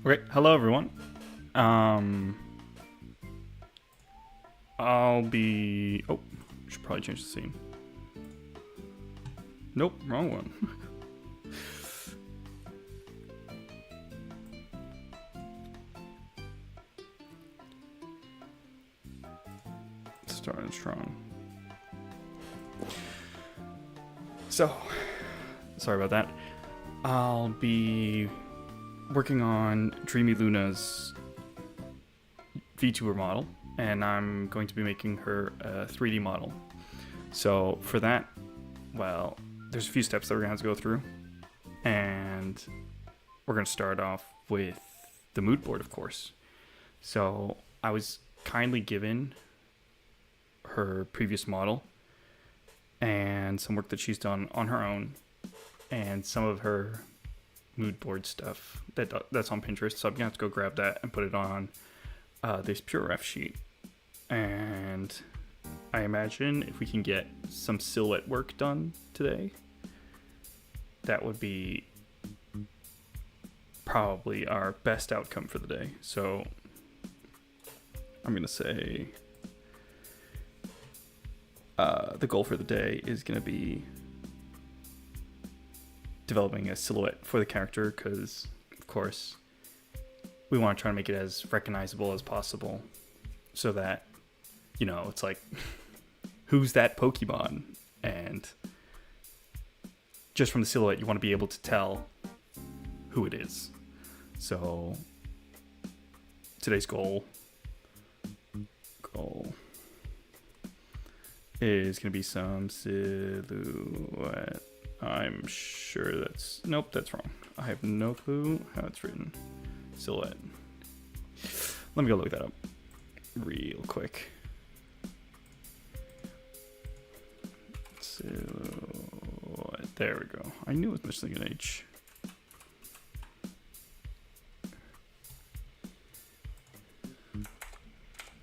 Okay, hello everyone. Um, I'll be. Oh, should probably change the scene. Nope, wrong one. Starting strong. So, sorry about that. I'll be working on Dreamy Luna's vtuber model, and I'm going to be making her a 3D model. So for that, well, there's a few steps that we're gonna have to go through, and we're gonna start off with the mood board, of course. So I was kindly given her previous model and some work that she's done on her own, and some of her mood board stuff that's on Pinterest. So I'm gonna have to go grab that and put it on this Pure ref sheet. And I imagine if we can get some silhouette work done today, that would be probably our best outcome for the day. So I'm gonna say the goal for the day is gonna be developing a silhouette for the character, because of course we want to try to make it as recognizable as possible, so that, you know, it's like, who's that Pokemon? And just from the silhouette, you want to be able to tell who it is. So today's goal is going to be some silhouette. I'm sure nope, that's wrong. I have no clue how it's written. Silhouette. Let me go look that up real quick. Silhouette. There we go. I knew it was missing an H.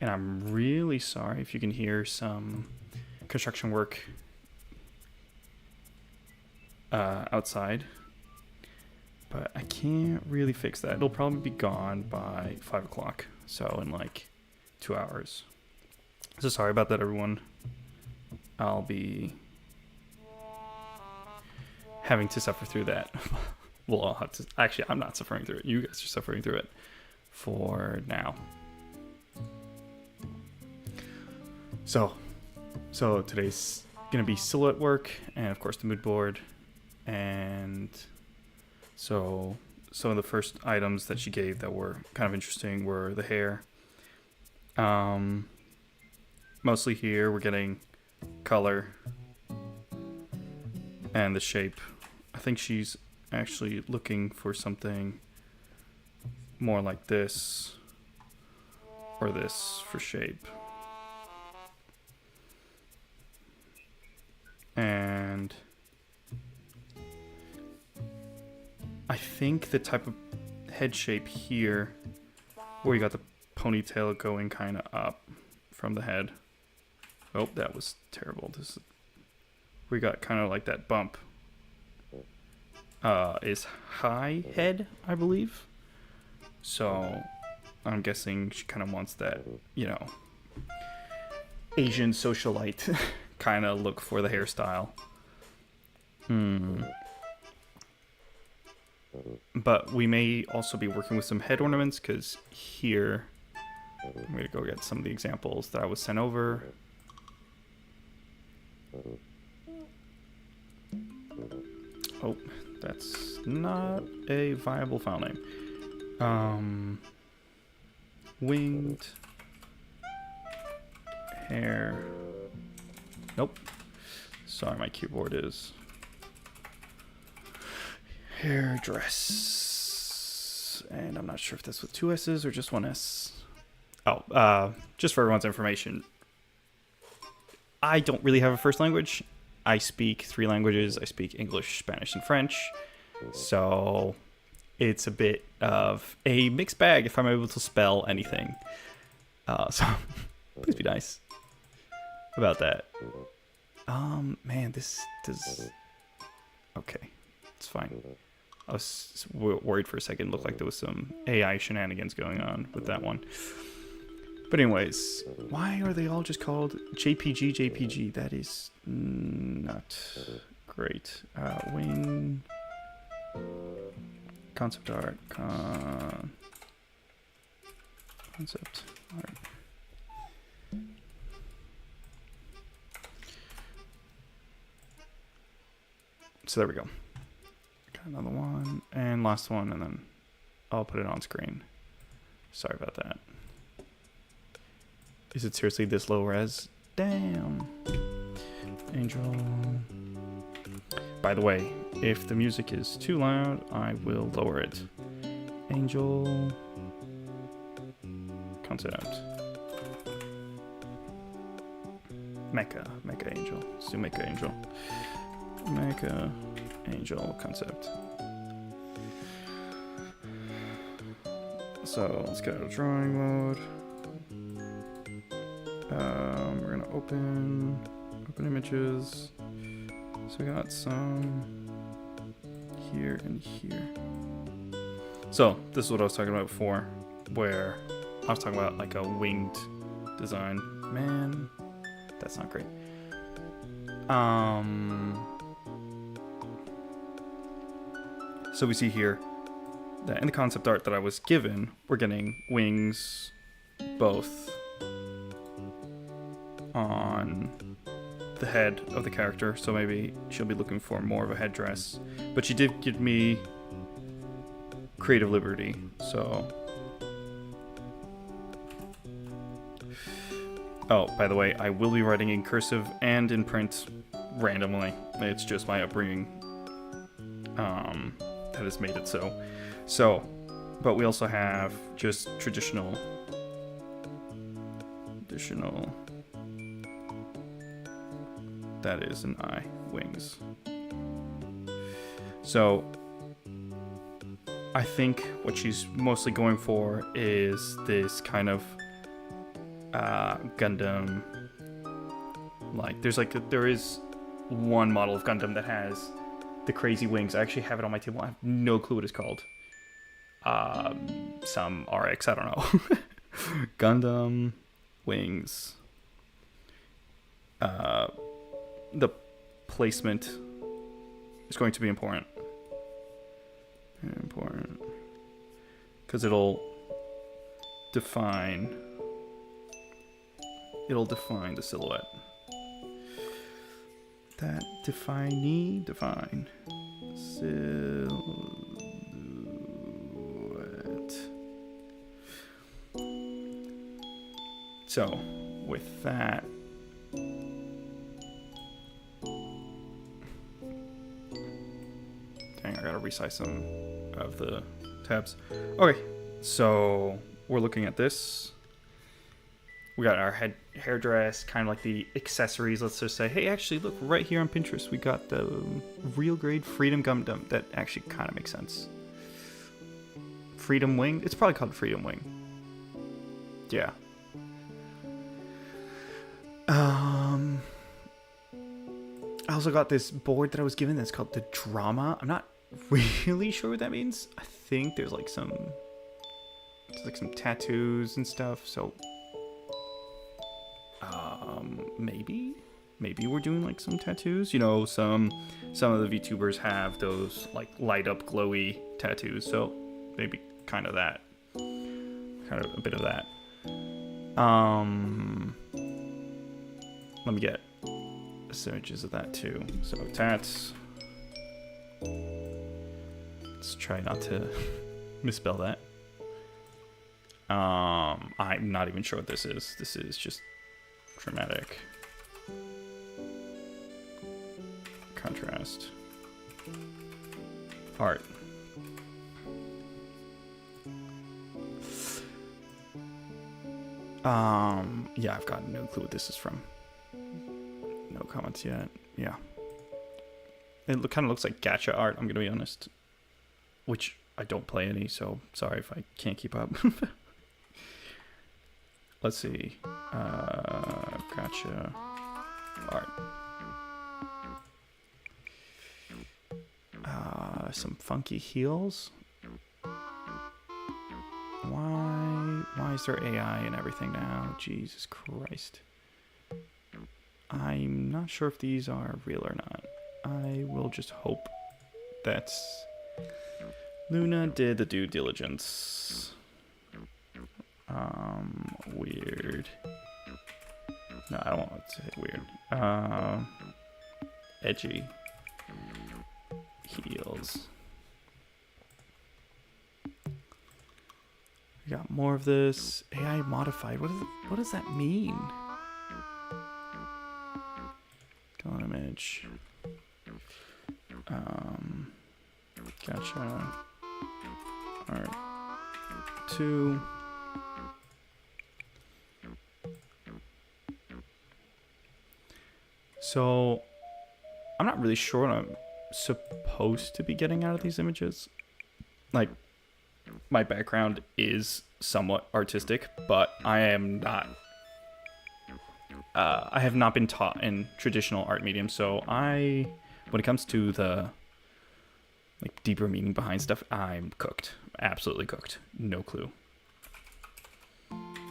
And I'm really sorry if you can hear some construction work outside, but I can't really fix that. It'll probably be gone by 5 o'clock, so in like 2 hours. So sorry about that, everyone. I'll be having to suffer through that. We'll all have to. Actually, I'm not suffering through it. You guys are suffering through it for now. So today's gonna be silhouette work, and of course the mood board. And so some of the first items that she gave that were kind of interesting were the hair. Mostly here we're getting color and the shape. I think she's actually looking for something more like this or this for shape. And I think the type of head shape here, where you got the ponytail going kind of up from the head. Oh, that was terrible. We got kind of like that bump. Is high head, I believe. So I'm guessing she kind of wants that, you know, Asian socialite kind of look for the hairstyle. But we may also be working with some head ornaments, because here I'm going to go get some of the examples that I was sent over. Oh, that's not a viable file name. Winged hair. Nope. Sorry, my keyboard is. Hair dress. And I'm not sure if that's with 2 S's or just 1 S. Oh, just for everyone's information, I don't really have a first language. I speak 3 languages. I speak English, Spanish, and French. So it's a bit of a mixed bag if I'm able to spell anything. So please be nice about that. Man, this does. Okay, it's fine. I was worried for a second. It looked like there was some AI shenanigans going on with that one. But anyways, why are they all just called JPG? That is not great. Wing, concept art, concept art. So there we go. Got another one and last one, and then I'll put it on screen. Sorry about that. Is it seriously this low res? Damn. Angel. By the way, if the music is too loud, I will lower it. Angel. Concept. Mecha Angel. Let's do Mecha Angel. Mecha Angel concept. So let's get out of drawing mode. We're gonna open images. So we got some here and here. So this is what I was talking about before, where I was talking about like a winged design. Man, that's not great. So we see here that in the concept art that I was given, we're getting wings both on the head of the character, so maybe she'll be looking for more of a headdress. But she did give me creative liberty, so... Oh, by the way, I will be writing in cursive and in print randomly. It's just my upbringing that has made it so. But we also have just traditional that is an eye, wings. So I think what she's mostly going for is this kind of Gundam, like there is one model of Gundam that has the crazy wings. I actually have it on my table. I have no clue what it's called. Some RX, I don't know. Gundam wings. The placement is going to be important. Because it'll define the silhouette. That define silhouette. So with that, dang, I gotta resize some of the tabs. Okay, so we're looking at this. We got our hair dress, kind of like the accessories. Let's just say, hey, actually, look right here on Pinterest. We got the real grade Freedom Gundam. That actually kind of makes sense. Freedom Wing. It's probably called Freedom Wing. Yeah. I also got this board that I was given that's called the Drama. I'm not really sure what that means. I think there's like some tattoos and stuff. So maybe we're doing like some tattoos. You know, some of the VTubers have those like light up glowy tattoos. So maybe kind of that. Kind of a bit of that. Let me get some images of that too. So tats. Let's try not to misspell that. I'm not even sure what this is. This is just dramatic. Contrast. Art. Yeah, I've got no clue what this is from. No comments yet. Yeah. It kind of looks like gacha art, I'm gonna be honest. Which I don't play any, so sorry if I can't keep up. Let's see. Gacha art. Some funky heels. Why is there AI and everything now? Jesus Christ. I'm not sure if these are real or not. I will just hope that Luna did the due diligence. Weird. No, I don't want to say weird. Edgy heels. We got more of this. AI modified. What does that mean? Go on image. Gotcha. Art 2. So I'm not really sure what I'm supposed to be getting out of these images. Like, my background is somewhat artistic, but I am not. I have not been taught in traditional art medium, so when it comes to the like deeper meaning behind stuff, I'm cooked. Absolutely cooked. No clue.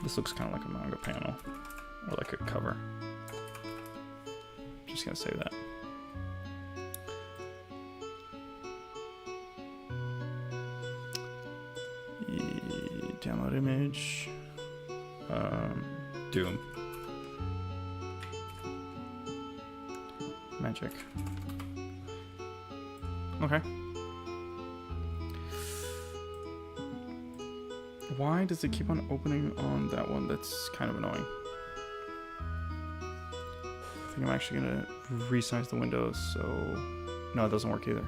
This looks kind of like a manga panel, or like a cover. Just gonna say that. Download image. Doom. Magic. Okay. Why does it keep on opening on that one? That's kind of annoying. I think I'm actually gonna resize the windows so... No, it doesn't work either.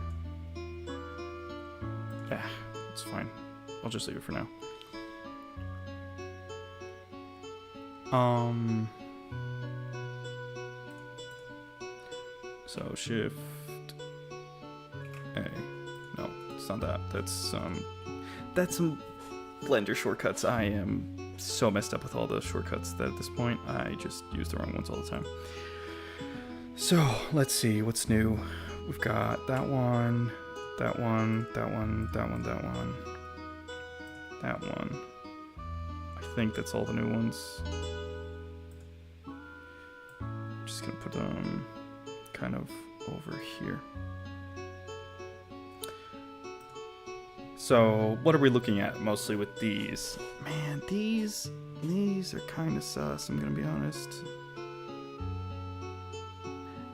Yeah, it's fine. I'll just leave it for now. So shift A. No, it's not that. That's some Blender shortcuts. I am so messed up with all those shortcuts that at this point I just use the wrong ones all the time. So let's see what's new. We've got that one, that one, that one, that one, that one, that one. I think that's all the new ones. I'm just gonna put them kind of over here. So what are we looking at mostly with these? Man, these are kind of sus, I'm gonna be honest.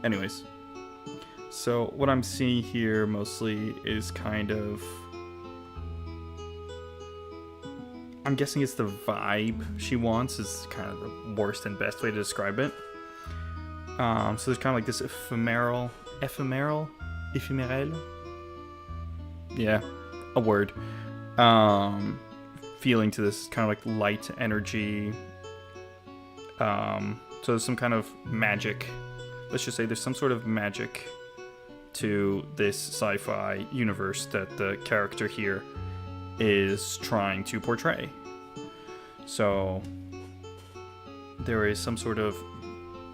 Anyways, so what I'm seeing here mostly is kind of, I'm guessing it's the vibe she wants is kind of the worst and best way to describe it. So there's kind of like this ephemeral, yeah, a word, feeling to this kind of like light energy. So there's some kind of magic. Let's just say there's some sort of magic to this sci-fi universe that the character here is trying to portray. So there is some sort of,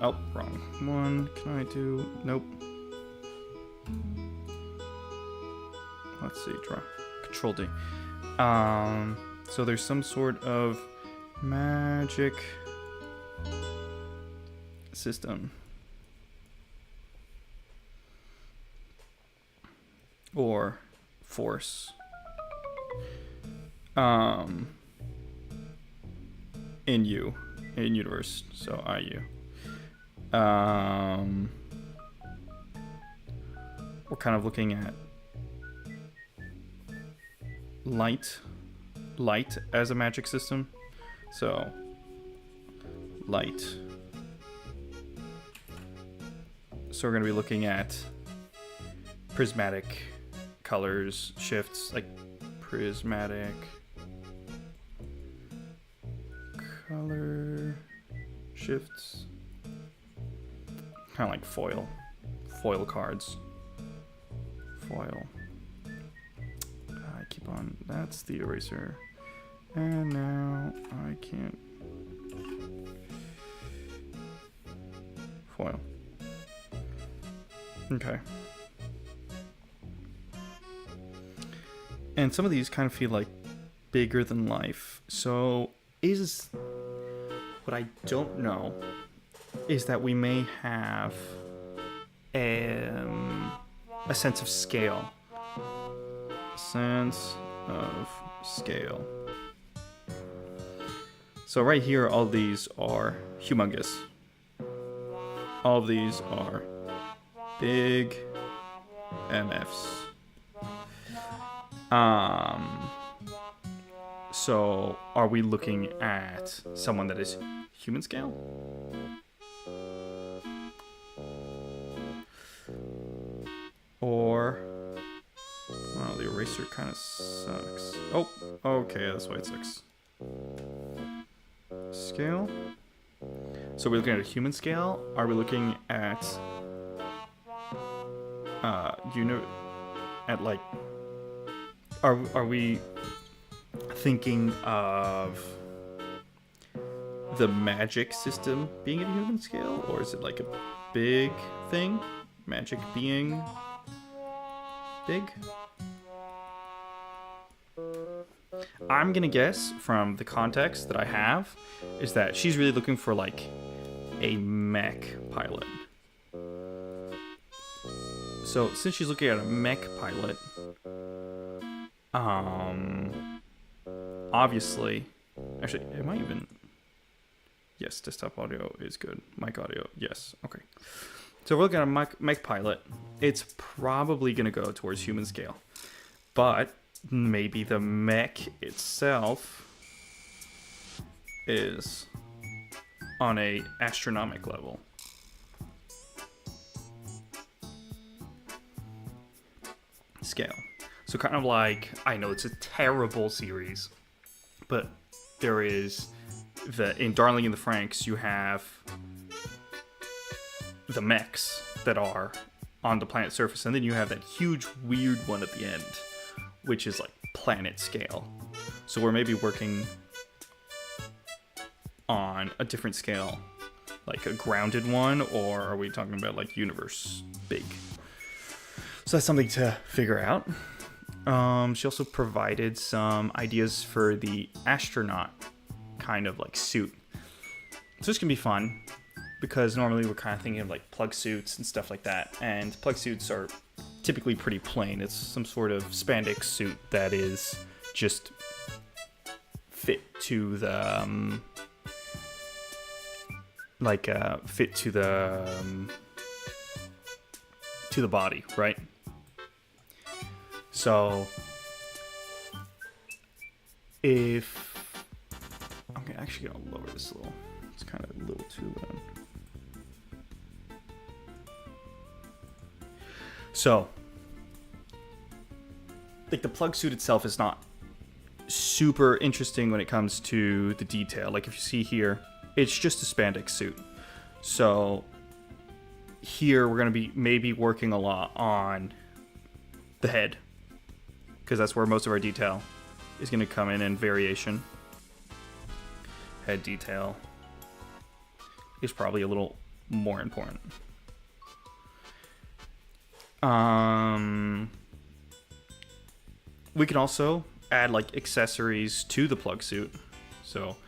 oh, wrong one. Can I do, nope. Let's see, draw, Control D. So there's some sort of magic system. Or force. In universe, so IU. We're kind of looking at light as a magic system. So light. So we're going to be looking at prismatic colors, shifts, like prismatic color shifts, kind of like foil cards. Foil. I keep on, that's the eraser. And now I can't. Foil. And some of these kind of feel like bigger than life. So what I don't know is that we may have a sense of scale. Sense of scale. So right here, all of these are humongous. All of these are big MFs. So are we looking at someone that is human scale? Or, well, the eraser kind of sucks. Oh, okay, that's why it sucks. Scale. So we're looking at a human scale. Are we looking at, like, are we thinking of the magic system being at a human scale, or is it like a big thing? Magic being big? I'm gonna guess from the context that I have is that she's really looking for like a mech pilot. So since she's looking at a mech pilot, obviously, actually, it might even, yes, desktop audio is good. Mic audio, yes, okay. So if we're looking at a mech pilot, it's probably gonna go towards human scale, but maybe the mech itself is on a astronomic level. Scale. So kind of like, I know it's a terrible series, but there is in Darling in the Franxx, you have the mechs that are on the planet surface, and then you have that huge weird one at the end, which is like planet scale. So we're maybe working on a different scale, like a grounded one, or are we talking about like universe big? So that's something to figure out. She also provided some ideas for the astronaut kind of like suit. So this can be fun because normally we're kind of thinking of like plug suits and stuff like that, and plug suits are typically pretty plain. It's some sort of spandex suit that is just fit to the fit to the body, right? So if I'm actually gonna lower this a little, it's kind of a little too loud. So, like, the plug suit itself is not super interesting when it comes to the detail. Like, if you see here, it's just a spandex suit. So, here we're going to be maybe working a lot on the head, because that's where most of our detail is going to come in variation. Head detail is probably a little more important. We can also add like accessories to the plug suit. So,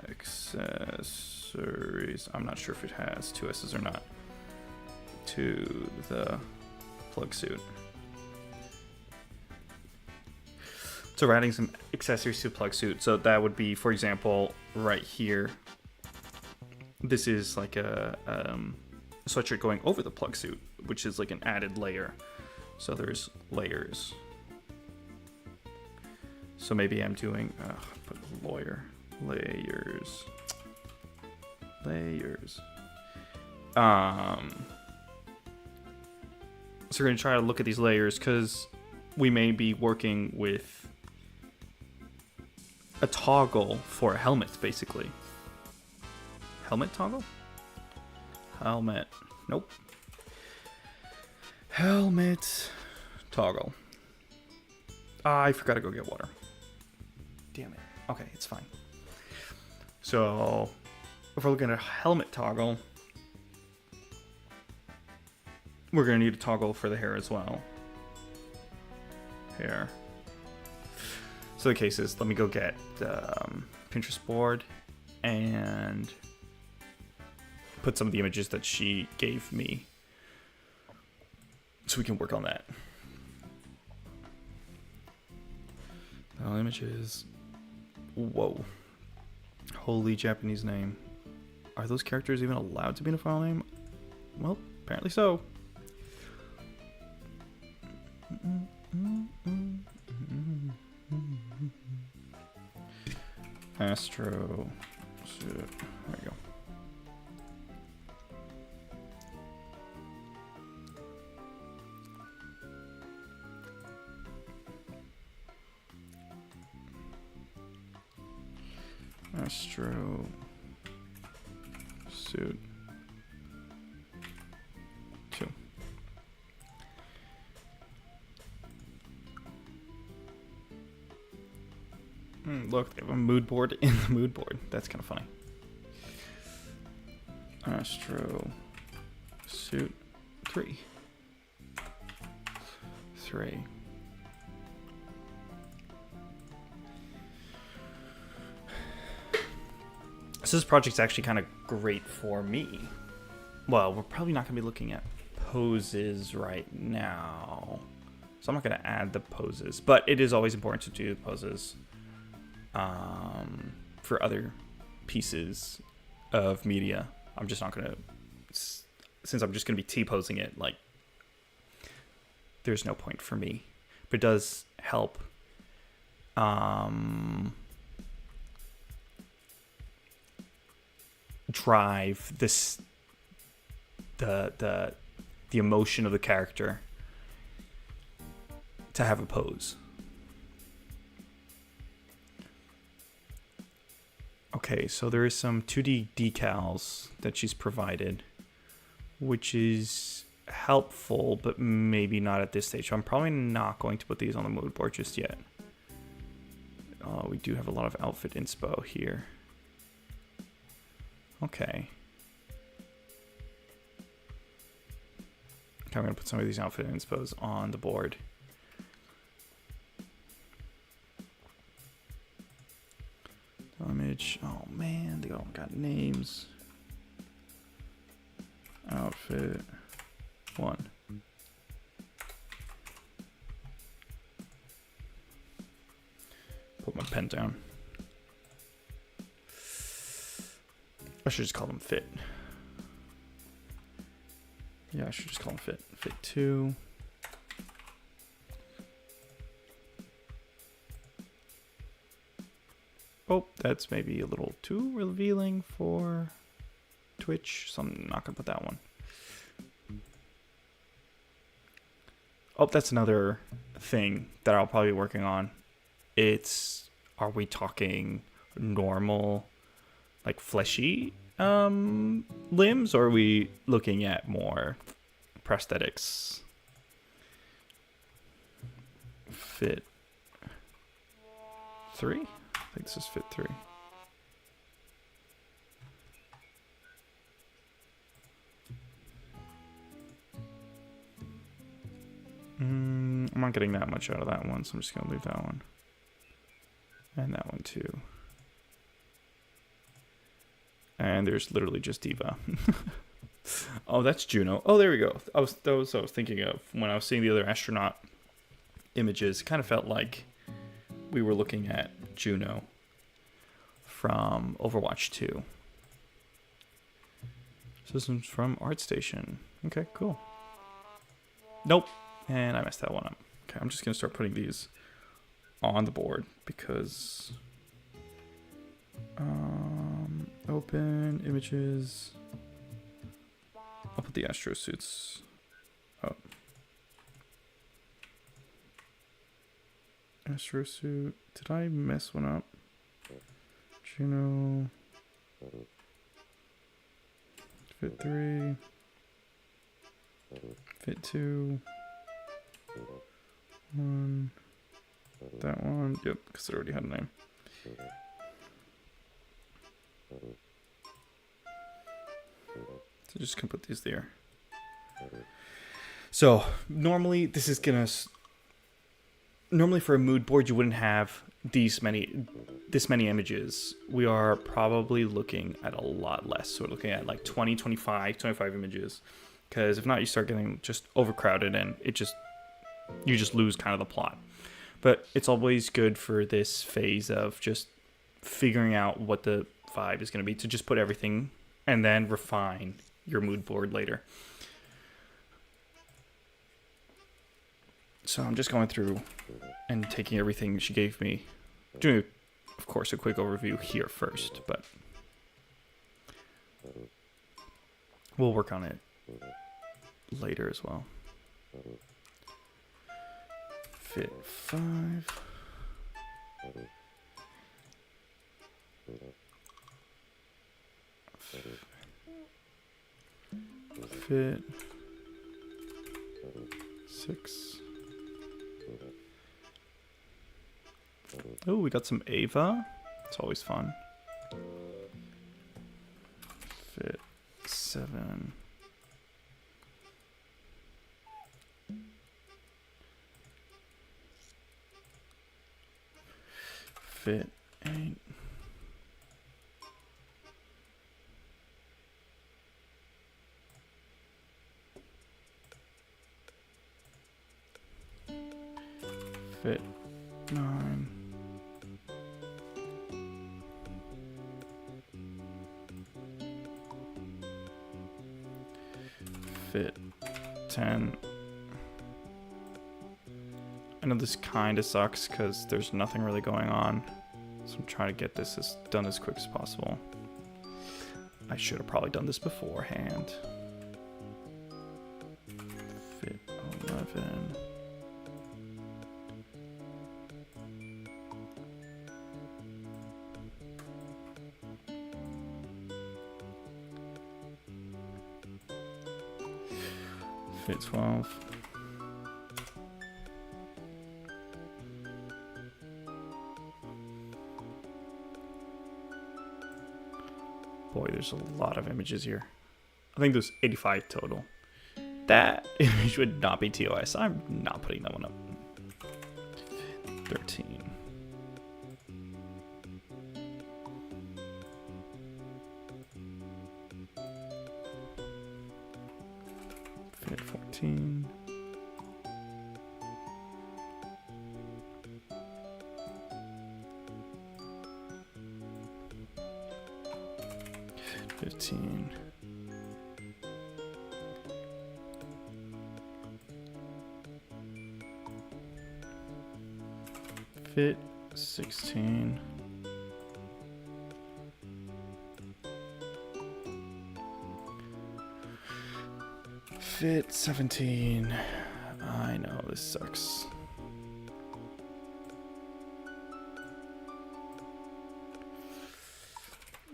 accessories. I'm not sure if it has two S's or not. To the plug suit. So we're adding some accessories to the plug suit. So that would be, for example, right here. This is like a sweatshirt going over the plug suit, which is like an added layer. So there's layers. So maybe I'm doing put layers. So we're going to try to look at these layers because we may be working with a toggle for a helmet, basically. Helmet toggle? Helmet. Nope. Helmet toggle. I forgot to go get water. Damn it. Okay, it's fine. So, if we're looking at a helmet toggle, we're going to need a toggle for the hair as well. hair. So the case is, let me go get the Pinterest board and put some of the images that she gave me so we can work on that. All images. Whoa. Holy Japanese name. Are those characters even allowed to be in a file name? Well, apparently so. Astro. There we go. Astro suit 2. Look, they have a mood board in the mood board. That's kind of funny. Astro suit 3. So this project's actually kind of great for me. Well, we're probably not going to be looking at poses right now. So I'm not going to add the poses. But it is always important to do poses for other pieces of media. I'm just not going to... Since I'm just going to be T-posing it, like, there's no point for me. But it does help drive this the emotion of the character to have a pose. Okay, so there is some 2D decals that she's provided, which is helpful, but maybe not at this stage. So I'm probably not going to put these on the mood board just yet. We do have a lot of outfit inspo here. Okay. I'm going to put some of these outfit inspos on the board. Image. Oh man, they all got names. Outfit 1. Put my pen down. I should just call them fit. Yeah, I should just call them fit. Fit 2. Oh, that's maybe a little too revealing for Twitch, so I'm not going to put that one. Oh, that's another thing that I'll probably be working on. It's, are we talking normal, like fleshy limbs, or are we looking at more prosthetics? Fit 3? I think this is fit 3. I'm not getting that much out of that one, so I'm just going to leave that one. And that one too. And there's literally just Diva. Oh, that's Juno. Oh, there we go. That was what I was thinking of when I was seeing the other astronaut images. It kind of felt like we were looking at Juno from Overwatch 2. So this one's from ArtStation. Okay, cool. Nope. And I messed that one up. Okay, I'm just going to start putting these on the board because... open images. I'll put the Astro suits up. Astro suit. Did I mess one up? Juno. Fit 3. Fit 2. 1. That one. Yep, because it already had a name. So just gonna put these there. So normally this is gonna normally for a mood board, you wouldn't have this many images. We are probably looking at a lot less. So we're looking at like 20, 25 images. Because if not, you start getting just overcrowded and you just lose kind of the plot. But it's always good for this phase of just figuring out what the vibe is going to be, to just put everything and then refine your mood board later. So I'm just going through and taking everything she gave me. Doing, of course, a quick overview here first, but we'll work on it later as well. Fit 5. Fit 6. Oh, we got some Ava. It's always fun. Fit 7. Fit 8. Fit 9. Fit 10. I know this kind of sucks because there's nothing really going on, so I'm trying to get this done as quick as possible. I should have probably done this beforehand. Fit 11. Fit 12. Boy, there's a lot of images here. I think there's 85 total. That image would not be TOS. I'm not putting that one up. 13. Fit 14. Fit 16. Fit 17. I know this sucks.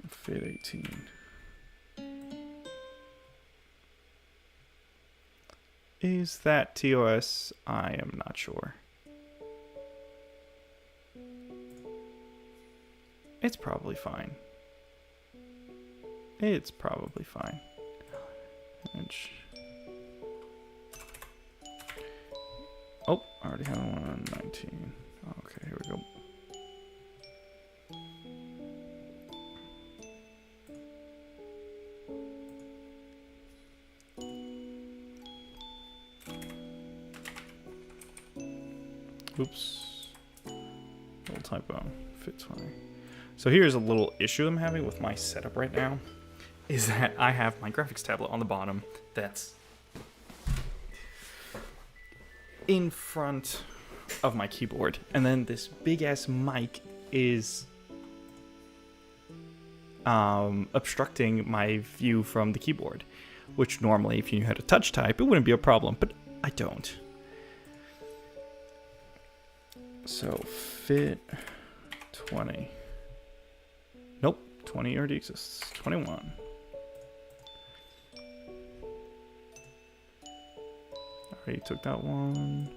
Fit 18. Is that TOS? I am not sure. It's probably fine. It's probably fine. Oh, I already have one on 19. Okay, here we go. Oops. Little typo. Fit 20. So here's a little issue I'm having with my setup right now, is that I have my graphics tablet on the bottom that's in front of my keyboard, and then this big ass mic is obstructing my view from the keyboard, which normally if you knew how to touch type it wouldn't be a problem, but I don't. So fit 20. Nope, 20 already exists. 21. Already took that one.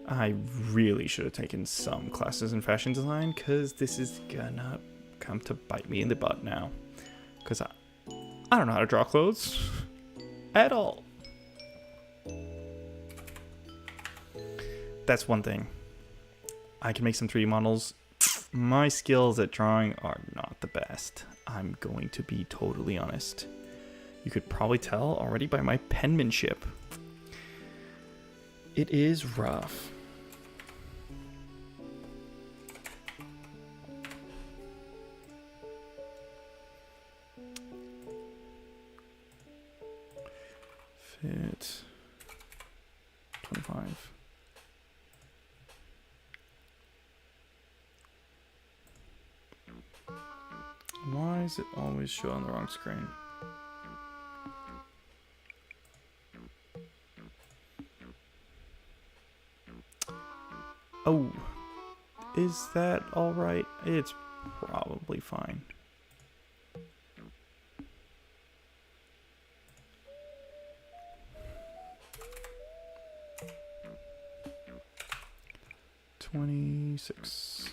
I really should have taken some classes in fashion design, because this is gonna come to bite me in the butt now. Because I don't know how to draw clothes at all. That's one thing. I can make some 3D models. My skills at drawing are not the best. I'm going to be totally honest. You could probably tell already by my penmanship. It is rough. Fit 25. Why is it always show on the wrong screen? Oh, is that all right? It's probably fine. $26.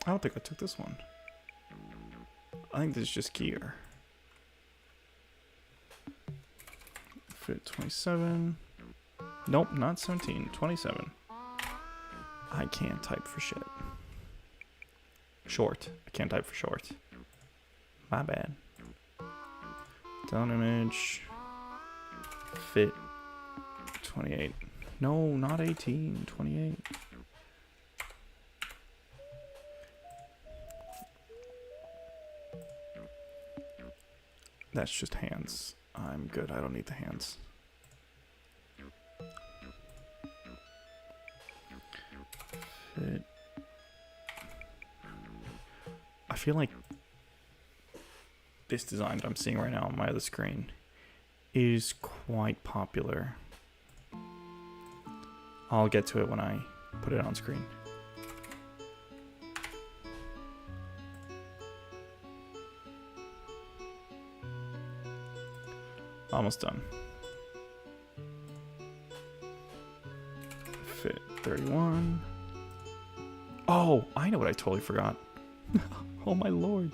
I don't think I took this one. I think this is just gear. Fit 27. Nope, not 17. 27. I can't type for shit. Short. I can't type for short. My bad. Down image. Fit 28. No, not 18. 28. That's just hands. I'm good. I don't need the hands. Fit. I feel like this design that I'm seeing right now on my other screen is quite popular. I'll get to it when I put it on screen. Almost done. Fit 31. Oh, I know what I totally forgot. Oh my lord.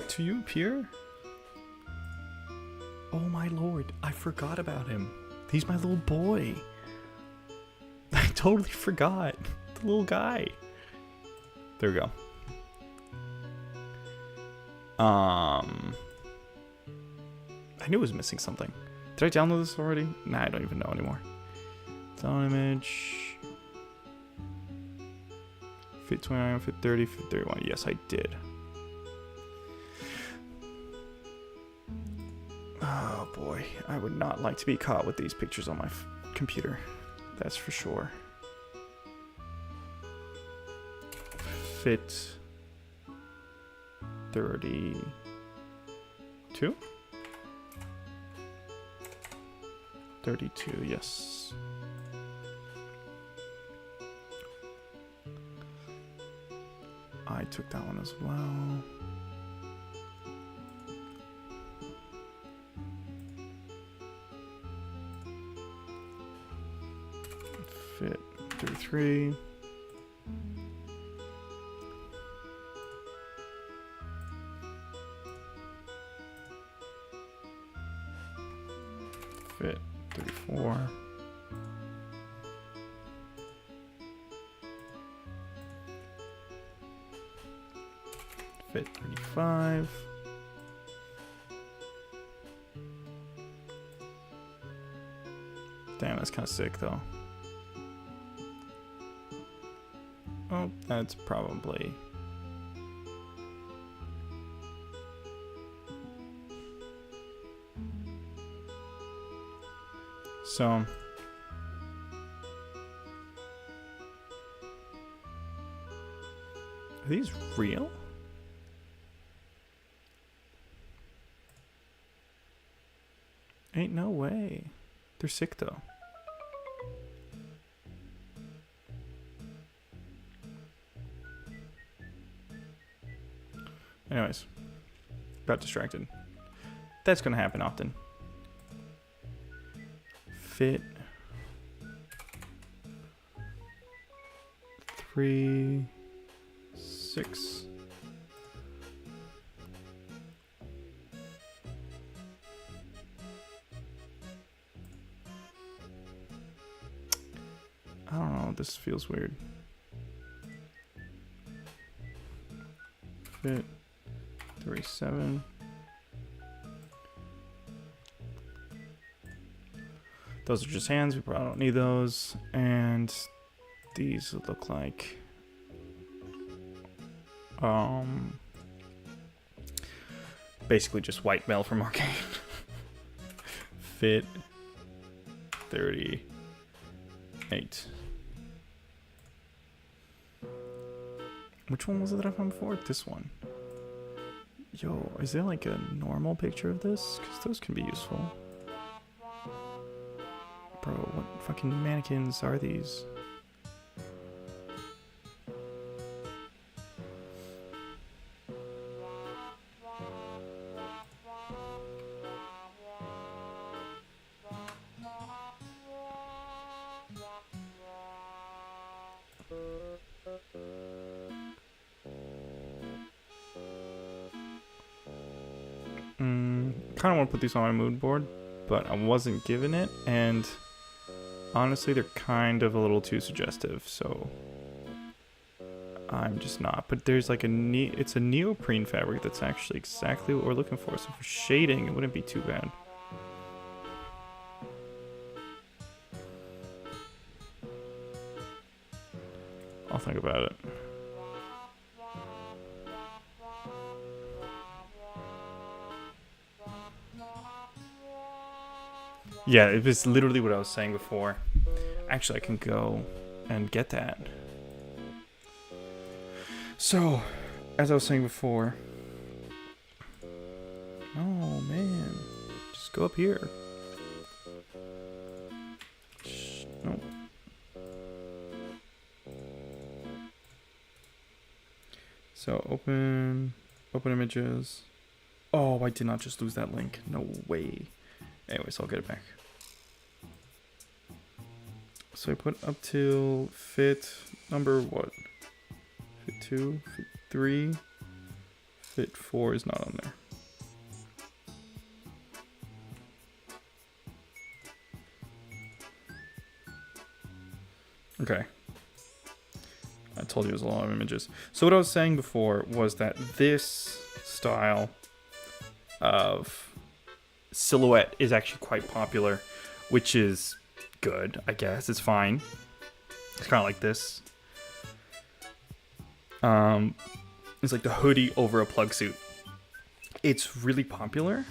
To you, Pier? Oh my lord, I forgot about him. He's my little boy. I totally forgot. The little guy. There we go. I knew it was missing something. Did I download this already? Nah, I don't even know anymore. Down image. Fit 29, fit 30, fit 31. Yes, I did. Oh boy, I would not like to be caught with these pictures on my computer. That's for sure. Fit 32? 32, yes. I took that one as well. Fit 33. Fit 34. Fit 35. Damn, that's kind of sick though. Oh, that's probably... So... Are these real? Ain't no way. They're sick though. Anyways, got distracted. That's gonna happen often. Fit 3, 6. I don't know, this feels weird. Fit 3, 7. Those are just hands, we probably don't need those. And these look like basically just white mail from Arcane. Fit 38. Which one was it that I found before? This one. Yo, is there like a normal picture of this? Because those can be useful. Bro, what fucking mannequins are these? Kind of want to put these on my mood board, but I wasn't given it, and honestly, they're kind of a little too suggestive, so I'm just not. But there's like it's a neoprene fabric that's actually exactly what we're looking for, so for shading, it wouldn't be too bad. I'll think about it. Yeah, it was literally what I was saying before. Actually, I can go and get that. So, as I was saying before... Oh, man. Just go up here. No. So, open images. Oh, I did not just lose that link. No way. Anyways, I'll get it back. So I put up till fit number what? Fit 2, fit 3, fit 4 is not on there. Okay. I told you it was a lot of images. So what I was saying before was that this style of silhouette is actually quite popular, which is good, I guess. It's fine. It's kind of like this. It's like the hoodie over a plug suit. It's really popular.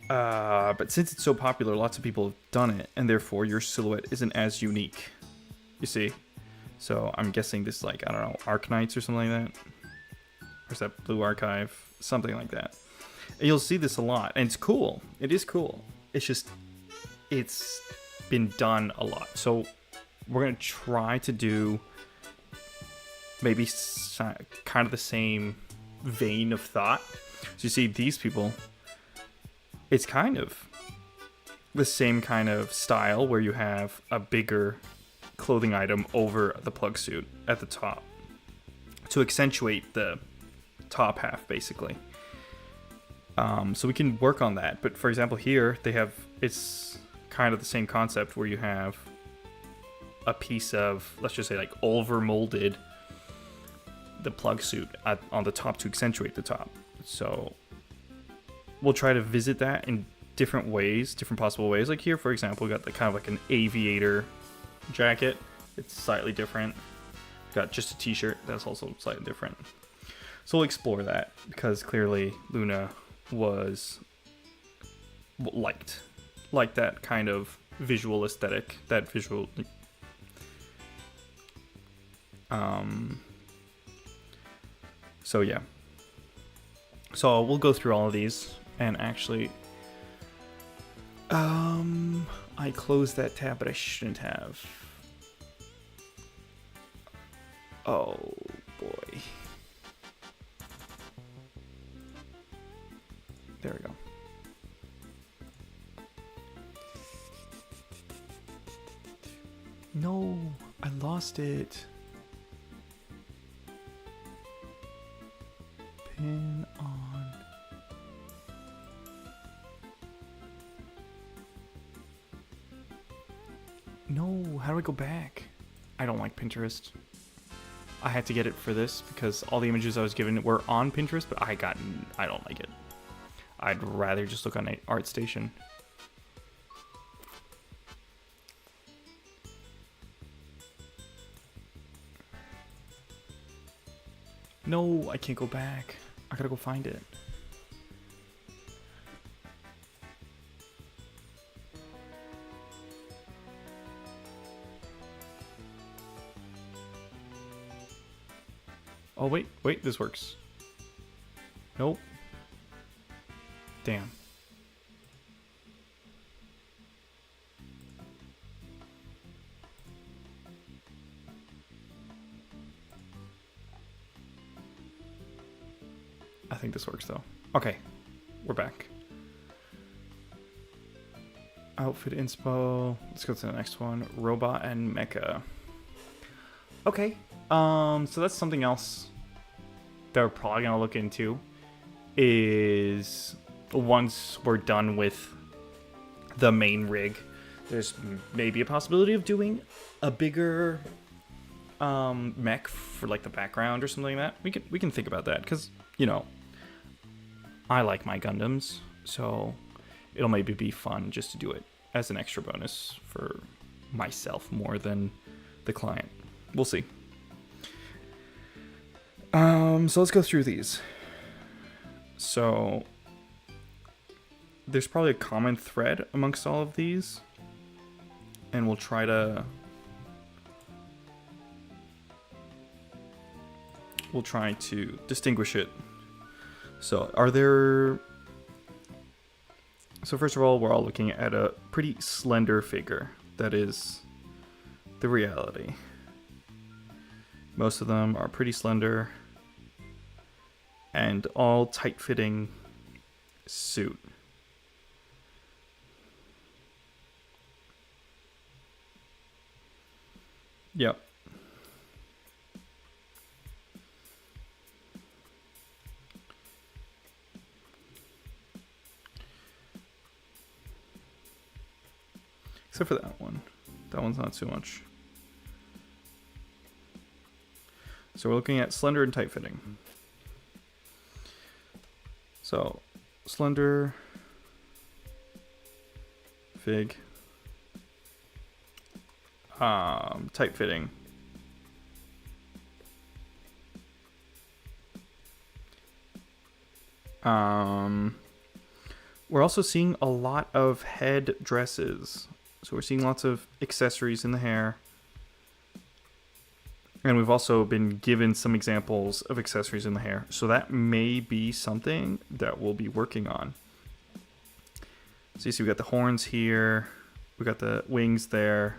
But since it's so popular, lots of people have done it, and therefore your silhouette isn't as unique. You see? So I'm guessing this is like, I don't know, Arknights or something like that. Or is that Blue Archive? Something like that. And you'll see this a lot, and it's cool. It is cool. It's just, it's been done a lot. So we're going to try to do maybe kind of the same vein of thought. So you see these people, it's kind of the same kind of style where you have a bigger clothing item over the plug suit at the top to accentuate the top half, basically. So we can work on that. But for example, here they have, it's kind of the same concept where you have a piece of, let's just say like over molded the plug suit on the top to accentuate the top. So we'll try to visit that in different ways, different possible ways. Like here, for example, we got the kind of like an aviator jacket. It's slightly different. Got just a t-shirt that's also slightly different. So we'll explore that because clearly Luna was liked that kind of visual aesthetic, that visual. So yeah. So we'll go through all of these and actually, I closed that tab, but I shouldn't have. Oh boy. There we go. No, I lost it. Pin on. No, how do I go back? I don't like Pinterest. I had to get it for this because all the images I was given were on Pinterest, but I don't like it. I'd rather just look on ArtStation. No, I can't go back. I gotta go find it. Oh, wait, this works. Nope. Damn. I think this works though. Okay, we're back. Outfit inspo. Let's go to the next one. Robot and mecha. Okay. So that's something else that we're probably gonna look into. Is once we're done with the main rig, there's maybe a possibility of doing a bigger mech for like the background or something like that. We can think about that because you know I like my Gundams, so it'll maybe be fun just to do it as an extra bonus for myself more than the client. We'll see. So let's go through these. So there's probably a common thread amongst all of these, and we'll try to distinguish it. So so first of all, we're all looking at a pretty slender figure. That is the reality. Most of them are pretty slender and all tight-fitting suit. Yep. Except for that one. That one's not too much. So we're looking at slender and tight-fitting. So, slender, fig, tight-fitting. We're also seeing a lot of head dresses. So we're seeing lots of accessories in the hair. And we've also been given some examples of accessories in the hair. So that may be something that we'll be working on. So you see we got the horns here. We got the wings there.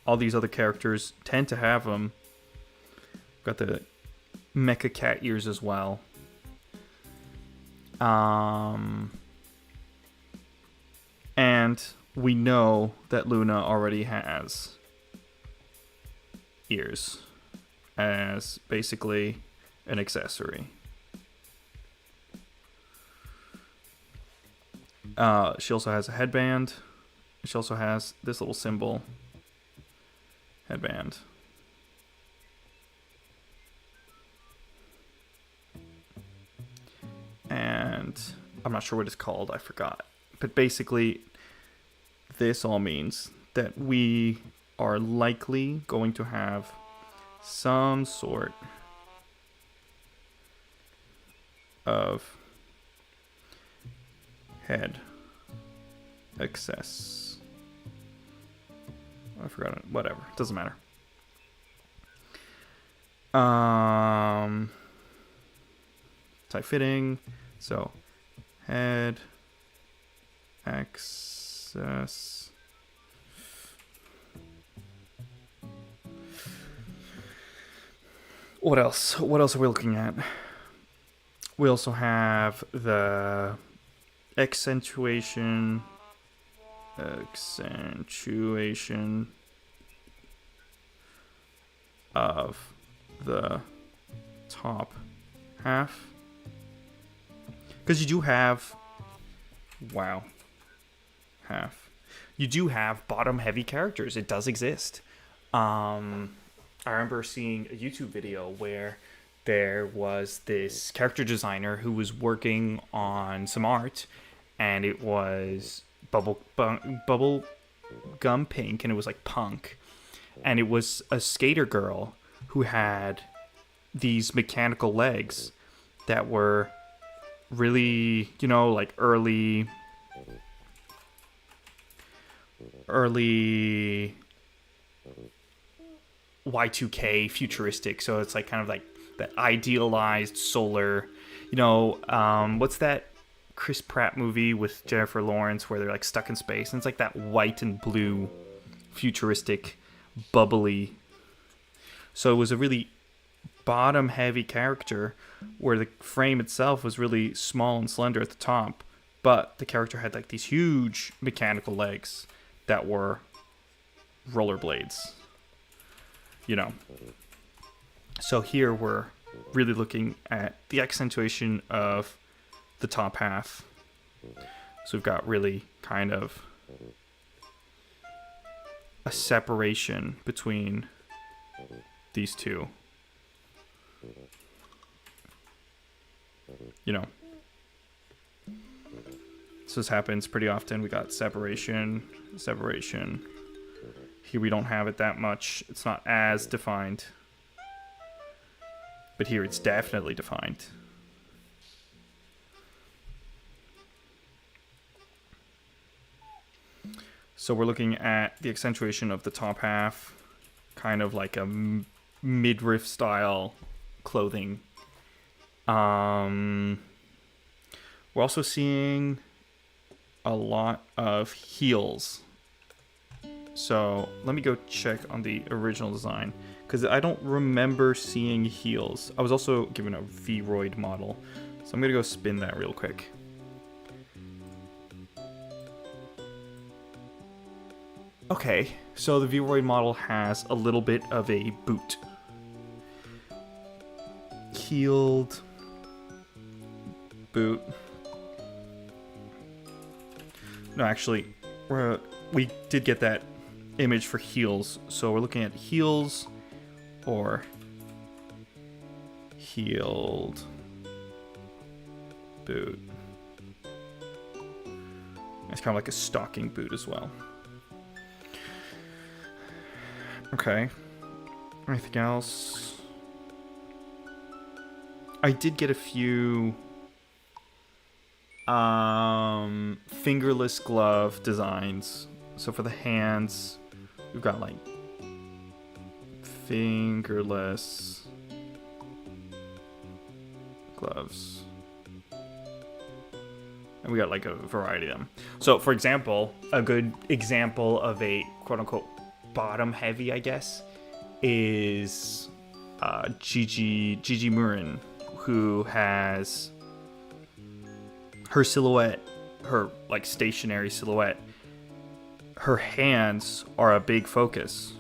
All these other characters tend to have them. Got the mecha cat ears as well. And we know that Luna already has ears as basically an accessory. She also has a headband. She also has this little symbol headband. And I'm not sure what it's called, I forgot. But basically, this all means that we are likely going to have some sort of head access. I forgot it. Whatever. Doesn't matter. Tight fitting. So head access. What else? What else are we looking at? We also have the accentuation of the top half, because you do have you do have bottom heavy characters. It does exist. I remember seeing a YouTube video where there was this character designer who was working on some art, and it was bubble gum pink, and it was like punk, and it was a skater girl who had these mechanical legs that were really, like early Y2K futuristic. So it's like kind of like that idealized solar, what's that Chris Pratt movie with Jennifer Lawrence where they're like stuck in space, and it's like that white and blue futuristic bubbly. So it was a really bottom heavy character where the frame itself was really small and slender at the top, but the character had like these huge mechanical legs that were rollerblades. So here we're really looking at the accentuation of the top half. So we've got really kind of a separation between these two. So this happens pretty often. We got separation. Here we don't have it that much. It's not as defined. But here it's definitely defined. So we're looking at the accentuation of the top half, kind of like a midriff style clothing. We're also seeing a lot of heels. So let me go check on the original design, because I don't remember seeing heels. I was also given a Vroid model, so I'm going to go spin that real quick. Okay, so the Vroid model has a little bit of a boot. Heeled boot. No, actually, we did get that image for heels, so we're looking at heels or heeled boot. It's kind of like a stocking boot as well. Okay. Anything else? I did get a few fingerless glove designs. So for the hands, we've got like fingerless gloves. And we got like a variety of them. So for example, a good example of a quote unquote bottom heavy, I guess, is Gigi Murin, who has her silhouette, her like stationary silhouette. Her hands are a big focus.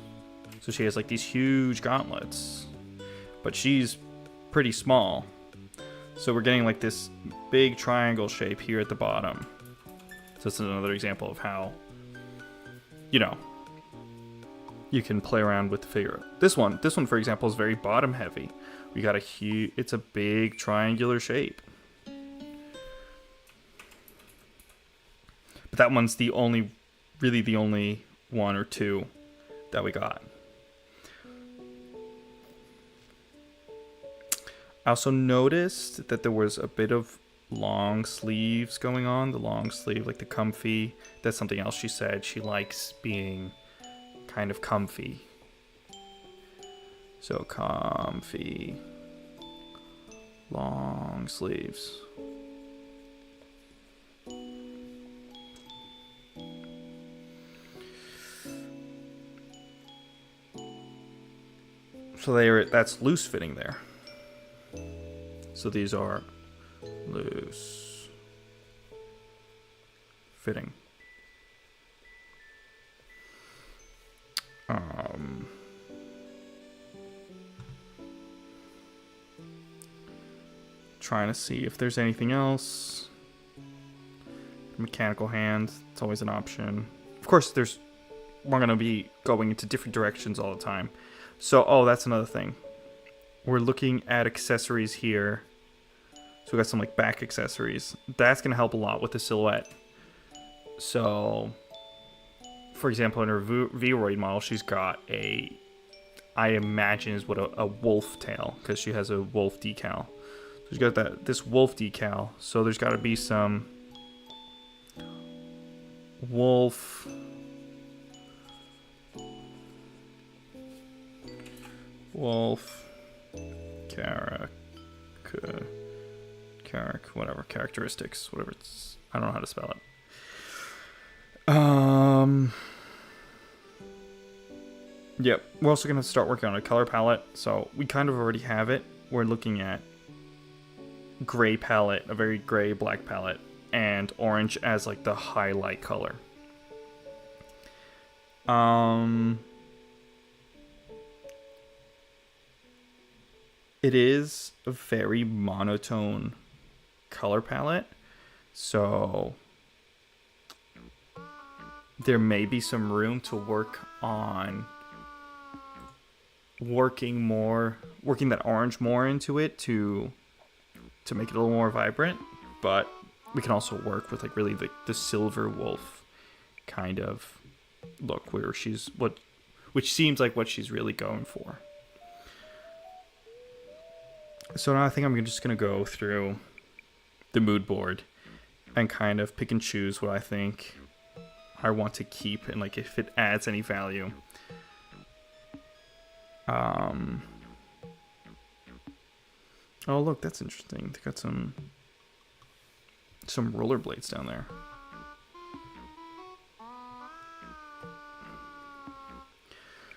So she has like these huge gauntlets, but she's pretty small. So we're getting like this big triangle shape here at the bottom. So this is another example of how, you can play around with the figure. This one, for example, is very bottom heavy. We got it's a big triangular shape. But that one's really the only one or two that we got. I also noticed that there was a bit of long sleeves going on. The long sleeve, like the comfy. That's something else she said. She likes being kind of comfy. So comfy. Long sleeves. So that's loose fitting there. So these are loose fitting. Trying to see if there's anything else. Mechanical hand, it's always an option. Of course, we're gonna be going into different directions all the time. So, oh, that's another thing. We're looking at accessories here. So we got some like back accessories. That's gonna help a lot with the silhouette. So, for example, in her Vroid model, she's got I imagine is what a wolf tail, because she has a wolf decal. So she's got this wolf decal. So there's got to be some wolf characteristics, whatever it's, I don't know how to spell it. Yep, we're also going to start working on a color palette. So we kind of already have it. We're looking at gray palette, a very gray black palette, and orange as like the highlight color. It is a very monotone color palette, so there may be some room to work on working that orange more into it to make it a little more vibrant, but we can also work with like really the silver wolf kind of look where which seems like what she's really going for. So now I think I'm just going to go through the mood board and kind of pick and choose what I think I want to keep and like if it adds any value. Oh look, that's interesting. They got some rollerblades down there.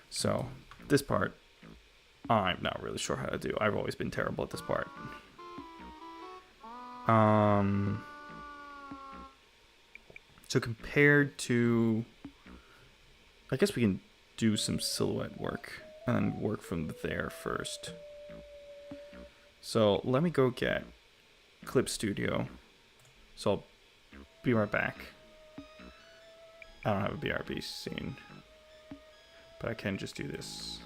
So this part, I'm not really sure how to do. I've always been terrible at this part. So compared to, I guess we can do some silhouette work and then work from there first. So let me go get Clip Studio. So I'll be right back. I don't have a BRB scene, but I can just do this.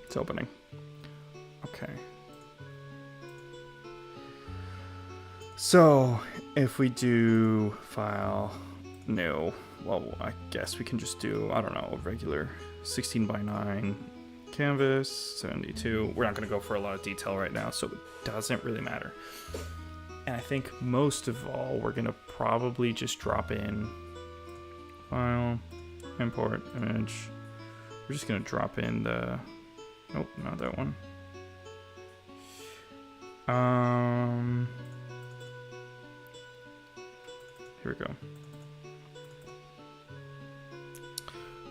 It's opening. Okay. So if we do file new, well, I guess we can just do, I don't know, a regular 16:9 canvas, 72. We're not going to go for a lot of detail right now, so it doesn't really matter. And I think most of all, we're going to probably just drop in file, import image. We're just going to drop in the, nope, not that one. Here we go.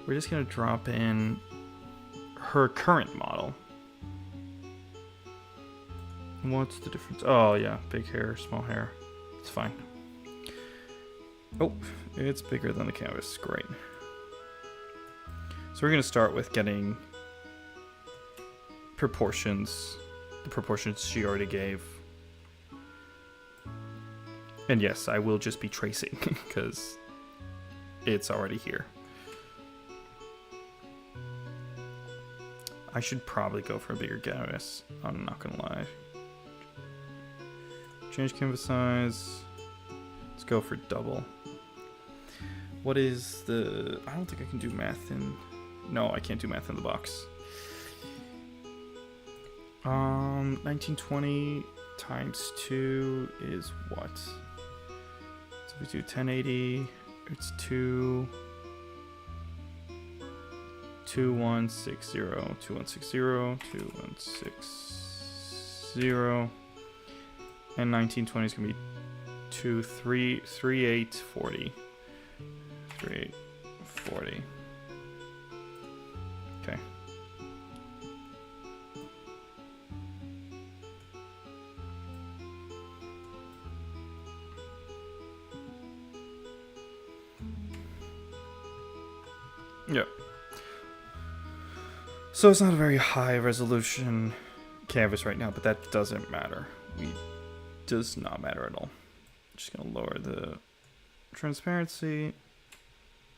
We're just gonna drop in her current model. What's the difference? Oh yeah, big hair, small hair. It's fine. Oh, it's bigger than the canvas. Great. So we're gonna start with getting proportions, the proportions she already gave. And yes, I will just be tracing because it's already here. I should probably go for a bigger canvas. I'm not gonna lie. Change canvas size. Let's go for double. What is the... I don't think I can do math in... No, I can't do math in the box. 1920 times 2 is what? So we do 1080, it's 2160, 2160, 2160. 0. And 1920 is going to be 2, 3, 3, 8, 40. 3, 8, 40. Okay. Yep. So it's not a very high resolution canvas right now, but that doesn't matter. Does not matter at all. Just gonna lower the transparency.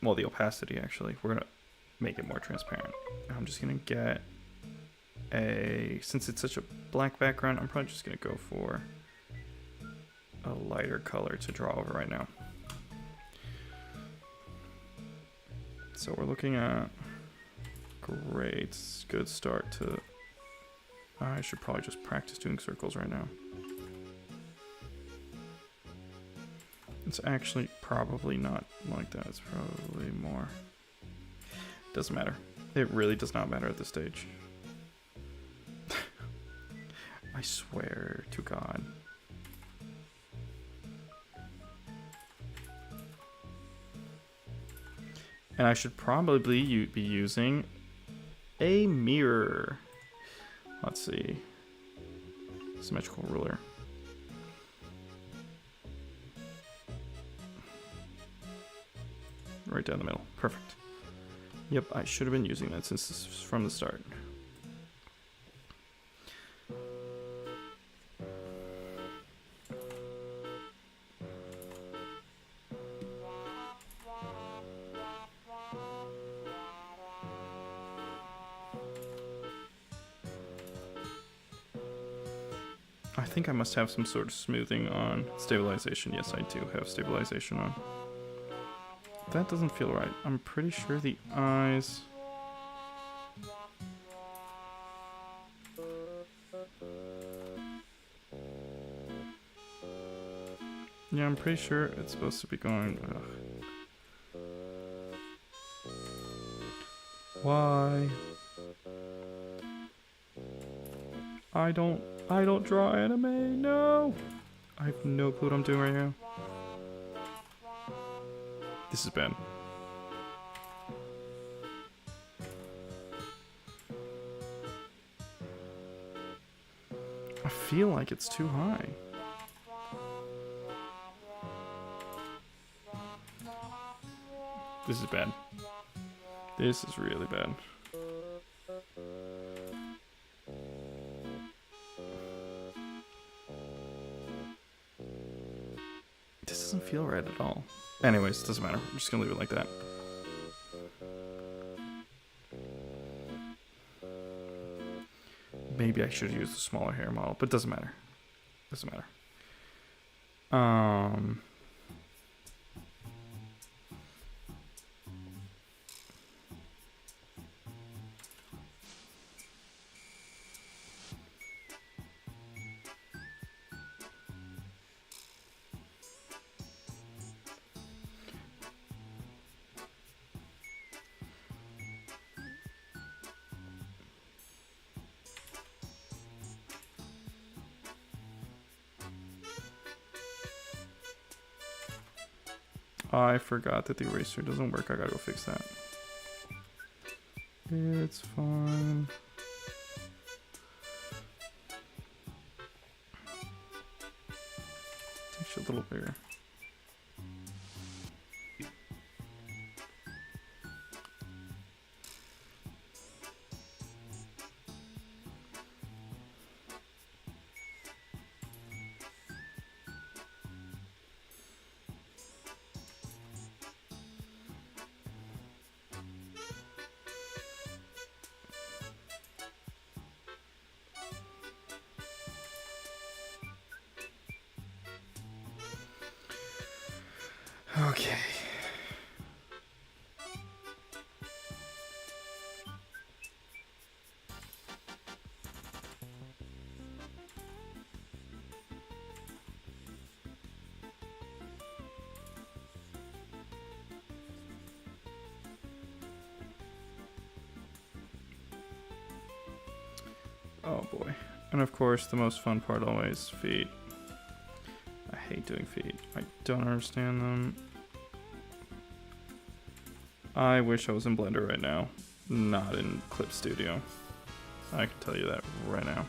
Well, the opacity actually. We're gonna make it more transparent. I'm just gonna get since it's such a black background, I'm probably just gonna go for a lighter color to draw over right now. So we're looking at great, good start to. I should probably just practice doing circles right now. It's actually probably not like that. It's probably more. Doesn't matter. It really does not matter at this stage. I swear to God. And I should probably be using a mirror. Let's see. Symmetrical ruler. Right down the middle. Perfect. Yep, I should have been using that since this was from the start. I think I must have some sort of smoothing on. Stabilization. Yes, I do have stabilization on. That doesn't feel right. I'm pretty sure the eyes... Yeah, I'm pretty sure it's supposed to be going... Ugh. Why? I don't draw anime, no! I have no clue what I'm doing right now. This is bad. I feel like it's too high. This is bad. This is really bad. This doesn't feel right at all. Anyways, doesn't matter. I'm just gonna leave it like that. Maybe I should use the smaller hair model, but doesn't matter. Doesn't matter. I forgot that the eraser doesn't work. I gotta go fix that. It's fine. It's actually a little bigger. Okay. Oh boy. And of course, the most fun part always, feet. I hate doing feet. I don't understand them. I wish I was in Blender right now, not in Clip Studio. I can tell you that right now.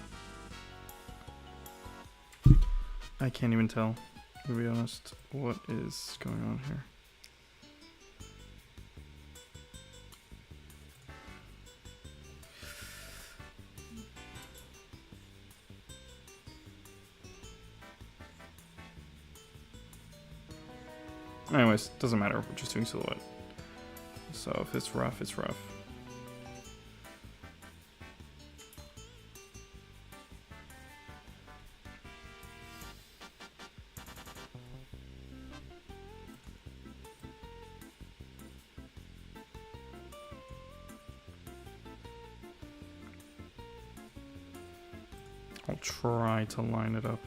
I can't even tell, to be honest, what is going on here. Anyways, doesn't matter, we're just doing silhouette. So if it's rough, it's rough. I'll try to line it up.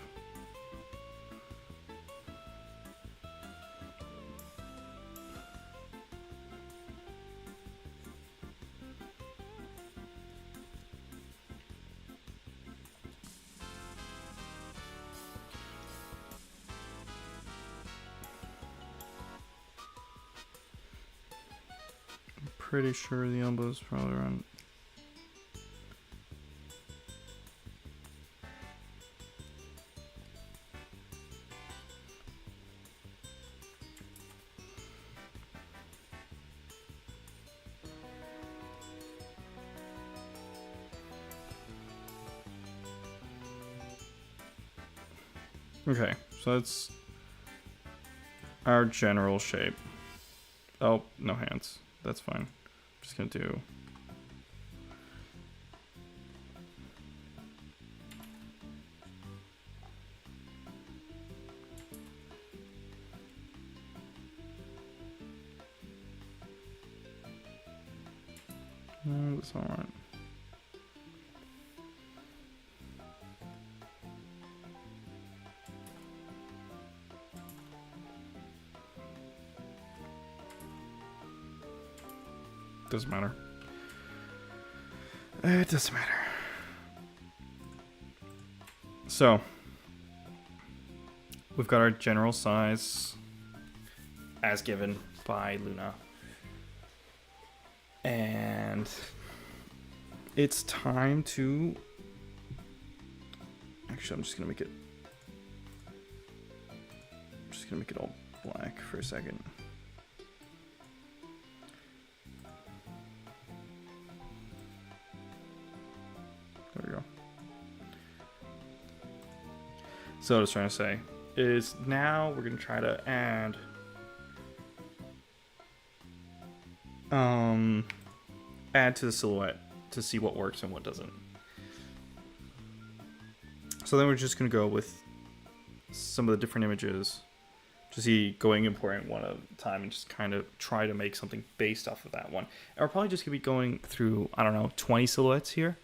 Pretty sure the elbow's probably around. Okay, so that's our general shape. Oh, no hands. That's fine. Just gonna do no, that's all right. Doesn't matter. It doesn't matter. So, we've got our general size as given by Luna. And it's time to... Actually, I'm just gonna make it all black for a second. There we go. So what I was trying to say is now we're gonna try to add to the silhouette to see what works and what doesn't. So then we're just gonna go with some of the different images to see, going important one at a time, and just kind of try to make something based off of that one. And we're probably just gonna be going through, I don't know, 20 silhouettes here.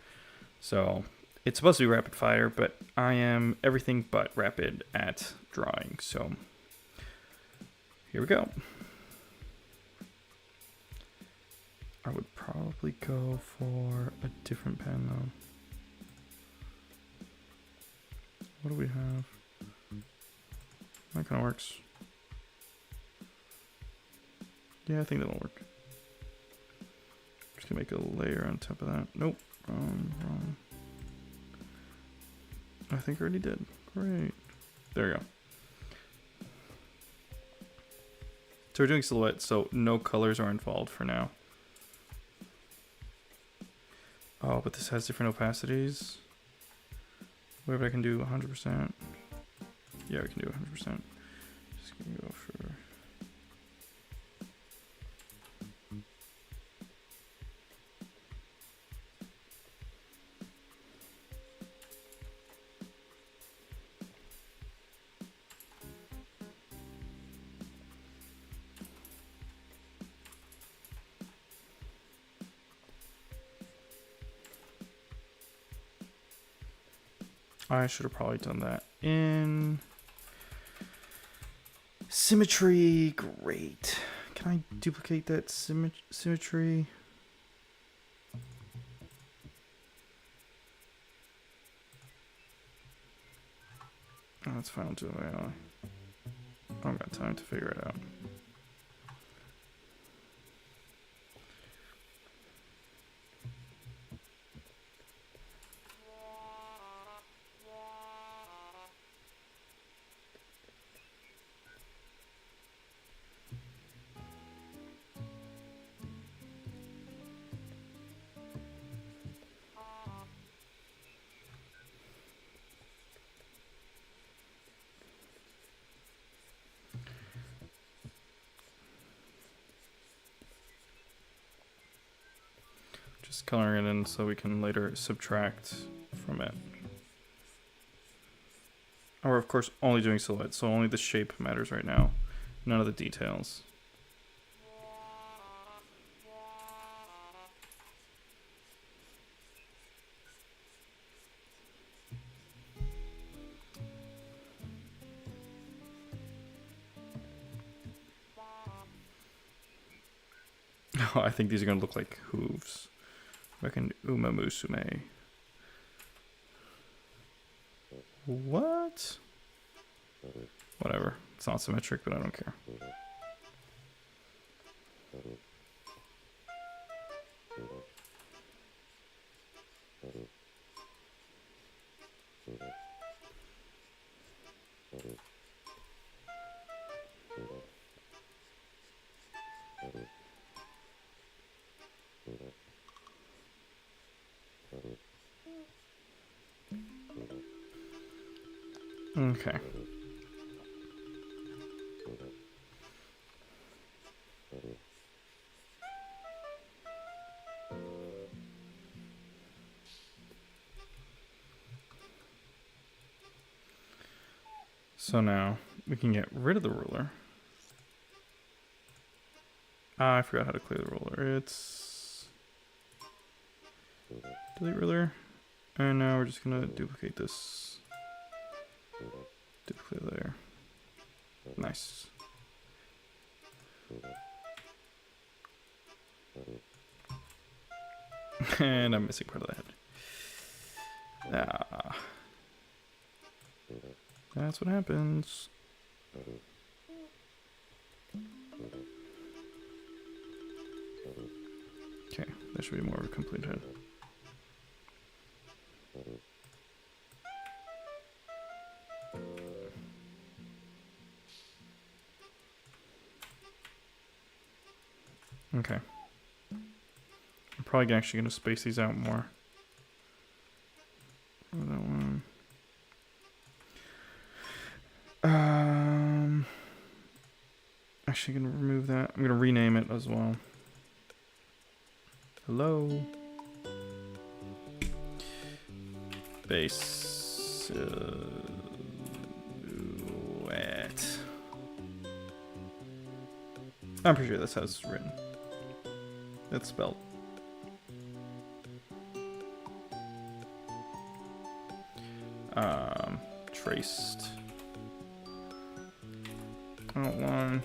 So it's supposed to be rapid fire, but I am everything but rapid at drawing. So here we go. I would probably go for a different pen though. What do we have? That kind of works. Yeah, I think that'll work. Just gonna make a layer on top of that. Nope, wrong. I think I already did. Great. There we go. So we're doing silhouette, so no colors are involved for now. Oh, but this has different opacities. What if I can do 100%? Yeah, we can do 100%. Just gonna go for... I should have probably done that in symmetry. Great. Can I duplicate that symmetry? That's fine. I'll do it. I don't got time to figure it out. Just coloring it in so we can later subtract from it. And we're of course only doing silhouette, so only the shape matters right now, none of the details. Oh, I think these are gonna look like hooves. I can Uma Musume. What? Whatever. It's not symmetric, but I don't care. Okay. So now we can get rid of the ruler. I forgot how to clear the ruler. It's delete ruler. And now we're just gonna duplicate this. Duplicate layer. Nice. And I'm missing part of the head. Ah. That's what happens. Okay, that should be more of a complete head. Okay. I'm probably actually going to space these out more. For that one. Actually going to remove that. I'm going to rename it as well. Hello. Base. Wet. I'm pretty sure that's how it's written. It's spelled. Traced. Outline.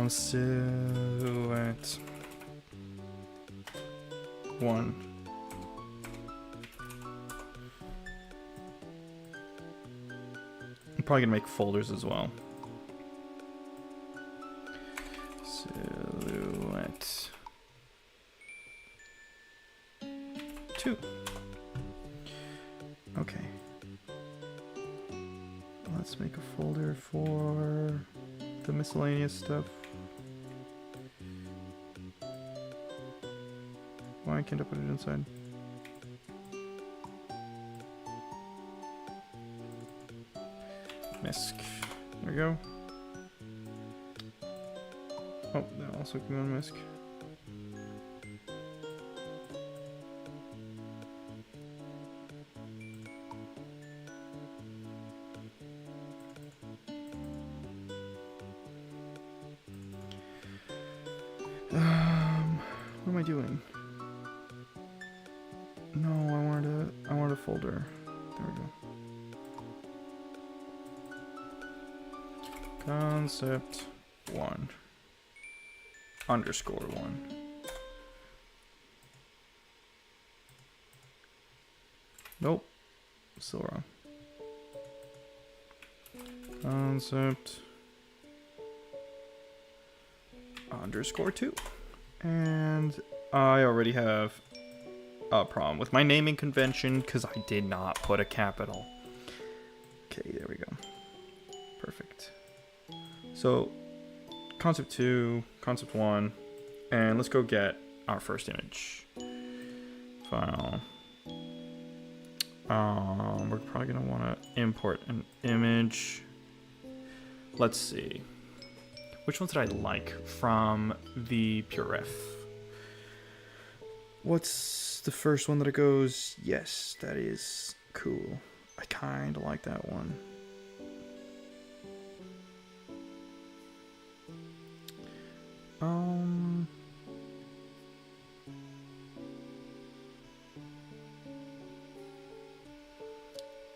Silhouette. 1. I'm probably gonna make folders as well. Silhouette 2. Okay. Let's make a folder for the miscellaneous stuff. Why can't I put it inside? Misc. There we go. Oh, that also can go on Misc. What am I doing? No, I wanted a folder. There we go. Concept 1. underscore one. Nope. Still wrong. Concept underscore 2. And I already have a problem with my naming convention because I did not put a capital. Okay, there we go. Perfect. So, concept 2, concept 1, and let's go get our first image. File. We're probably gonna want to import an image. Let's see. Which ones did I like from the Pier? What's the first one that it goes? Yes, that is cool. I kind of like that one.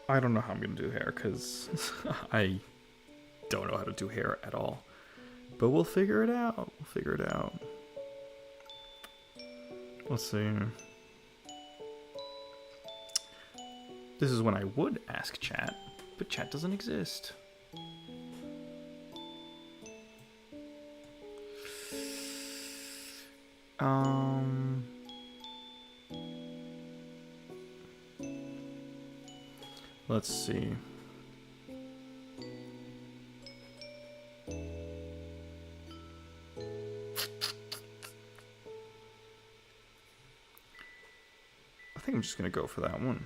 I don't know how I'm gonna do hair because I don't know how to do hair at all. But we'll figure it out. Let's see. This is when I would ask chat, but chat doesn't exist. Let's see. I think I'm just gonna go for that one.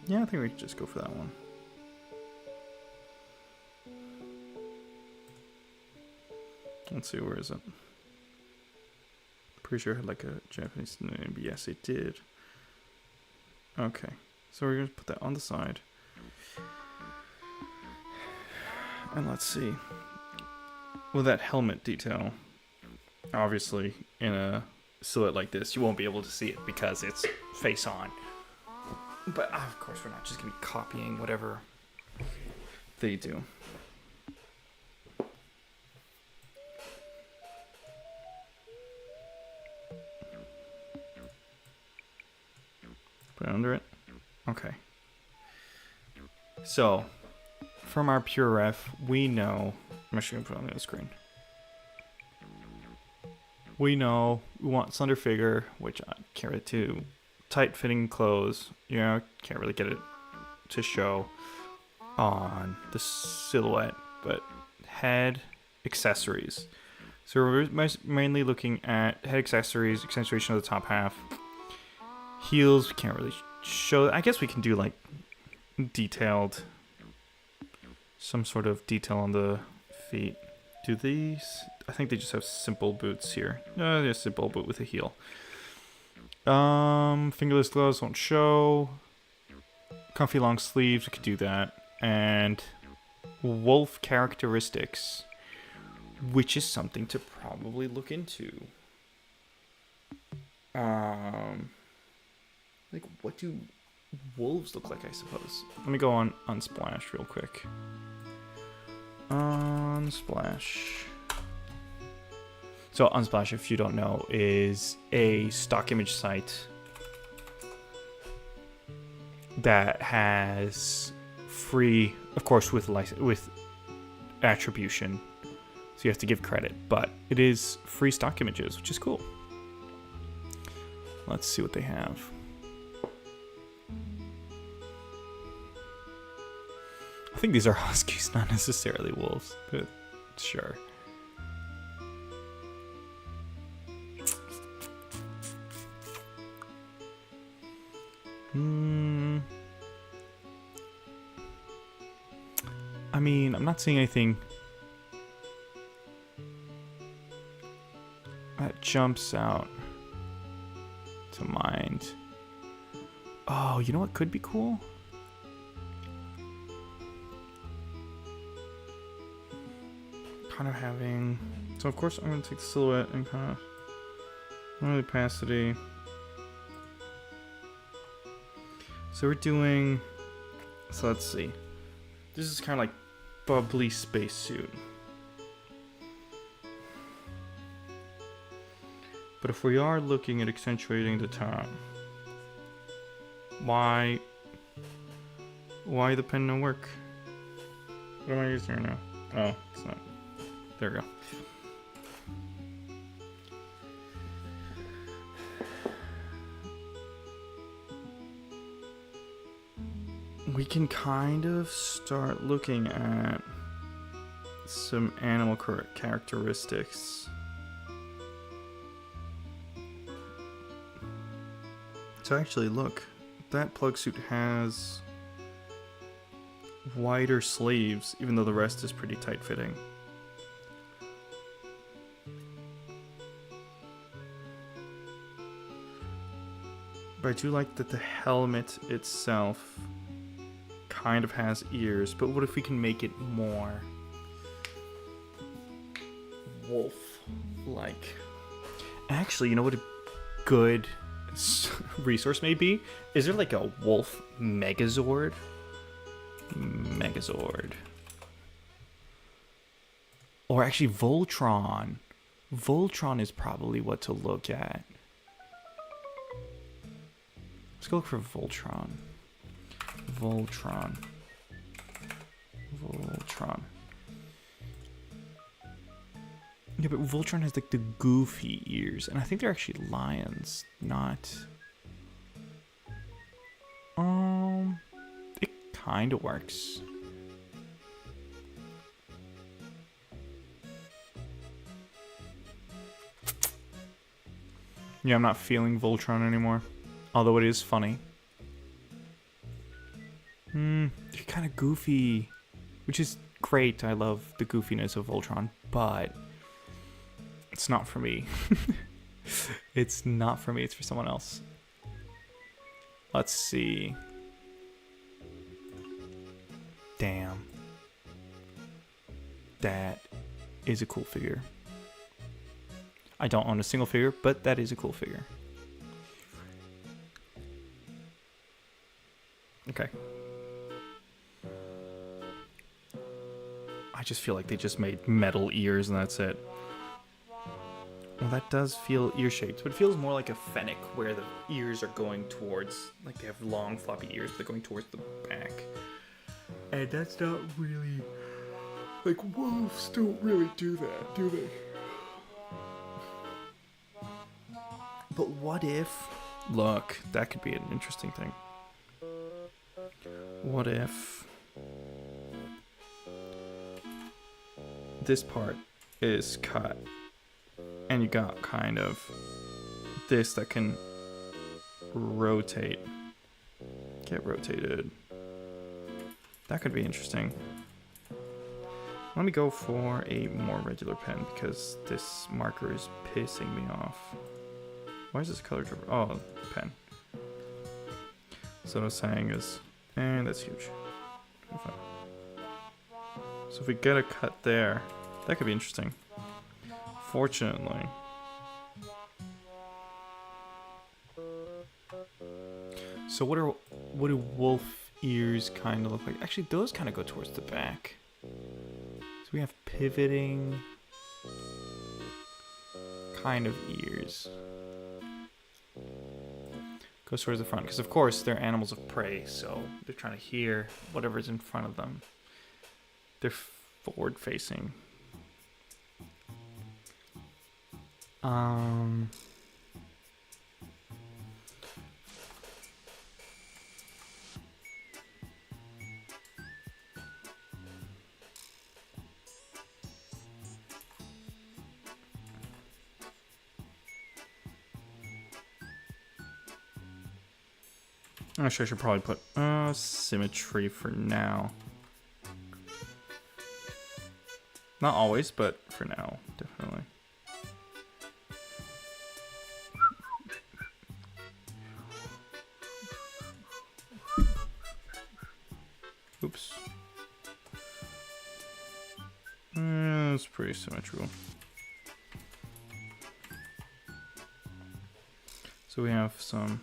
Yeah, I think we can just go for that one. Let's see, where is it? Pretty sure it had like a Japanese name, but yes, it did. Okay, so we're gonna put that on the side. And let's see. With that helmet detail, obviously in a silhouette like this, you won't be able to see it because it's face on. But of course, we're not just gonna be copying whatever they do. Put it under it. Okay. So, from our pure ref, we know. I'm actually gonna put it on the other screen. We know we want slender figure, which I can't really do. Tight fitting clothes. You know, can't really get it to show on the silhouette, but head accessories. So we're mainly looking at head accessories, accentuation of the top half. Heels, we can't really show. I guess we can do like detailed, some sort of detail on the feet. Do these? I think they just have simple boots here. No, they're simple boot with a heel. Fingerless gloves won't show. Comfy long sleeves, we could do that. And wolf characteristics, which is something to probably look into. Like, what do wolves look like, I suppose? Let me go on Unsplash real quick. Unsplash. So Unsplash, if you don't know, is a stock image site that has free, of course, with attribution. So you have to give credit, but it is free stock images, which is cool. Let's see what they have. I think these are huskies, not necessarily wolves, but sure. I mean, I'm not seeing anything that jumps out to mind. Oh, you know what could be cool? Kind of having... So, of course, I'm going to take the silhouette and kind of... opacity. So we're doing, so let's see. This is kind of like bubbly spacesuit. But if we are looking at accentuating the top, why the pen don't work? What am I using right now? Oh, it's not. There we go. We can kind of start looking at some animal characteristics. So actually, look, that plug suit has wider sleeves, even though the rest is pretty tight fitting. But I do like that the helmet itself kind of has ears, but what if we can make it more wolf-like? Actually, you know what a good resource may be? Is there like a wolf megazord? Megazord. Or actually Voltron. Voltron is probably what to look at. Let's go look for Voltron. Voltron. Yeah, but Voltron has like the goofy ears, and I think they're actually lions, not. It kind of works. Yeah, I'm not feeling Voltron anymore, although it is funny. They're kind of goofy, which is great. I love the goofiness of Voltron, but it's not for me. It's not for me, it's for someone else. Let's see. Damn. That is a cool figure. I don't own a single figure, but that is a cool figure. Okay. I just feel like they just made metal ears and that's it. Well, that does feel ear-shaped, but it feels more like a fennec, where the ears are going towards, like they have long floppy ears, but they're going towards the back. And that's not really, like wolves don't really do that, do they? But what if, look, that could be an interesting thing. What if this part is cut and you got kind of this that can rotate, get rotated? That could be interesting. Let me go for a more regular pen because this marker is pissing me off. Why is this color driven? Oh, pen. So what I was saying is, and that's huge. 25. So if we get a cut there, that could be interesting. Fortunately. So what do wolf ears kind of look like? Actually, those kind of go towards the back. So we have pivoting kind of ears. Goes towards the front, because of course they're animals of prey, so they're trying to hear whatever's in front of them. They're forward facing. Actually, I should probably put symmetry for now. Not always, but for now, definitely. Oops. It's pretty symmetrical. So we have some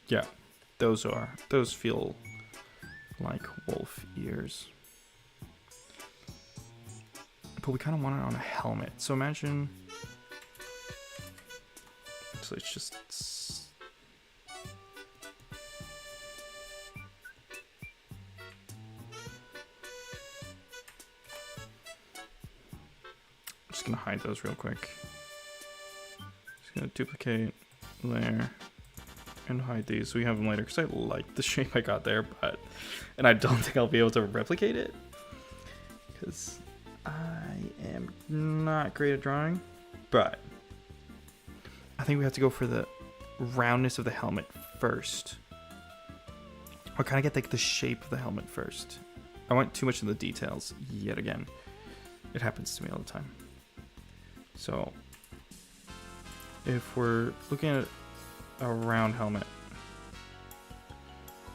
Yeah, those feel like wolf ears. But we kind of want it on a helmet. So imagine, so it's just, I'm just gonna hide those real quick. Just gonna duplicate layer and hide these so we have them later, because I like the shape I got there, and I don't think I'll be able to replicate it because I am not great at drawing. But I think we have to go for the roundness of the helmet first, or kind of get like the shape of the helmet first. I went too much in the details yet again. It happens to me all the time. So if we're looking at a round helmet,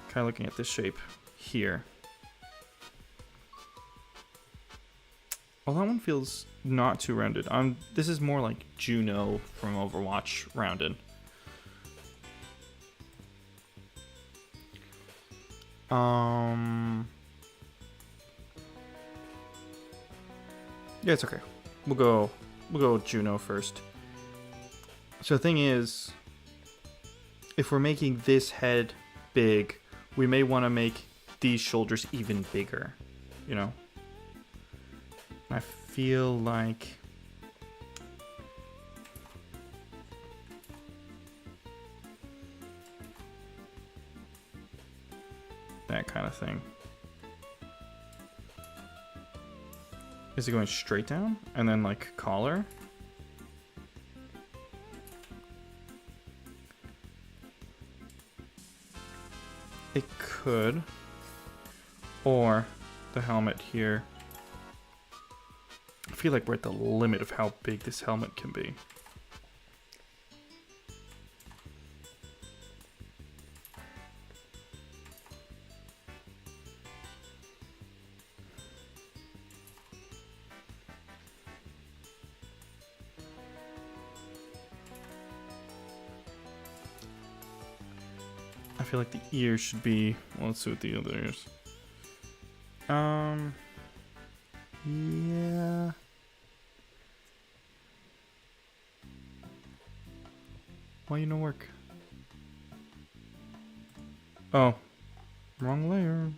kind of looking at this shape here. Well, that one feels not too rounded. This is more like Juno from Overwatch rounded. Yeah, it's okay. We'll go with Juno first. So the thing is, if we're making this head big, we may want to make these shoulders even bigger, you know? I feel like that kind of thing. Is it going straight down and then like collar? It could. Or the helmet here. I feel like we're at the limit of how big this helmet can be. I feel like the ears should be, well, let's see what the other ears. Yeah. Why you no work? Oh, wrong layer.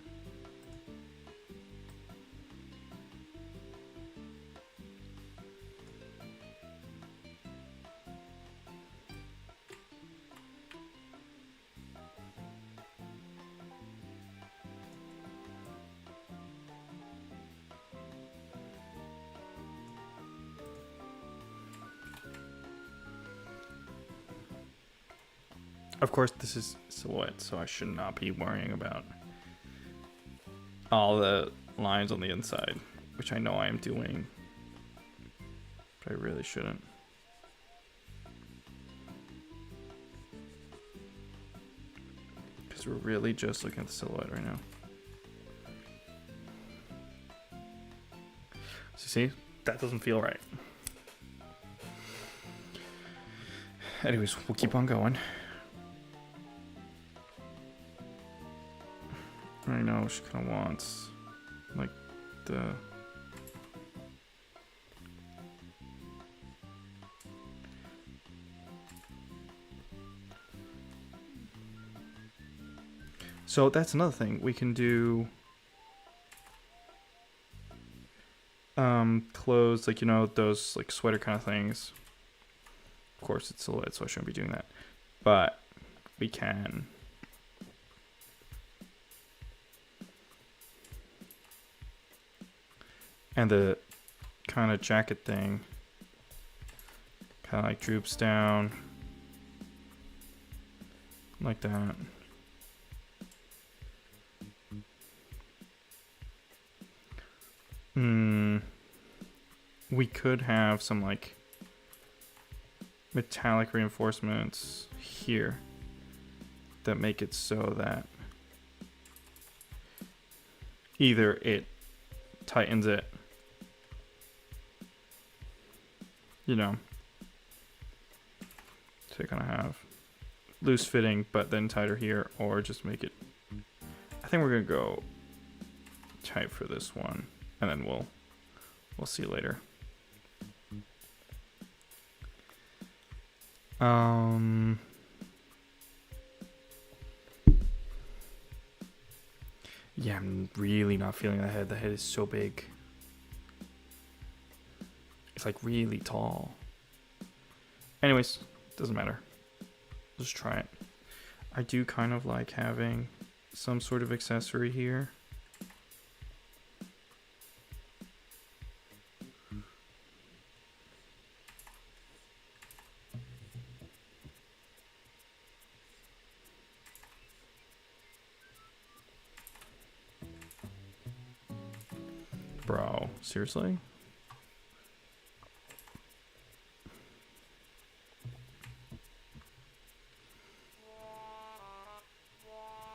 Of course, this is silhouette, so I should not be worrying about all the lines on the inside, which I know I am doing, but I really shouldn't. Because we're really just looking at the silhouette right now. So see, that doesn't feel right. Anyways, we'll keep on going. I know she kind of wants like the so that's another thing we can do. Clothes, like, you know, those like sweater kind of things. Of course it's silhouette, so I shouldn't be doing that, but we can. And the kind of jacket thing kind of like droops down like that. We could have some like metallic reinforcements here that make it so that either it tightens it, you know, so you kind of have loose fitting, but then tighter here, or just make it. I think we're gonna go tight for this one, and then we'll see later. Yeah, I'm really not feeling the head. The head is so big. It's like really tall. Anyways, doesn't matter. Let's try it. I do kind of like having some sort of accessory here. Bro, seriously?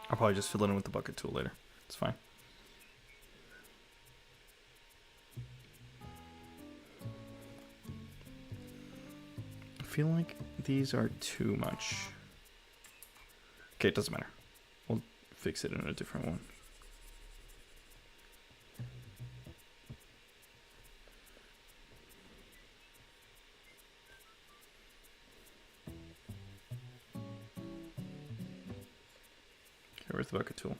I'll probably just fill it in with the bucket tool later. It's fine. I feel like these are too much. Okay, it doesn't matter. We'll fix it in a different one. Okay, where's the bucket tool?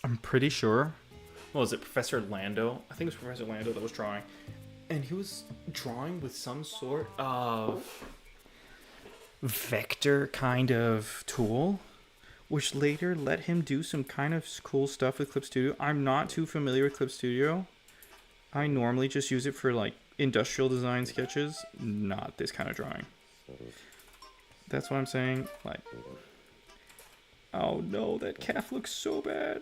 I'm pretty sure. What was it, Professor Lando? I think it was Professor Lando that was drawing. And he was drawing with some sort of vector kind of tool, which later let him do some kind of cool stuff with Clip Studio. I'm not too familiar with Clip Studio. I normally just use it for like industrial design sketches, not this kind of drawing. That's what I'm saying. Like, oh no, that calf looks so bad.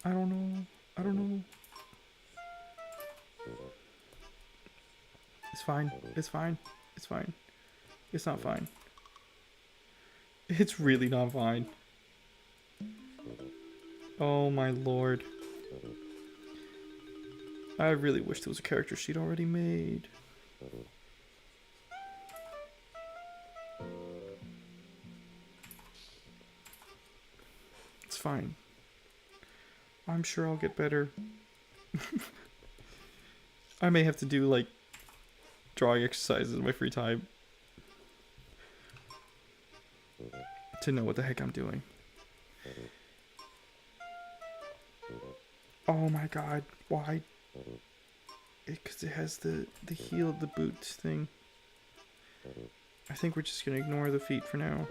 I don't know. It's fine. It's fine. It's fine. It's not fine. It's really not fine. Oh my lord. I really wish there was a character sheet already made. It's fine. I'm sure I'll get better. I may have to do like drawing exercises in my free time to know what the heck I'm doing. Oh my god, why? Because it has the heel of the boot thing. I think we're just gonna ignore the feet for now.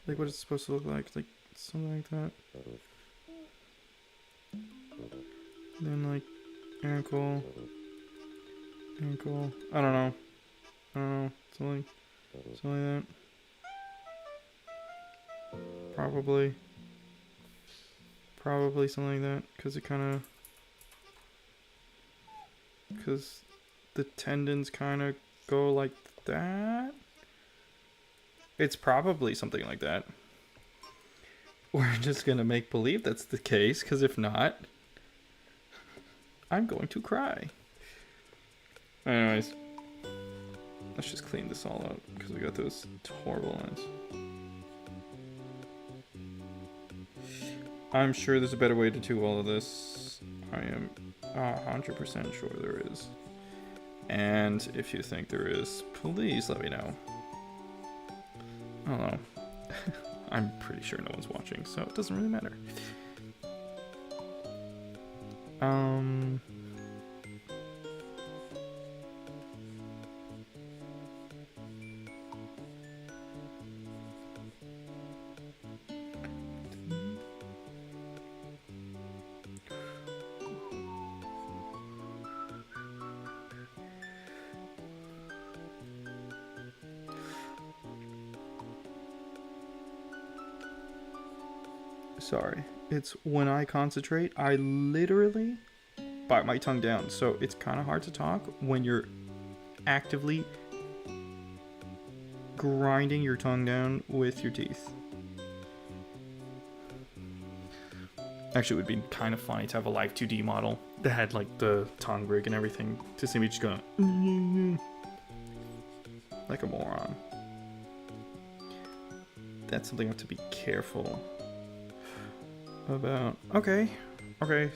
Like what it's supposed to look like something like that. Then like ankle. I don't know. Something like that. Probably something like that, because the tendons kind of go like that. It's probably something like that. We're just gonna make believe that's the case, because if not, I'm going to cry. Anyways, let's just clean this all up, because we got those horrible lines. I'm sure there's a better way to do all of this. I am 100% sure there is. And if you think there is, please let me know. I don't know. I'm pretty sure no one's watching, so it doesn't really matter. Sorry. It's when I concentrate, I literally bite my tongue down. So it's kind of hard to talk when you're actively grinding your tongue down with your teeth. Actually, it would be kind of funny to have a live 2D model that had like the tongue rig and everything to see me just going like a moron. That's something I have to be careful about. Okay,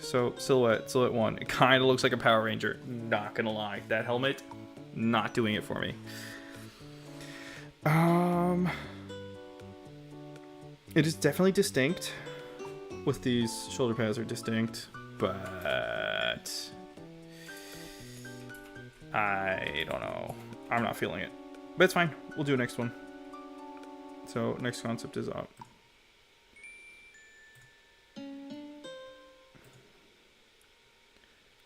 so silhouette 1. It kind of looks like a Power Ranger. Not gonna lie, that helmet, not doing it for me. It is definitely distinct. With these shoulder pads are distinct, but I don't know. I'm not feeling it, but it's fine. We'll do a next one. So next concept is up.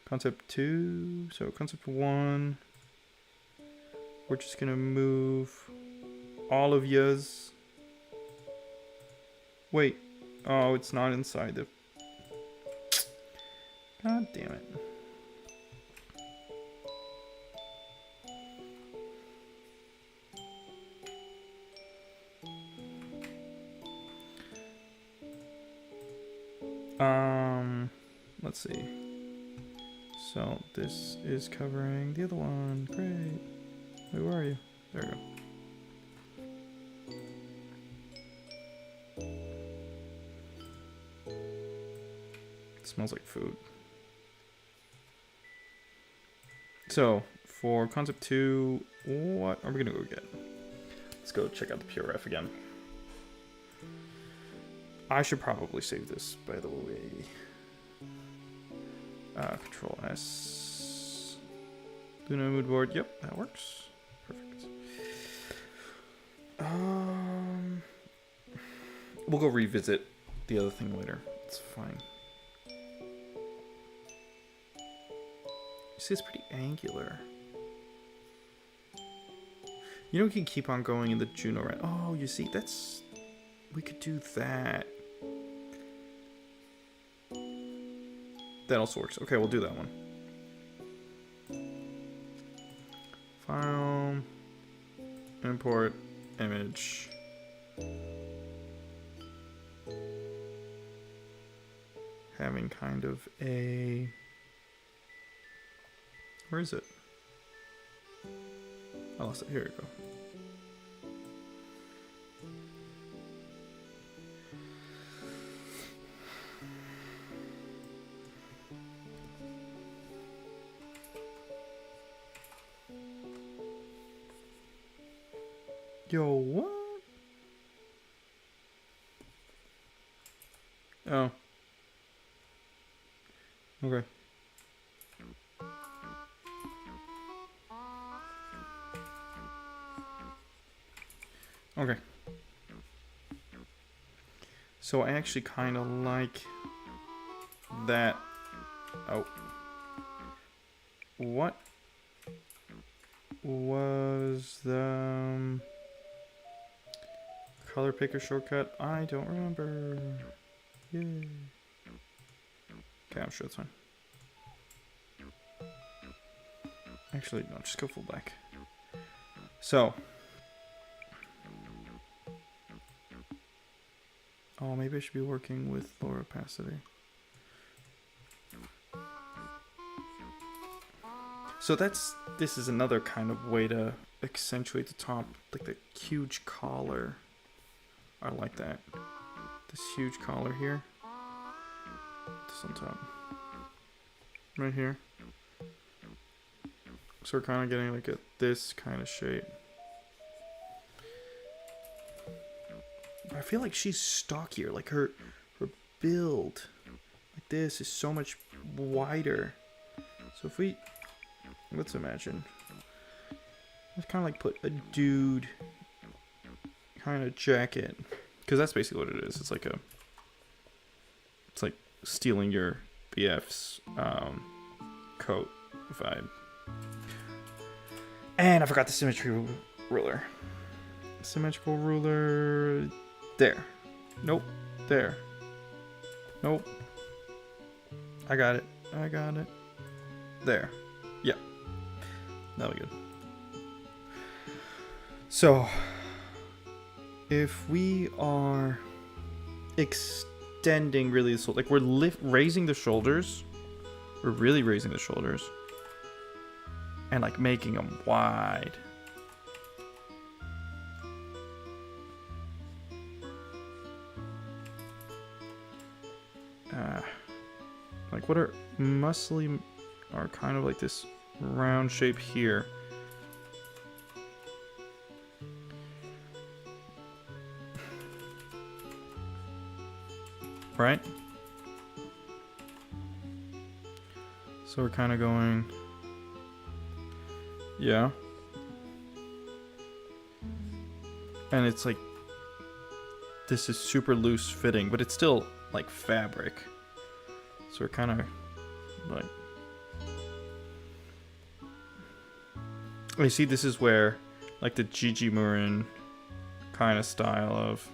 Concept 2. So concept 1. We're just gonna move all of yous. Wait. Oh, it's not inside the... God damn it. Let's see. So this is covering the other one. Great. Wait, where are you? There we go. Smells like food. So for concept 2, what are we gonna go get? Let's go check out the Pier ref again. I should probably save this, by the way. Control S. Luna mood board. Yep, that works. Perfect. We'll go revisit the other thing later. It's fine. See, it's pretty angular. You know, we can keep on going in the Juno red. Oh, you see, that's... We could do that. That also works. Okay, we'll do that one. File. Import. Image. Having kind of a... Where is it? I lost it. Here we go. Yo, what? Oh. Okay. Okay. So I actually kind of like that. Oh. What was the color picker shortcut? I don't remember. Yay. Okay, I'm sure it's fine. Actually, no, just go full black. So. Oh, maybe I should be working with lower opacity. So this is another kind of way to accentuate the top, like the huge collar. I like that. This huge collar here. This on top. Right here. So we're kind of getting like this kind of shape. I feel like she's stockier, like her build like this is so much wider. So if we, let's imagine, let's kind of like put a dude kind of jacket, because that's basically what it is. It's like stealing your BF's coat vibe. And I forgot the symmetry ruler. Symmetrical ruler. There. Nope. There. Nope. I got it. I got it. There. Yeah. That'll be good. So, if we are extending really the like we're raising the shoulders, we're really raising the shoulders, and like making them wide. Like what are muscly are kind of like this round shape here. Right? So we're kind of going, yeah. And it's like, this is super loose fitting, but it's still like fabric. So we're kind of like, you see, this is where like the Gigi Marin kind of style of,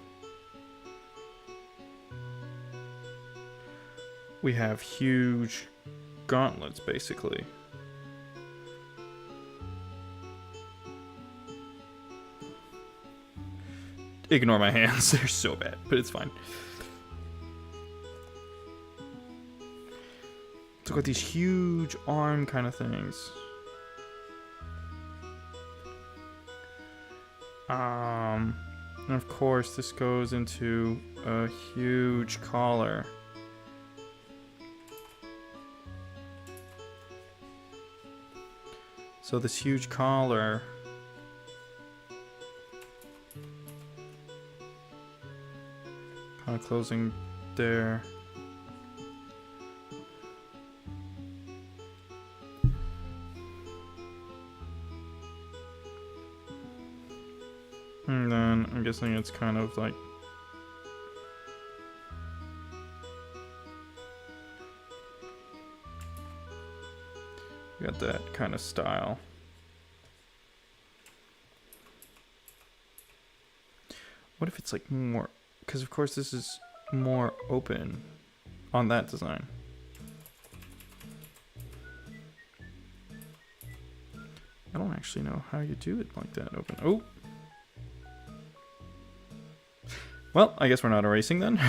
we have huge gauntlets basically. Ignore my hands, they're so bad, but it's fine. So got these huge arm kind of things. And of course this goes into a huge collar. So this huge collar kind of closing there. And then I'm guessing it's kind of like you got that kind of style. What if it's like more, because of course this is more open on that design. I don't actually know how you do it like that open. Oh. Well, I guess we're not erasing then.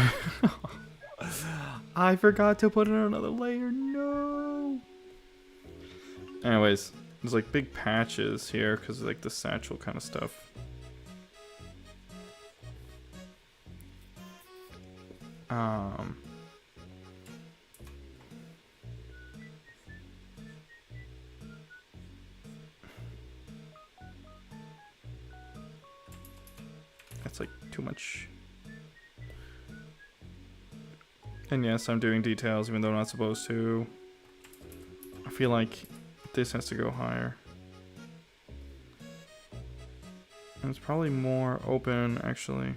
I forgot to put in another layer. No. Anyways, there's like big patches here because of like the satchel kind of stuff. That's like too much. And yes, I'm doing details even though I'm not supposed to. I feel like this has to go higher. And it's probably more open, actually.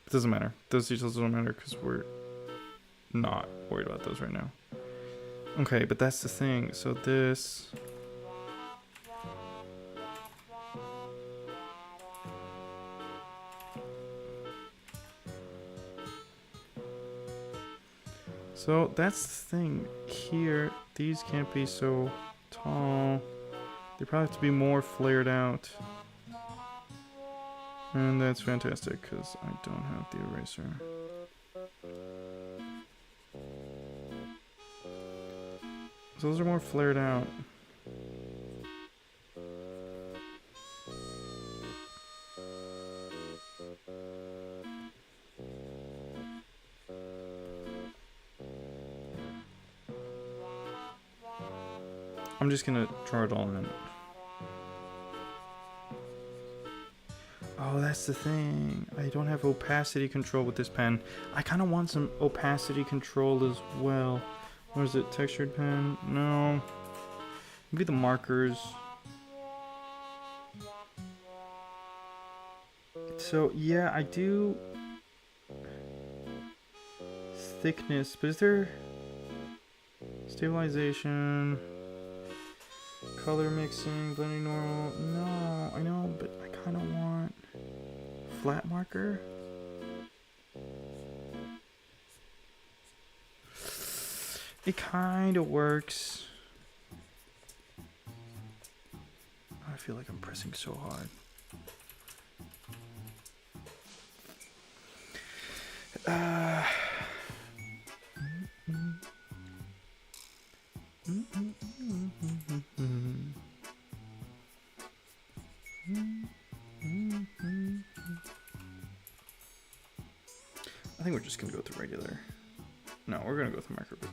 It doesn't matter. Those details don't matter because we're not worried about those right now. Okay, but that's the thing. So this... So that's the thing here. These can't be so tall. They probably have to be more flared out. And that's fantastic because I don't have the eraser. So those are more flared out. I'm just gonna draw it all in. Oh, that's the thing. I don't have opacity control with this pen. I kind of want some opacity control as well. What is it? Textured pen? No. Maybe the markers. So, yeah, I do thickness, but is there stabilization? Color mixing, blending normal. No, I know, but I kind of want flat marker. It kind of works. feel like I'm pressing so hard. I think we're just gonna go with the regular. No, we're gonna go with the microgroup.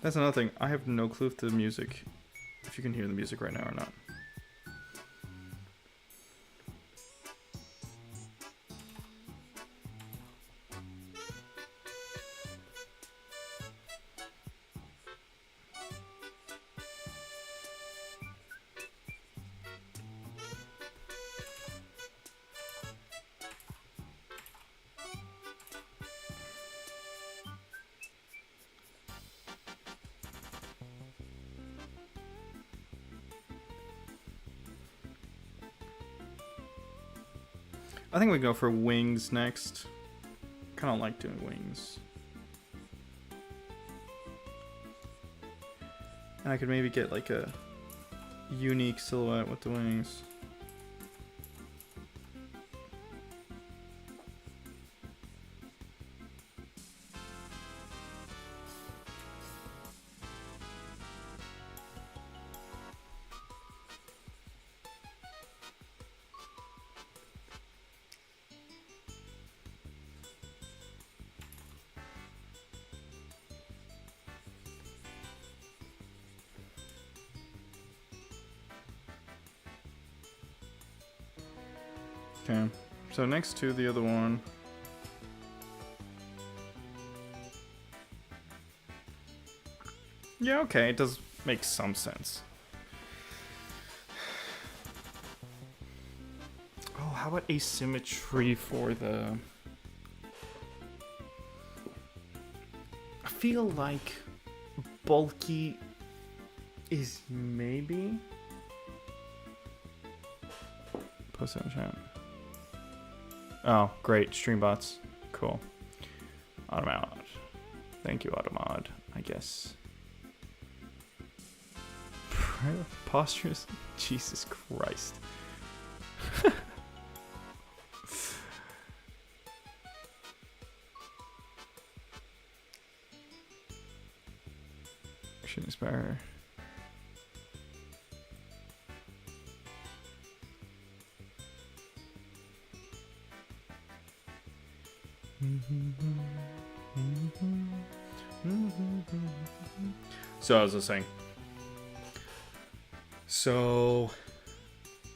That's another thing. I have no clue if the music, if you can hear the music right now or not. I think we go for wings next. Kind of like doing wings. And I could maybe get like a unique silhouette with the wings. Okay, so next to the other one. Yeah, okay, it does make some sense. Oh, how about asymmetry for the... I feel like bulky is maybe... Post it in chat. Oh, great. Streambots. Cool. Automod. Thank you, Automod, I guess. Postures? Jesus Christ. Should inspire. So as I was saying,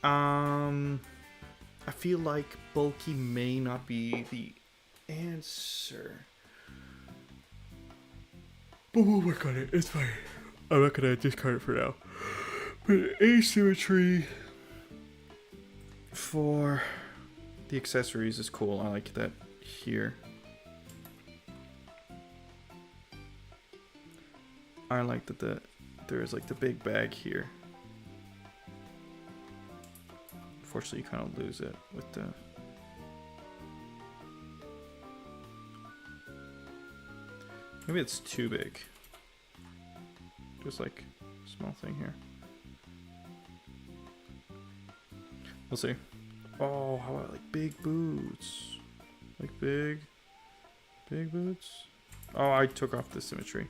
I feel like bulky may not be the answer. But we'll work on it. It's fine. I'm not gonna discard it for now. But asymmetry for the accessories is cool. I like that here. I like that there is like the big bag here. Unfortunately, you kind of lose it with the... Maybe it's too big. Just like a small thing here. We'll see. Oh, how about like big boots? Like big boots? Oh, I took off the symmetry.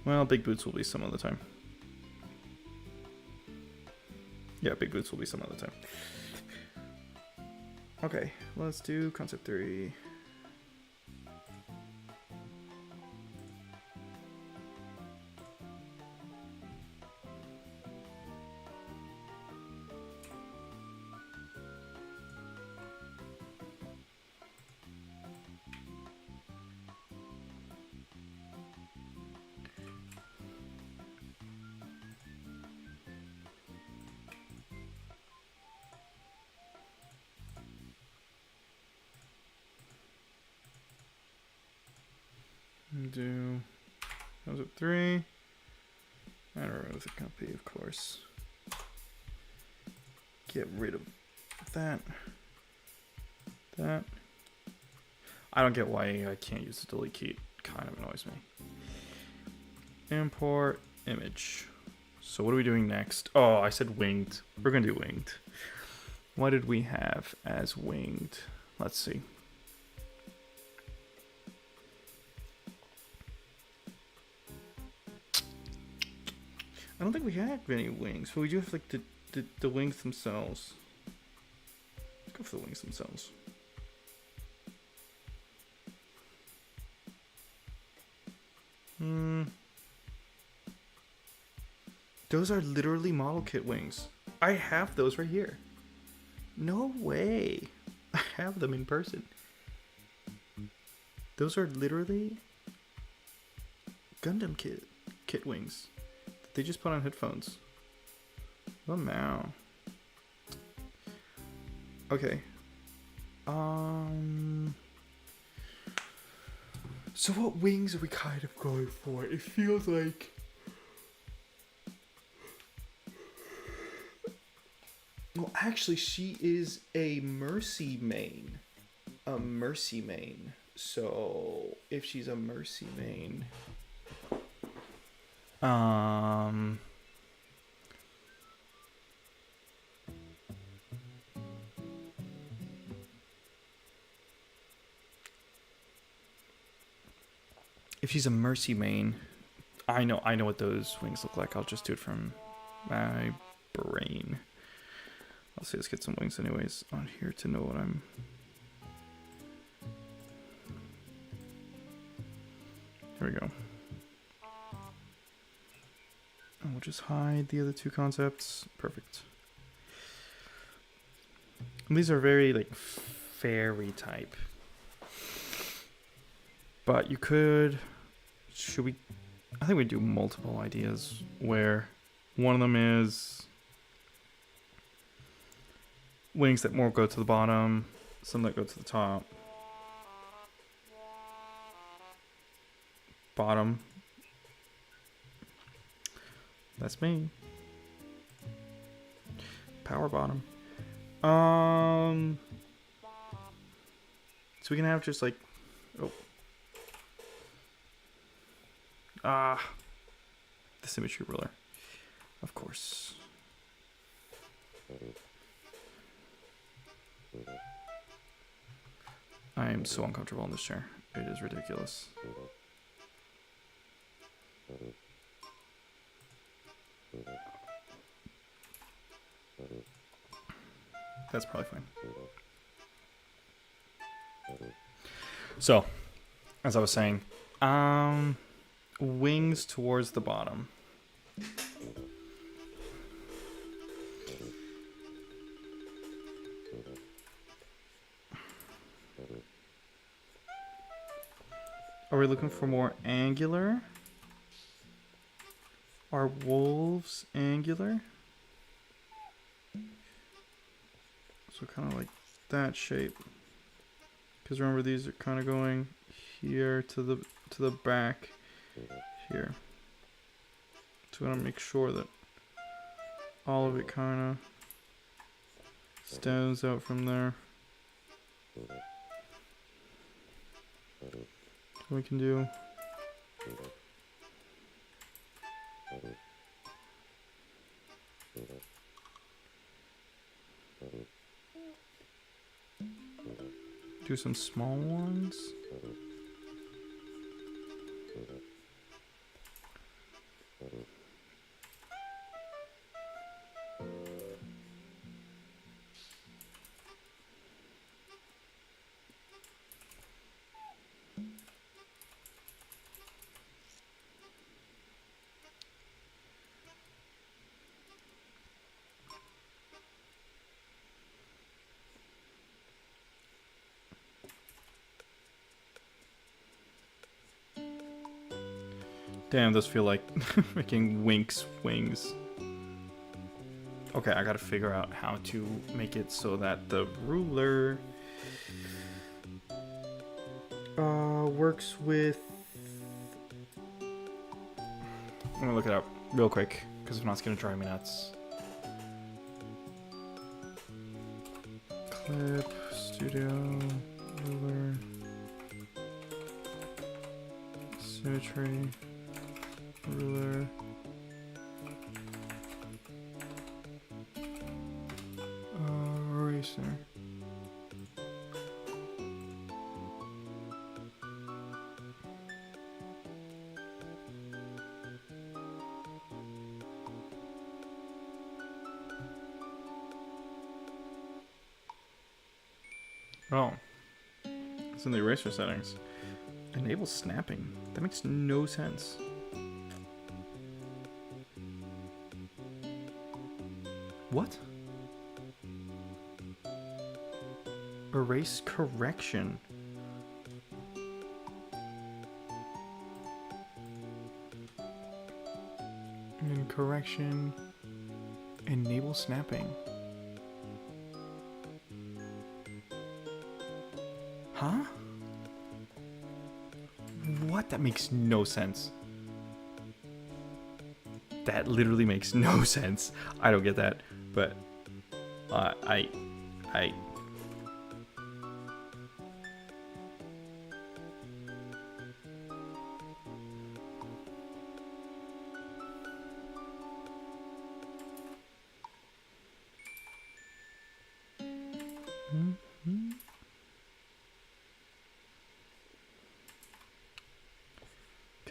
Well, big boots will be some other time. Yeah, big boots will be some other time. Okay, let's do concept 3. Do those at 3. And remove the copy, of course. Get rid of that. That. I don't get why I can't use the delete key. It kind of annoys me. Import image. So what are we doing next? Oh, I said winged. We're going to do winged. What did we have as winged? Let's see. I don't think we have any wings, but we do have like the wings themselves. Let's go for the wings themselves. Those are literally model kit wings. I have those right here. No way. I have them in person. Those are literally Gundam kit wings. They just put on headphones. Oh no. Okay. So what wings are we kind of going for? It feels like well, actually, she is a Mercy main. A Mercy main. So, if she's a Mercy main... If she's a Mercy main... I know what those wings look like. I'll just do it from my brain. I'll say let's get some wings anyways on here to know what I'm... Here we go. And we'll just hide the other two concepts. Perfect. And these are very like fairy type. But you could... Should we... I think we do multiple ideas where one of them is... wings that more go to the bottom, some that go to the top. Bottom. That's me. Power bottom. So we can have just like, the symmetry ruler, of course. I am so uncomfortable in this chair. It is ridiculous. That's probably fine. So, as I was saying, wings towards the bottom. Are we looking for more angular? Are wolves angular? So kind of like that shape. Because remember, these are kind of going here to the back here. So I want to make sure that all of it kind of stems out from there. We can do some small ones. Damn, those feel like making wings. Okay, I gotta figure out how to make it so that the ruler works with I'm gonna look it up real quick, because if not, it's gonna drive me nuts. Clip, studio, ruler, symmetry, ruler. Eraser. Oh, it's in the eraser settings. Enable snapping. That makes no sense. What? Erase correction. And correction. Enable snapping. Huh? What? That makes no sense. That literally makes no sense. I don't get that, but I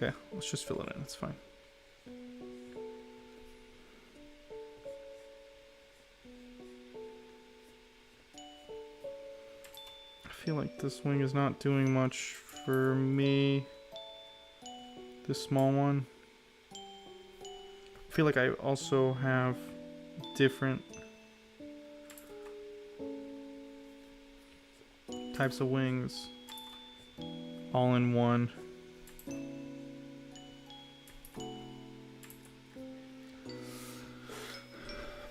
Okay, let's just fill it in. It's fine. I feel like this wing is not doing much for me. This small one. I feel like I also have different types of wings all in one.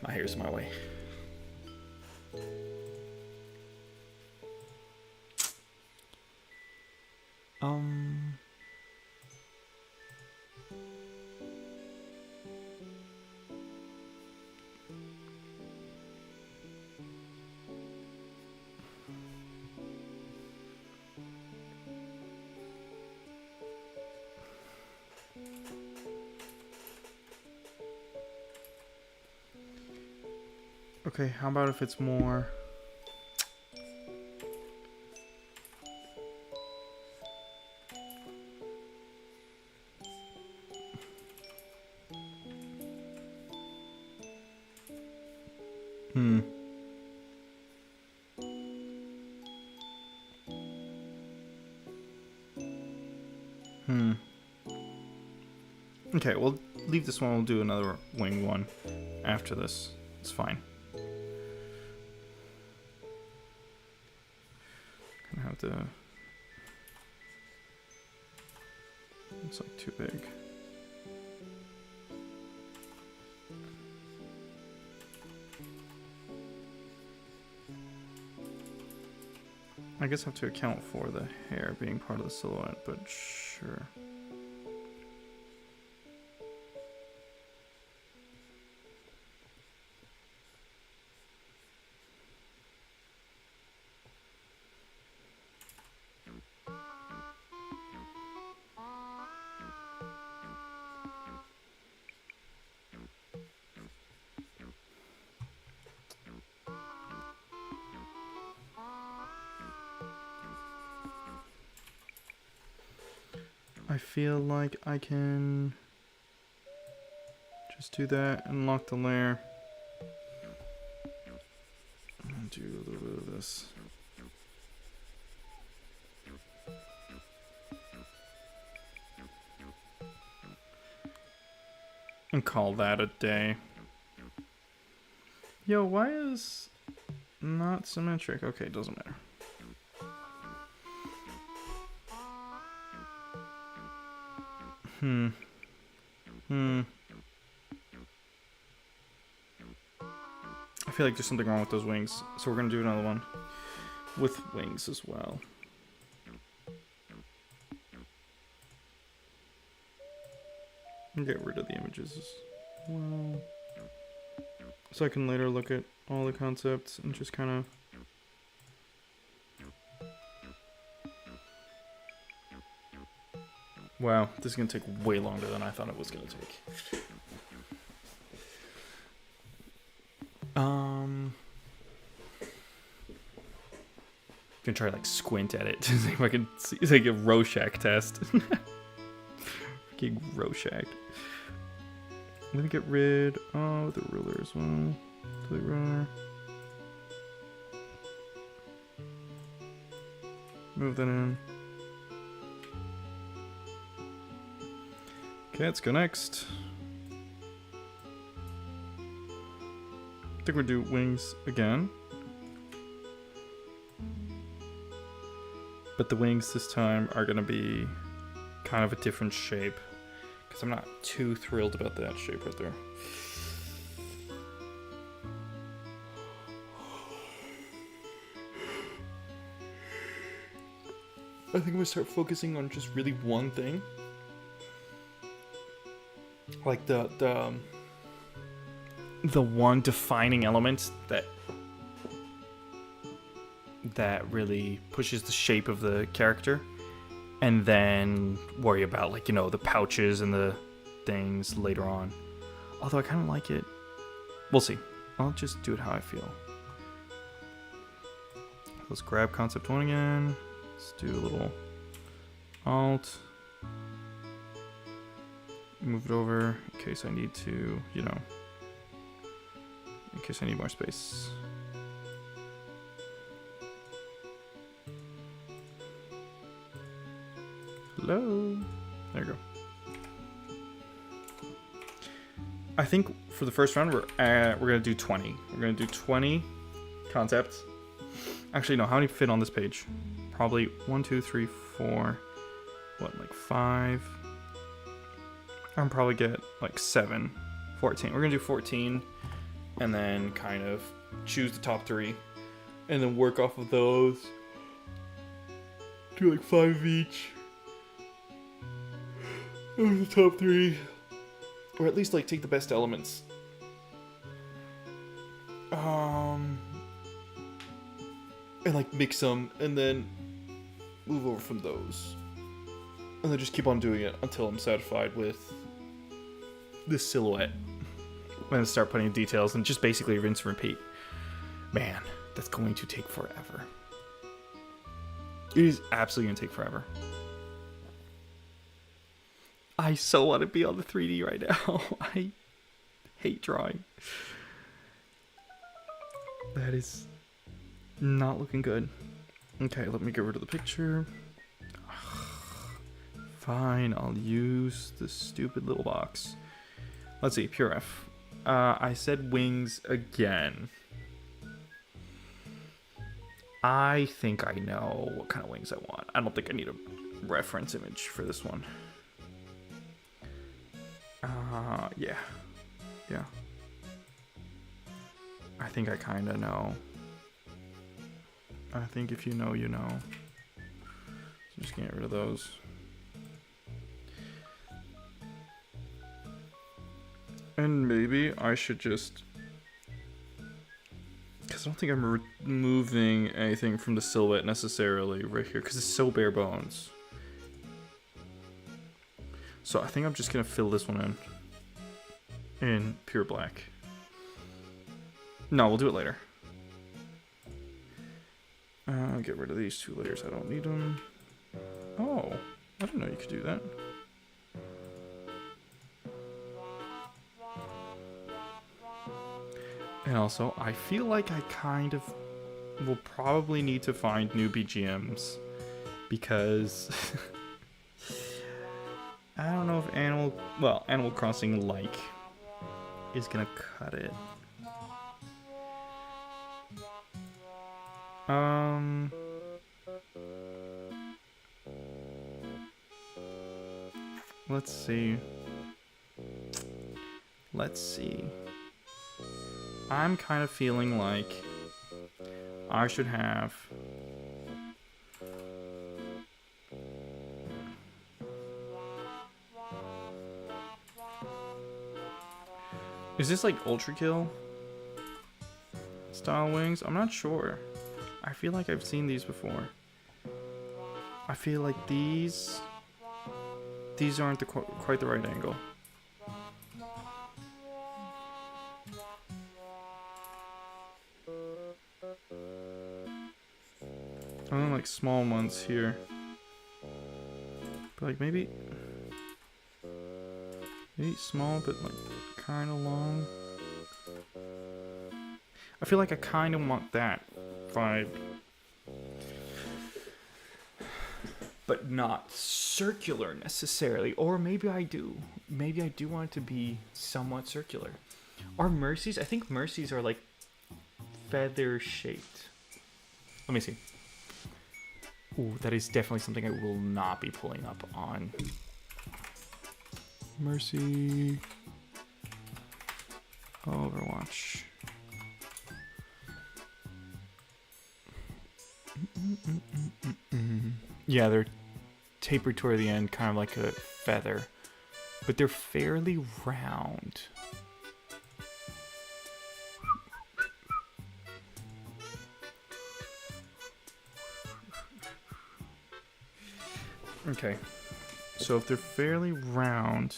My hair's my way. Okay, how about if it's more... Okay, we'll leave this one. We'll do another wing one after this. It's fine. Gonna have to... It's like too big. I guess I have to account for the hair being part of the silhouette, but sure. I feel like I can just do that and lock the layer. And do a little bit of this. And call that a day. Yo, why is not symmetric? Okay, it doesn't matter. I feel like there's something wrong with those wings, so we're gonna do another one with wings as well. and get rid of the images as well. So I can later look at all the concepts and just kind of... Wow, this is going to take way longer than I thought it was going to take. I'm gonna try like squint at it to see if I can see. It's like a Rorschach test. Fucking Rorschach. I'm gonna get rid of the ruler as well. Delete ruler. Move that in. Okay, let's go next. I think we'll do wings again. But the wings this time are going to be kind of a different shape. Because I'm not too thrilled about that shape right there. I think I'm going to start focusing on just really one thing. Like the one defining element that really pushes the shape of the character, and then worry about, like, you know, the pouches and the things later on. Although I kind of like it. We'll see. I'll just do it how I feel. Let's grab concept 1 again. Let's do a little alt. Move it over in case I need to, you know, in case I need more space. Hello. There you go. I think for the first round we're gonna do 20. We're gonna do 20 concepts. Actually, no. How many fit on this page? Probably 1, 2, 3, 4. What, like 5? I'll probably get like 7, 14. We're gonna do 14, and then kind of choose the top 3, and then work off of those. Do like 5 of each. The top 3, or at least like take the best elements, and like mix them, and then move over from those, and then just keep on doing it until I'm satisfied with this silhouette. Then start putting in details and just basically rinse and repeat. Man, that's going to take forever. It is absolutely going to take forever. I so want to be on the 3D right now. I hate drawing. That is not looking good. Okay, let me get rid of the picture. Fine, I'll use the stupid little box. Let's see, Pure F. I said wings again. I think I know what kind of wings I want. I don't think I need a reference image for this one. Yeah. I think I kind of know. I think if you know, you know. So just get rid of those. And maybe I should just... Because I don't think I'm removing anything from the silhouette necessarily right here, because it's so bare bones. So I think I'm just going to fill this one in pure black. No, we'll do it later. Get rid of these 2 layers. I don't need them. Oh, I didn't know you could do that. And also, I feel like I kind of will probably need to find new BGMs, because I don't know if Animal Crossing like is gonna cut it. Let's see. I'm kind of feeling like I should have Is this like ultra kill style wings? I'm not sure. I feel like I've seen these before. I feel like these aren't quite the right angle. I don't like small ones here. But like maybe small but like kind of long. I feel like I kind of want that vibe. But not circular necessarily. Or maybe I do. Maybe I do want it to be somewhat circular. Are Mercies? I think Mercies are like feather shaped. Let me see. Ooh, that is definitely something I will not be pulling up on. Mercy. Overwatch. Yeah, they're tapered toward the end, kind of like a feather. But they're fairly round. Okay. So if they're fairly round...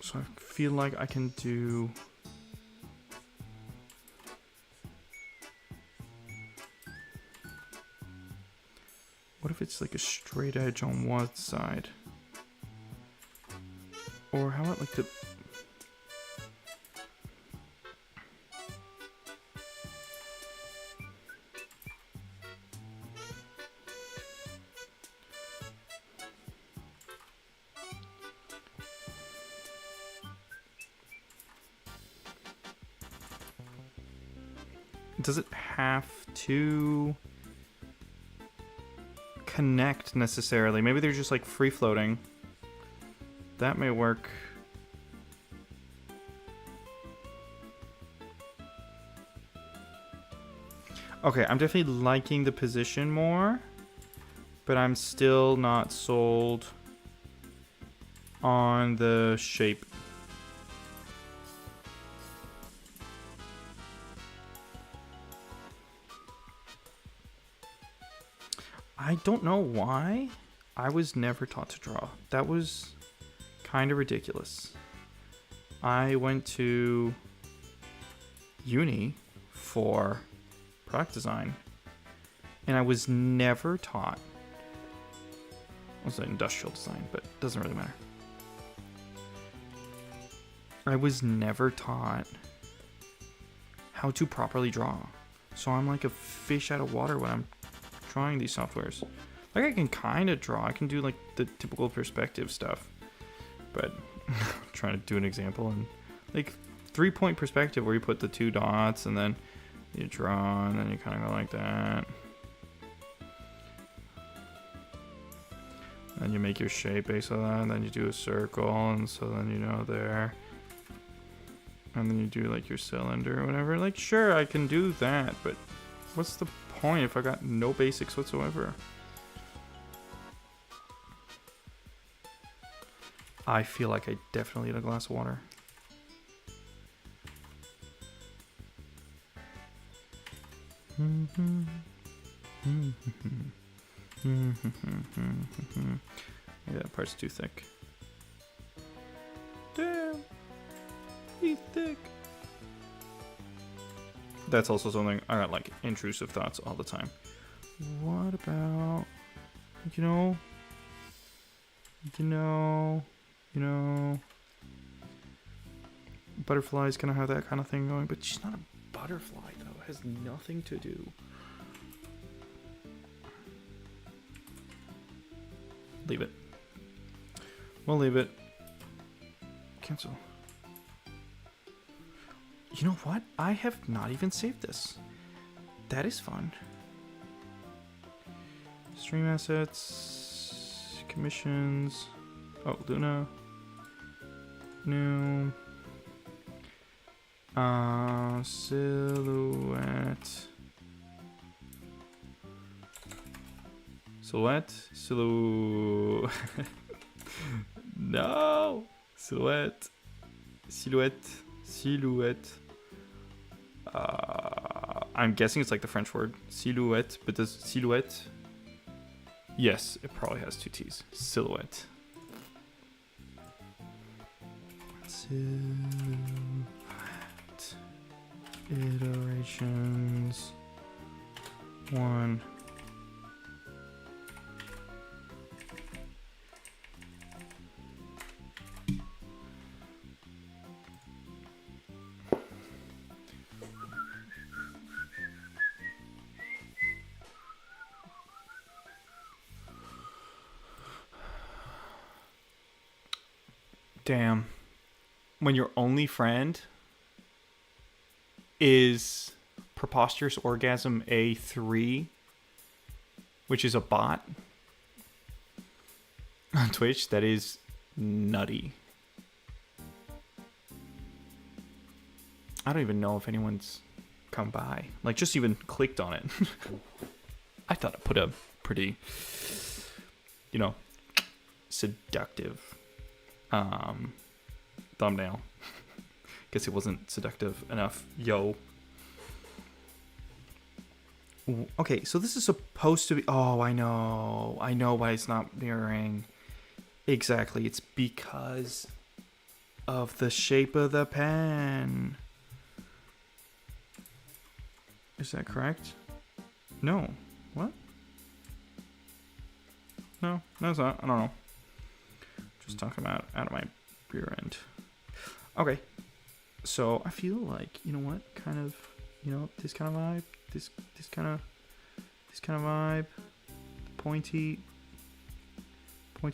So I feel like I can do... What if it's like a straight edge on one side? Or how about like the... Does it have to connect necessarily? Maybe they're just like free floating. That may work. Okay, I'm definitely liking the position more, but I'm still not sold on the shape. I don't know why I was never taught to draw. That was kind of ridiculous. I went to uni for product design and I was never taught. It was industrial design, but it doesn't really matter. I was never taught how to properly draw. So I'm like a fish out of water when I'm drawing these softwares. Like I can kind of draw. I can do like the typical perspective stuff. But I'm trying to do an example and like 3-point perspective where you put the 2 dots and then you draw and then you kind of go like that. And you make your shape based on that, and then you do a circle, and so then you know there. And then you do like your cylinder or whatever. Like sure, I can do that, but what's the point if I got no basics whatsoever? I feel like I definitely need a glass of water. Yeah, that part's too thick. Damn, he's thick. That's also something I got, like intrusive thoughts all the time. What about, you know, butterfly's gonna have that kind of thing going, but she's not a butterfly though. It has nothing to do. Leave it. We'll leave it. Cancel. You know what? I have not even saved this. That is fun. Stream assets. Commissions. Oh, Luna. New. Silhouette. Silhouette. No. Silhouette. Silhouette. Silhouette. I'm guessing it's like the French word silhouette, but does silhouette? Yes, it probably has 2 T's. Silhouette. Silhouette. Iterations. 1. Damn. When your only friend is Preposterous Orgasm A3, which is a bot on Twitch, that is nutty. I don't even know if anyone's come by. Like, just even clicked on it. I thought it put a pretty, you know, seductive thumbnail. Guess it wasn't seductive enough. Yo. Okay, so this is supposed to be... Oh, I know why it's not mirroring. Exactly, it's because of the shape of the pen. Is that correct? No. What? No, it's not. I don't know. Just talking about out of my rear end. Okay. So I feel like, you know what? Kind of, you know, this kind of vibe. This kind of vibe. Pointy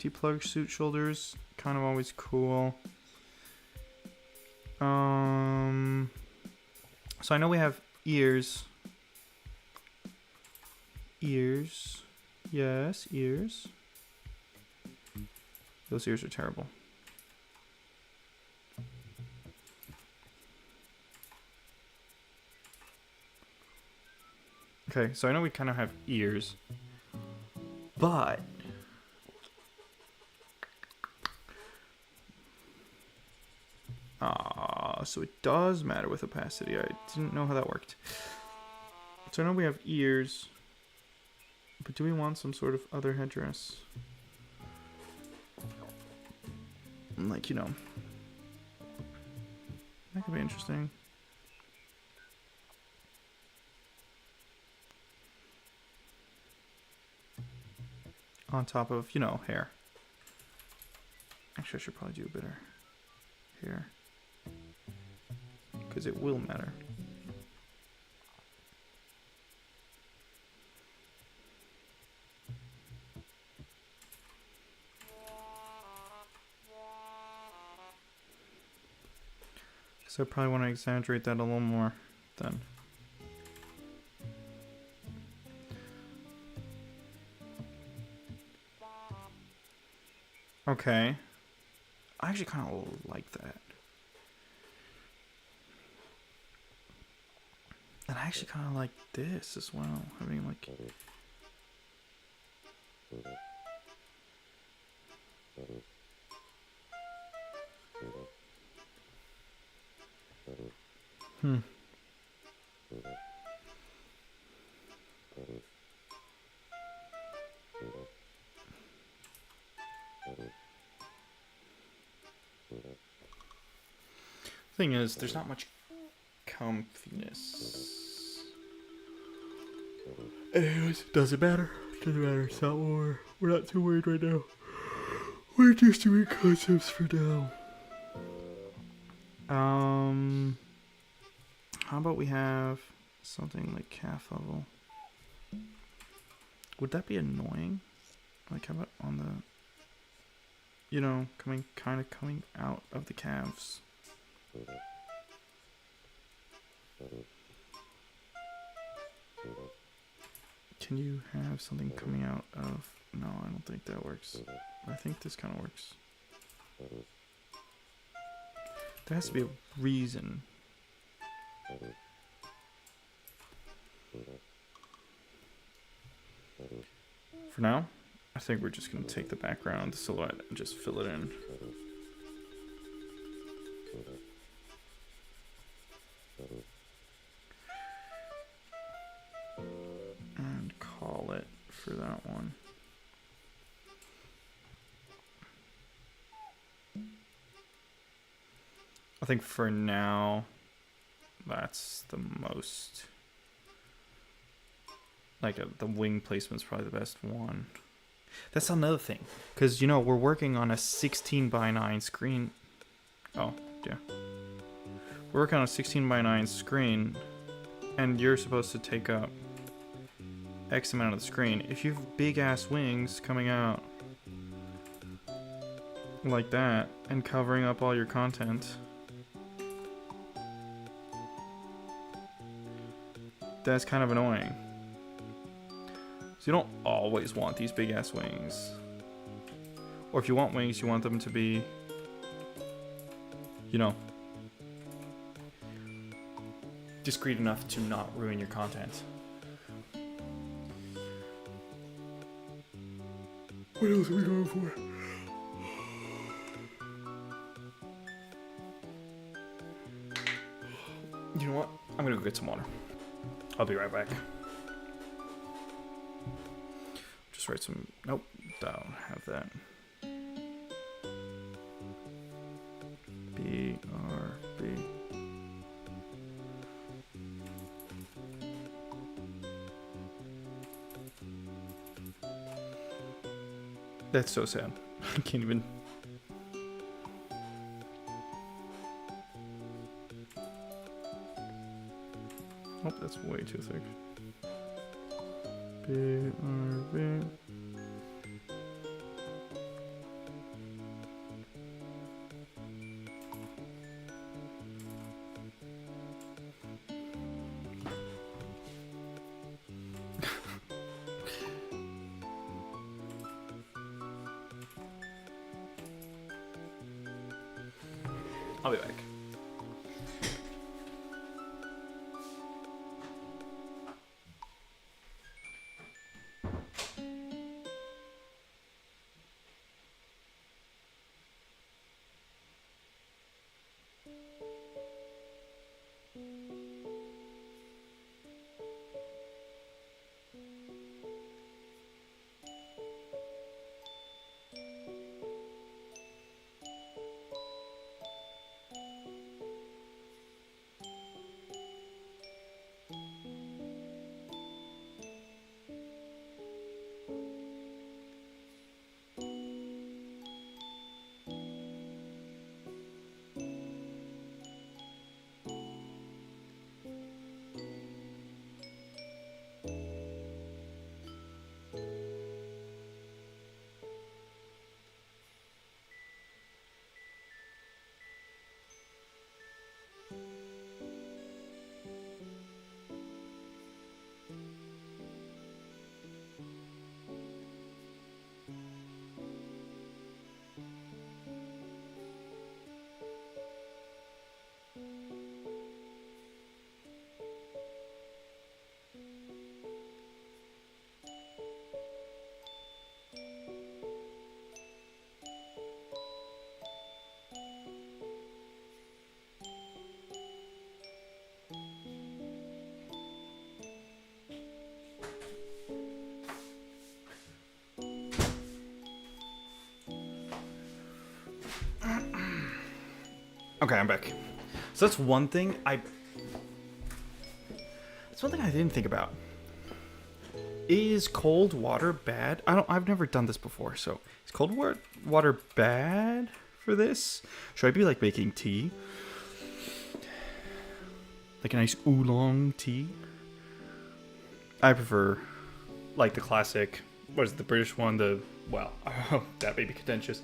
plug suit shoulders. Kind of always cool. So I know we have ears. Ears. Yes, ears. Those ears are terrible. Okay, so I know we kind of have ears, but so it does matter with opacity. I didn't know how that worked. So I know we have ears, but do we want some sort of other headdress? Like, you know, that could be interesting. On top of, you know, hair. Actually, I should probably do a better hair, because it will matter. So I probably want to exaggerate that a little more then. Okay. I actually kind of like that. And I actually kind of like this as well. Having like... Thing is, there's not much comfiness. Anyways, doesn't matter. It's not we're not too worried right now. We're just doing concepts for now. How about we have something like calf level? Would that be annoying? Like, how about on the, you know, coming out of the calves? Can you have something coming out of... No, I don't think that works. I think this kind of works. There has to be a reason. For now, I think we're just gonna take the background silhouette and just fill it in. And call it for that one. I think for now, that's the most, like the wing placement's probably the best one. That's another thing, because you know we're working on a 16:9 screen. Oh yeah, we're working on a 16:9 screen, and you're supposed to take up X amount of the screen. If you have big ass wings coming out like that and covering up all your content, that's kind of annoying. So you don't always want these big ass wings. Or if you want wings, you want them to be, you know, discreet enough to not ruin your content. What else are we going for? You know what? I'm gonna go get some water. I'll be right back. Just write some. Nope, don't have that. BRB. That's so sad. I can't even. Oh, that's way too thick. BRB. I'll be back. Okay, I'm back. So that's one thing I didn't think about. Is cold water bad? I've never done this before, so is cold water bad for this? Should I be like making tea? Like a nice oolong tea? I prefer like the classic, what is it, the British one, that may be contentious.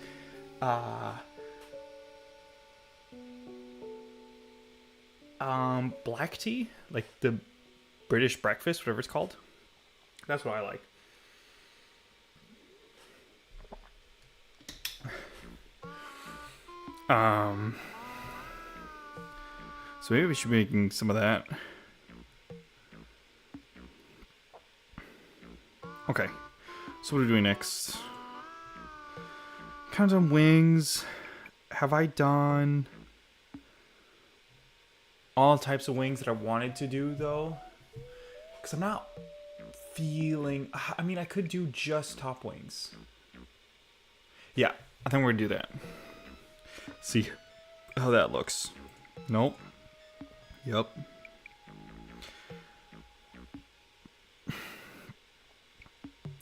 Black tea, like the British breakfast, whatever it's called. That's what I like. So maybe we should be making some of that. Okay, So what are we doing next? Kind of wings. Have I done all types of wings that I wanted to do though? Because I'm not feeling... I mean, I could do just top wings. Yeah, I think we're gonna do that. See how that looks. Nope. Yep.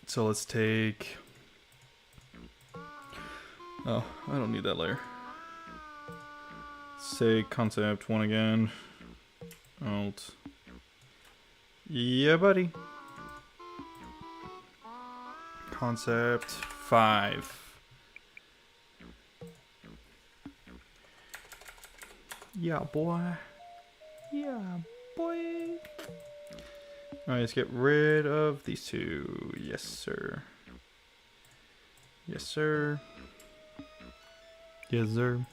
So let's take... Oh, I don't need that layer. Say concept 1 again. Alt. Yeah, buddy. Concept 5. Yeah, boy. Yeah, boy. Alright, let's get rid of these two. Yes, sir. Yes, sir. Yes, sir.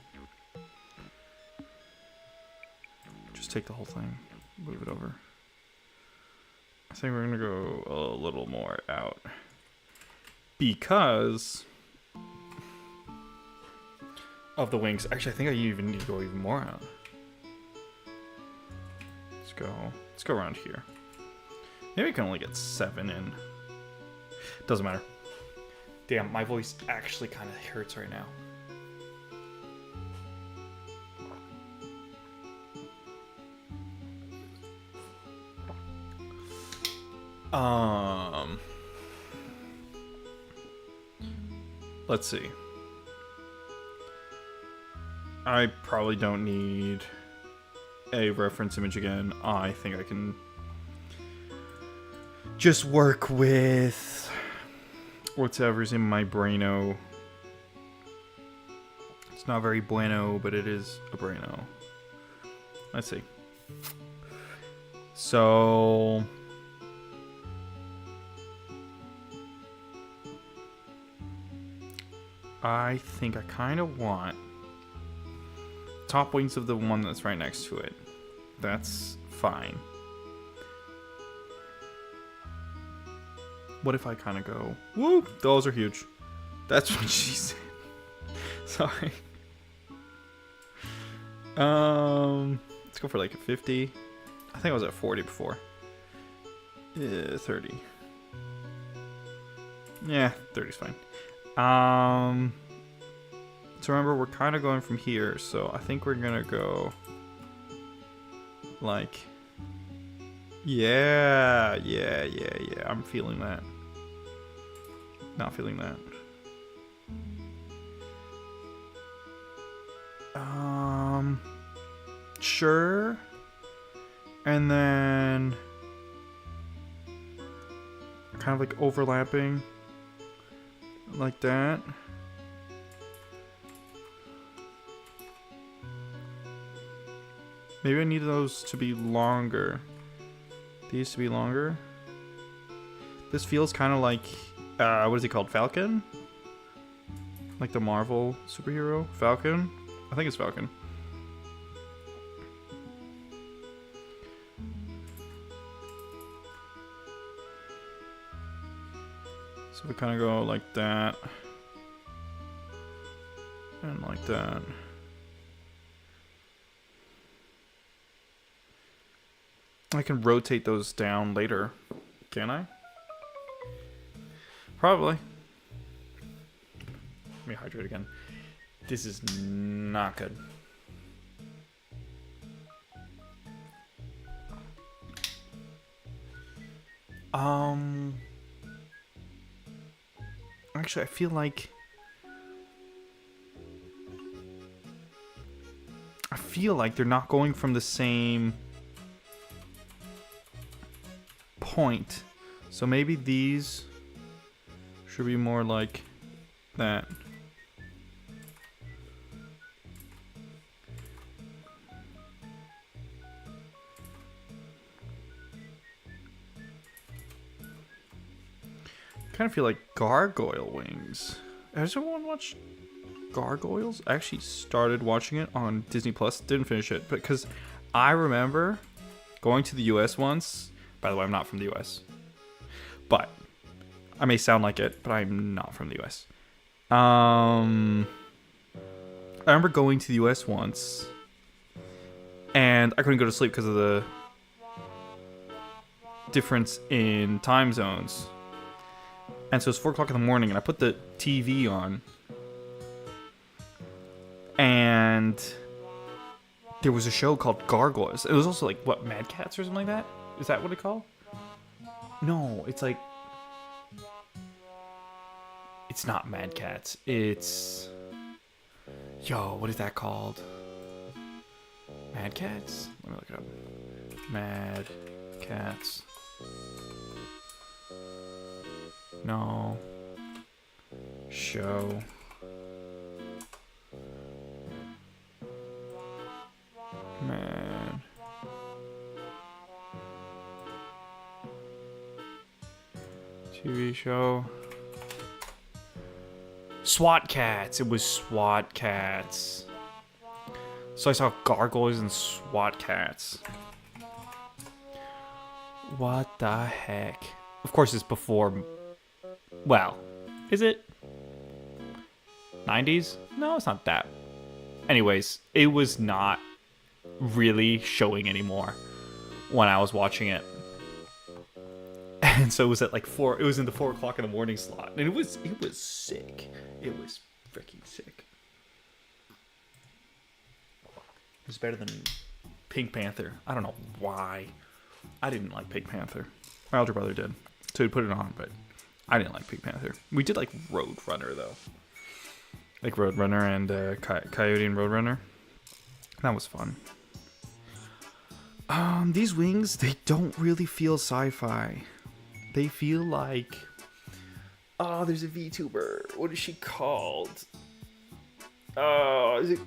Just take the whole thing. Move it over. I think we're gonna go a little more out. Because of the wings. Actually, I think I even need to go even more out. Let's go around here. Maybe I can only get 7 in. Doesn't matter. Damn, my voice actually kind of hurts right now. Let's see. I probably don't need a reference image again. I think I can just work with whatever's in my braino. It's not very bueno, but it is a braino. Let's see. So I think I kind of want top wings of the one that's right next to it. That's fine. What if I kind of go, woo, those are huge. That's what she said. Sorry. Let's go for like a 50. I think I was at 40 before. Yeah, 30. Yeah, 30's fine. So remember, we're kind of going from here, so I think we're gonna go like, yeah, I'm feeling that. Not feeling that. Sure. And then kind of like overlapping like that. Maybe I need those to be longer. These to be longer. This feels kind of like, what is he called? Falcon? Like the Marvel superhero? Falcon? I think it's Falcon. So we kind of go like that. And like that. I can rotate those down later. Can I? Probably. Let me hydrate again. This is not good. Actually, I feel like they're not going from the same point. So maybe these should be more like that. Kind of feel like gargoyle wings. Has everyone watched Gargoyles? I actually started watching it on Disney Plus. Didn't finish it, because I remember going to the US once. By the way, I'm not from the US. But I may sound like it, but I'm not from the US. I remember going to the US once, and I couldn't go to sleep because of the difference in time zones. And so it's 4 o'clock in the morning, and I put the TV on, and there was a show called Gargoyles. It was also like, what, Mad Cats or something like that? Is that what it's called? No, it's like... It's not Mad Cats. It's... Yo, what is that called? Mad Cats? Let me look it up. Mad Cats. No. Show. Man. TV show. SWAT Cats. It was SWAT Cats. So I saw Gargoyles and SWAT Cats. What the heck? Of course it's before... Well, is it? 90s? No, it's not that. Anyways, it was not really showing anymore when I was watching it. And so it was at like 4, it was in the 4 o'clock in the morning slot. And it was sick. It was freaking sick. It was better than Pink Panther. I don't know why. I didn't like Pink Panther. My older brother did. So he put it on, but I didn't like Pink Panther. We did like Roadrunner though. Like Roadrunner and Coyote and Roadrunner. That was fun. These wings, they don't really feel sci-fi. They feel like... Oh, there's a VTuber. What is she called? Oh, is it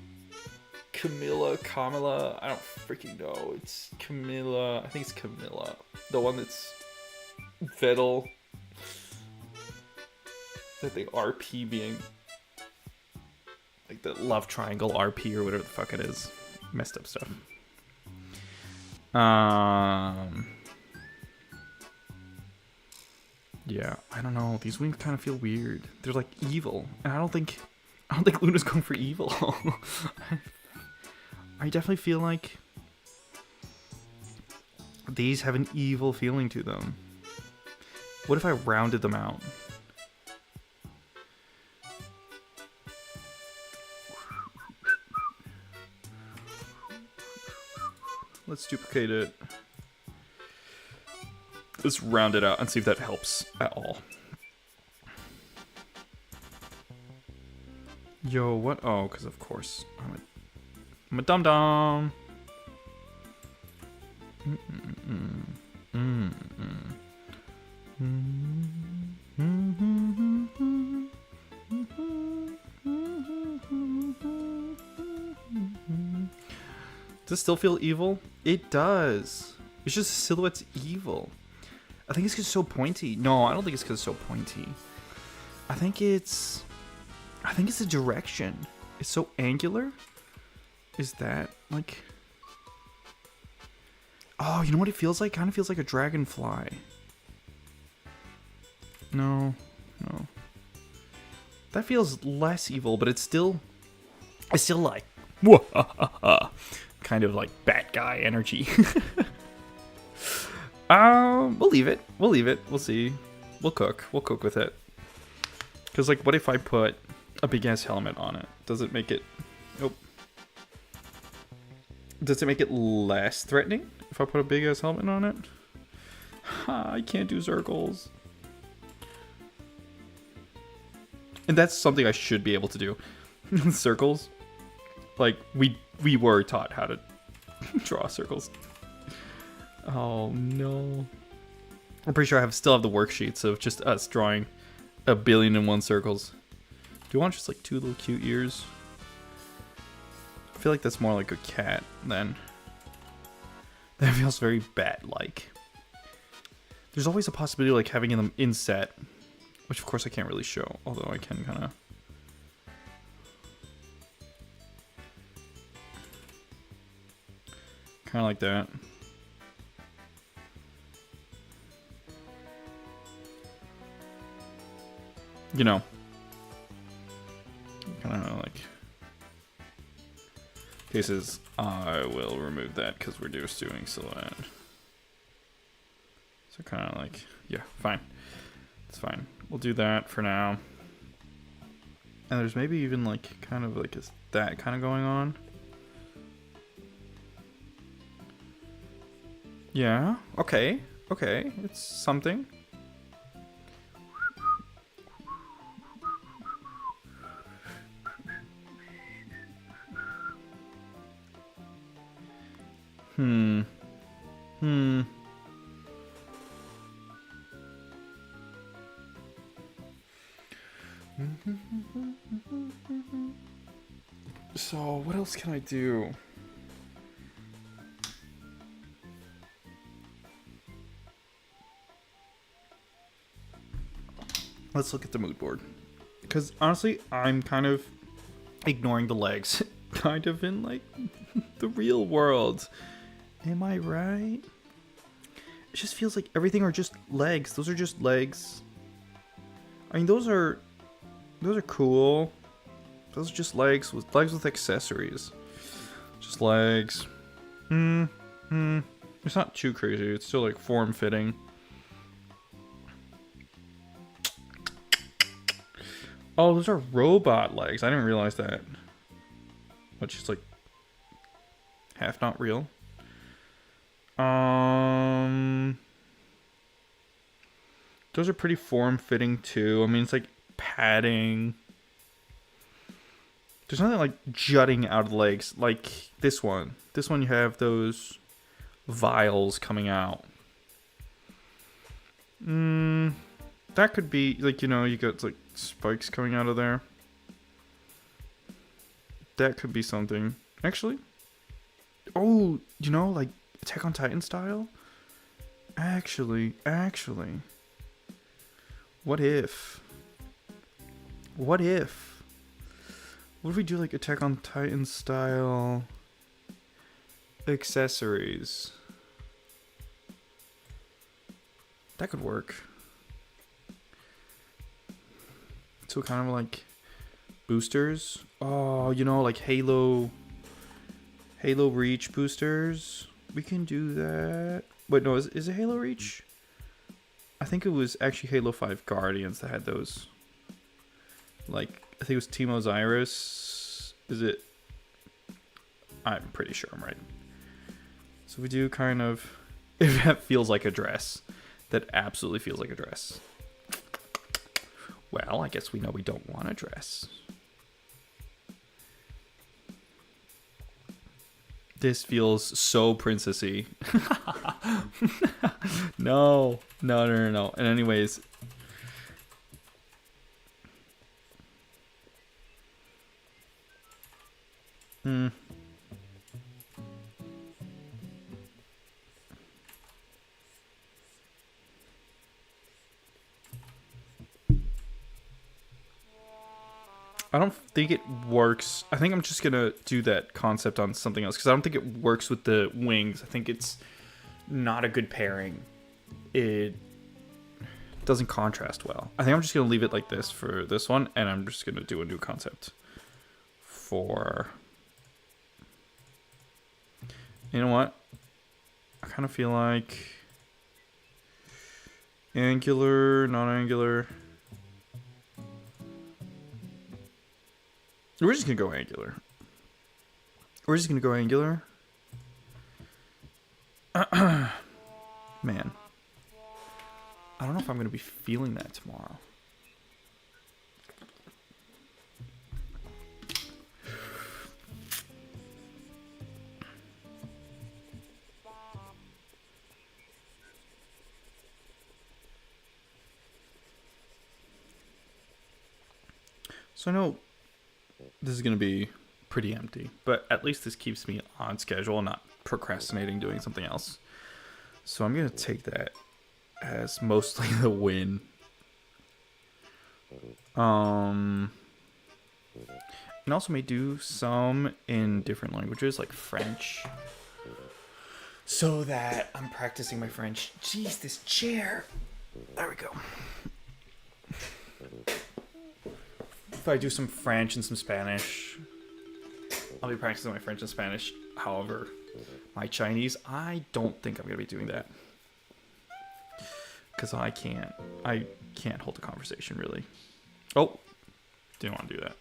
Camilla? I don't freaking know. It's Camilla. I think it's Camilla. The one that's Vettel. That the RP being... Like the love triangle RP or whatever the fuck it is. Messed up stuff. Yeah, I don't know. These wings kind of feel weird. They're like evil, and I don't think Luna's going for evil. I definitely feel like these have an evil feeling to them. What if I rounded them out? Let's duplicate it. Let's round it out and see if that helps at all. Yo, what? Oh, because of course I'm a dum-dum. Does it still feel evil? It does. It's just the silhouette's evil. I think it's because it's so pointy. No, I don't think it's because it's so pointy. I think it's the direction. It's so angular. Is that like... Oh, you know what it feels like? Kind of feels like a dragonfly. No. That feels less evil, but it's still like... kind of like bat guy energy. We'll leave it. We'll see. We'll cook with it. Because, like, what if I put a big-ass helmet on it? Does it make it... Nope. Does it make it less threatening if I put a big-ass helmet on it? I can't do circles. And that's something I should be able to do. Circles. Like, we were taught how to draw circles. Oh, no. I'm pretty sure I still have the worksheets of just us drawing 1,000,000,001 circles. Do you want just like 2 little cute ears? I feel like that's more like a cat than... That feels very bat-like. There's always a possibility of like having them inset, which of course I can't really show, although I can kind of... Kind of like that. you know, kind of like cases. I will remove that because we're just doing silhouette. So kind of like, yeah, fine. It's fine. We'll do that for now. And there's maybe even like kind of like that kind of going on. Yeah. Okay. Okay. It's something. So, what else can I do? Let's look at the mood board. Because honestly, I'm kind of ignoring the legs. Kind of in like the real world. Am I right? It just feels like everything are just legs. Those are just legs. I mean, those are cool. Those are just legs with accessories. Just legs. It's not too crazy. It's still like form fitting. Oh, those are robot legs. I didn't realize that. But just like half not real. Those are pretty form fitting too. I mean, it's like padding. There's nothing like jutting out of the legs like this one. This one you have those vials coming out. That could be like, you know, you got like spikes coming out of there. That could be something. Actually. Oh, you know, like Attack on Titan style? Actually. What if? What if we do like Attack on Titan style accessories? That could work. So kind of like boosters. Oh, you know, like Halo Reach boosters. We can do that. Wait, no, is it Halo Reach? I think it was actually Halo 5 Guardians that had those. Like, I think it was Team Osiris. Is it? I'm pretty sure I'm right. So we do kind of... If that feels like a dress. That absolutely feels like a dress. Well, I guess we know we don't want a dress. This feels so princessy. No. And anyways... I don't think it works. I think I'm just gonna do that concept on something else because I don't think it works with the wings. I think it's not a good pairing. It doesn't contrast well. I think I'm just gonna leave it like this for this one, and I'm just gonna do a new concept for... You know what? I kind of feel like angular, non-angular. We're just gonna go angular. Man. I don't know if I'm gonna be feeling that tomorrow. So I know this is going to be pretty empty, but at least this keeps me on schedule and not procrastinating doing something else. So I'm going to take that as mostly the win. And also may do some in different languages like French, so that I'm practicing my French. Jeez, this chair. There we go. if I do some French and some Spanish, I'll be practicing my French and Spanish. However, my Chinese, I don't think I'm going to be doing that. Because I can't hold a conversation, really. Oh, didn't want to do that.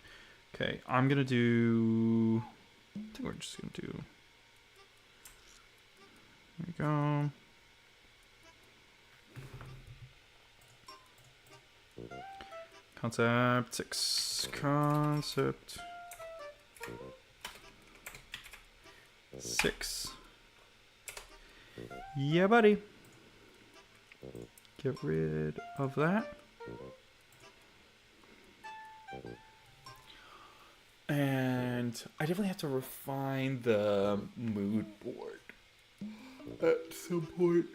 Okay, I'm going to do... I think we're just going to do... There we go. Concept 6. Concept 6. Yeah, buddy. Get rid of that. And I definitely have to refine the mood board at some point.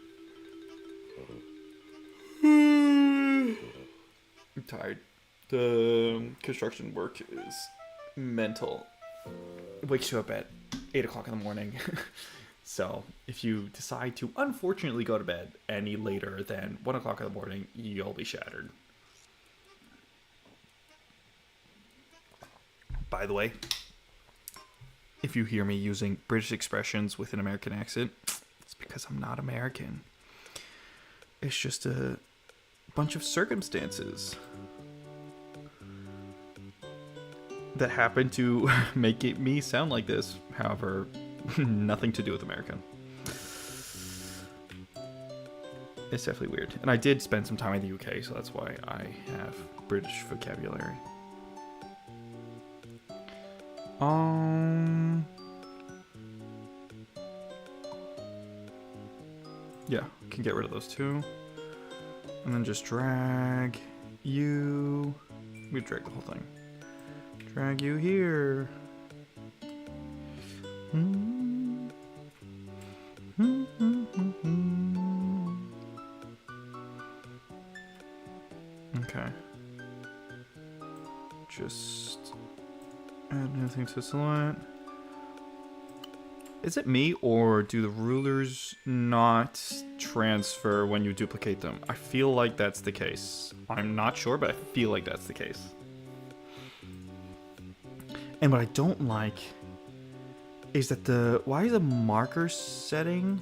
I'm tired. The construction work is mental. It wakes you up at 8 o'clock in the morning. So if you decide to unfortunately go to bed any later than 1 o'clock in the morning, you'll be shattered. By the way, if you hear me using British expressions with an American accent, it's because I'm not American. It's just a bunch of circumstances that happen to make me sound like this. However, nothing to do with America. It's definitely weird. And I did spend some time in the UK, so that's why I have British vocabulary. Yeah, can get rid of those two. And then just drag you. We drag the whole thing. Drag you here. Okay. Just add anything to select. Is it me, or do the rulers not transfer when you duplicate them? I feel like that's the case. I'm not sure, but I feel like that's the case. And what I don't like is that why is the marker setting?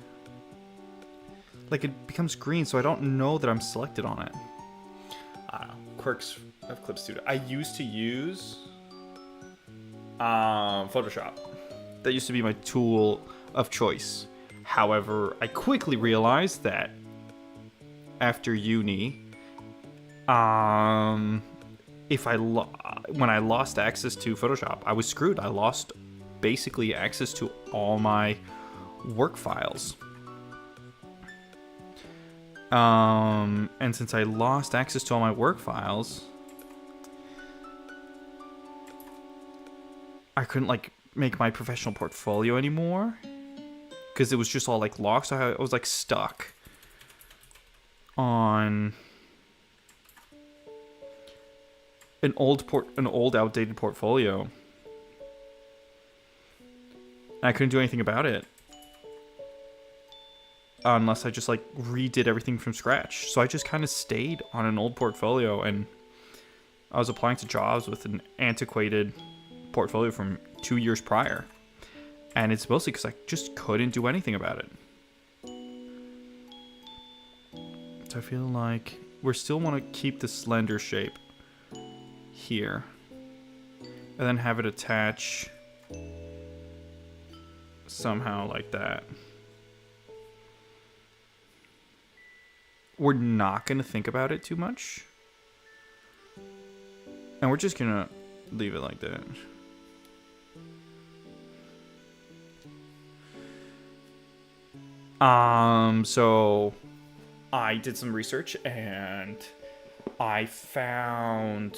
Like, it becomes green, so I don't know that I'm selected on it. I don't know. Quirks of Clip Studio. I used to use Photoshop. That used to be my tool of choice. However, I quickly realized that after uni, when I lost access to Photoshop, I was screwed. I lost basically access to all my work files. And since I lost access to all my work files, I couldn't make my professional portfolio anymore because it was just all locked. So I was stuck on an old outdated portfolio. I couldn't do anything about it unless I just redid everything from scratch. So I just kind of stayed on an old portfolio, and I was applying to jobs with an antiquated portfolio from 2 years prior, and it's mostly because I just couldn't do anything about it. So I feel like we still want to keep the slender shape here, and then have it attach somehow like that. We're not going to think about it too much, and we're just going to leave it like that. So I did some research and I found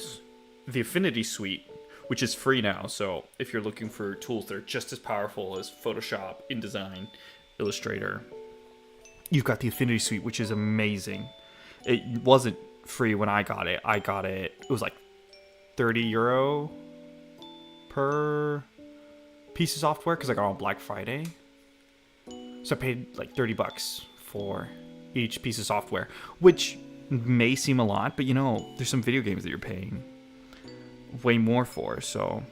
the Affinity Suite, which is free now. So if you're looking for tools that are just as powerful as Photoshop, InDesign, Illustrator, you've got the Affinity Suite, which is amazing. It wasn't free when I got it. It was €30 per piece of software because I got it on Black Friday. So I paid $30 for each piece of software, which may seem a lot, but there's some video games that you're paying way more for, so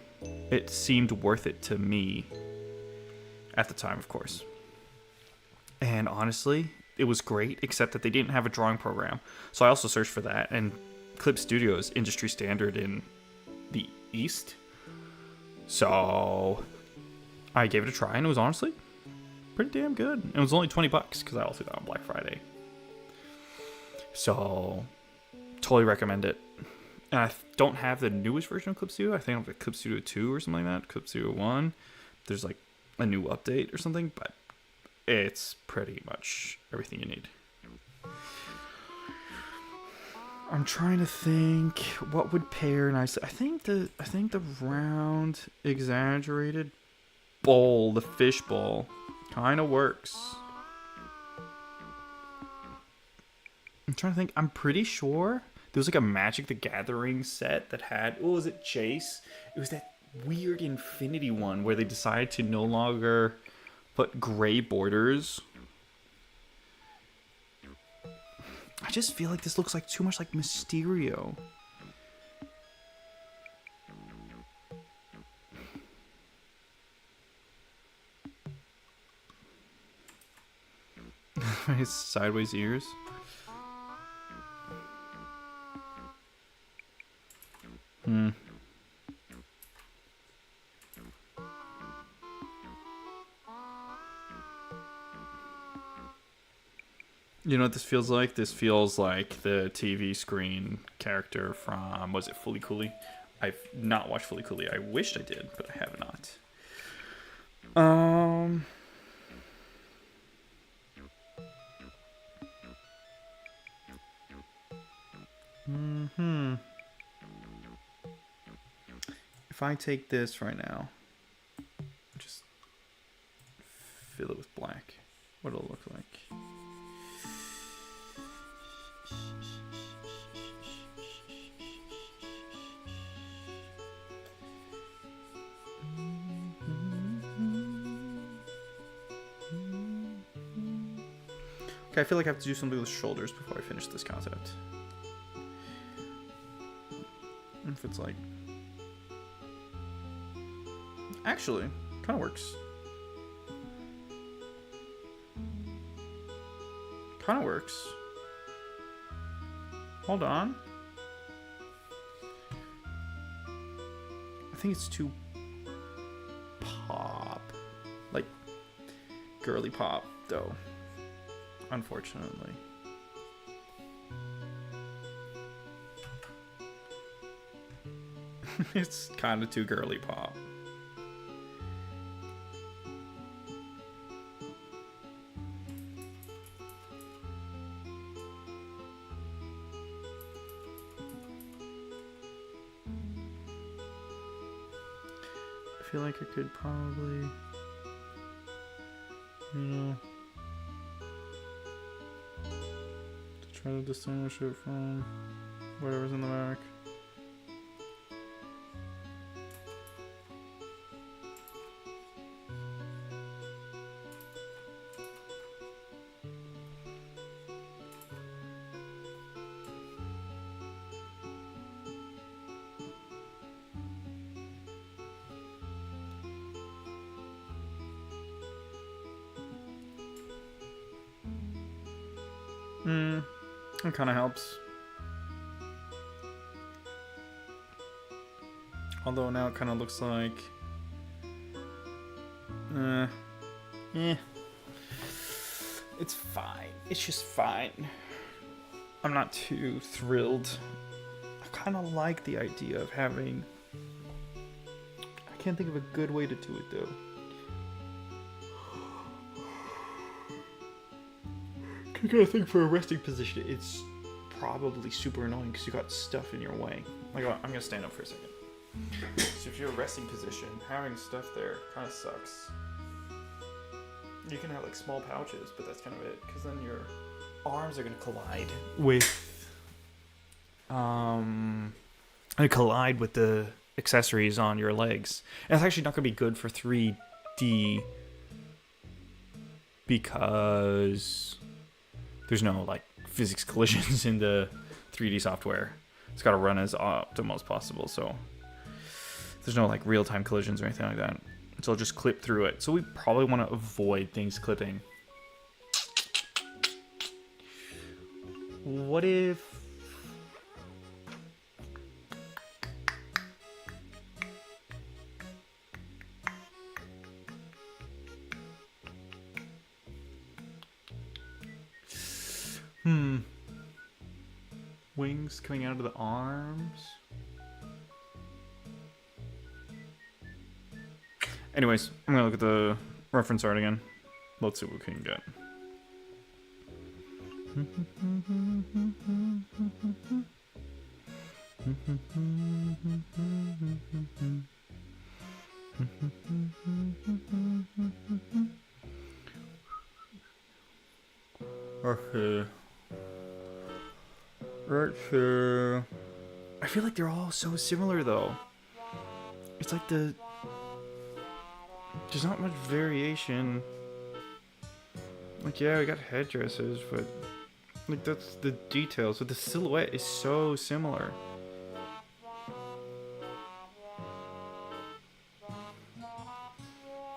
it seemed worth it to me at the time, of course. And honestly, it was great, except that they didn't have a drawing program. So I also searched for that, and Clip Studio is industry standard in the East. So I gave it a try, and it was honestly pretty damn good. It was only $20 because I also got it on Black Friday. So totally recommend it. And I don't have the newest version of Clip Studio. I think I have like Clip Studio 2 or something like that. Clip Studio 1. There's like a new update or something, but it's pretty much everything you need. I'm trying to think what would pair nicely. I think the round exaggerated bowl, the fish bowl, kind of works. I'm trying to think. I'm pretty sure there was like a Magic the Gathering set that had, was it Chase? It was that weird infinity one where they decided to no longer put gray borders. I just feel like this looks like too much like Mysterio. His sideways ears. You know what this feels like? This feels like the TV screen character from, was it Fully Cooley? I've not watched Fully Cooley. I wished I did, but I have not. If I take this right now, just fill it with black, what'll it look like? Okay, I feel like I have to do something with shoulders before I finish this concept. If it's like... Actually, kind of works. Kind of works. Hold on. I think it's too pop. Like, girly pop, though. Unfortunately. It's kind of too girly pop. I feel like I could probably, you know, to try to distinguish it from whatever's in the back. It kind of helps. Although now it kind of looks like... It's fine. It's just fine. I'm not too thrilled. I kind of like the idea of having... I can't think of a good way to do it, though. I gotta think for a resting position. It's probably super annoying because you got stuff in your way. Like, I'm gonna stand up for a second. So if you're a resting position, having stuff there kind of sucks. You can have like small pouches, but that's kind of it. Because then your arms are gonna collide with, the accessories on your legs. And it's actually not gonna be good for 3D because there's no like physics collisions in the 3D software. It's got to run as optimal as possible. So There's no like real-time collisions or anything like that. So I'll just clip through it. So we probably want to avoid things clipping. What if... Wings coming out of the arms? Anyways, I'm gonna look at the reference art again. Let's see what we can get. Okay. Right here. I feel like they're all so similar though. It's like there's not much variation. Like, yeah, we got headdresses, but like that's the details. But the silhouette is so similar.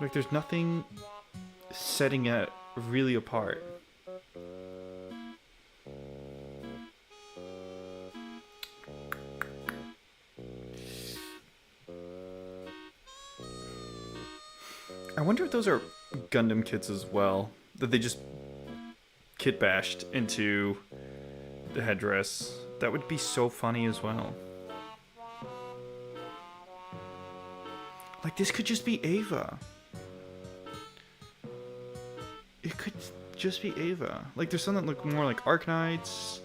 Like, there's nothing setting it really apart. I wonder if those are Gundam kits as well, that they just kit bashed into the headdress. That would be so funny as well. Like, this could just be Ava. It could just be Ava. Like, there's some that look more like Arknights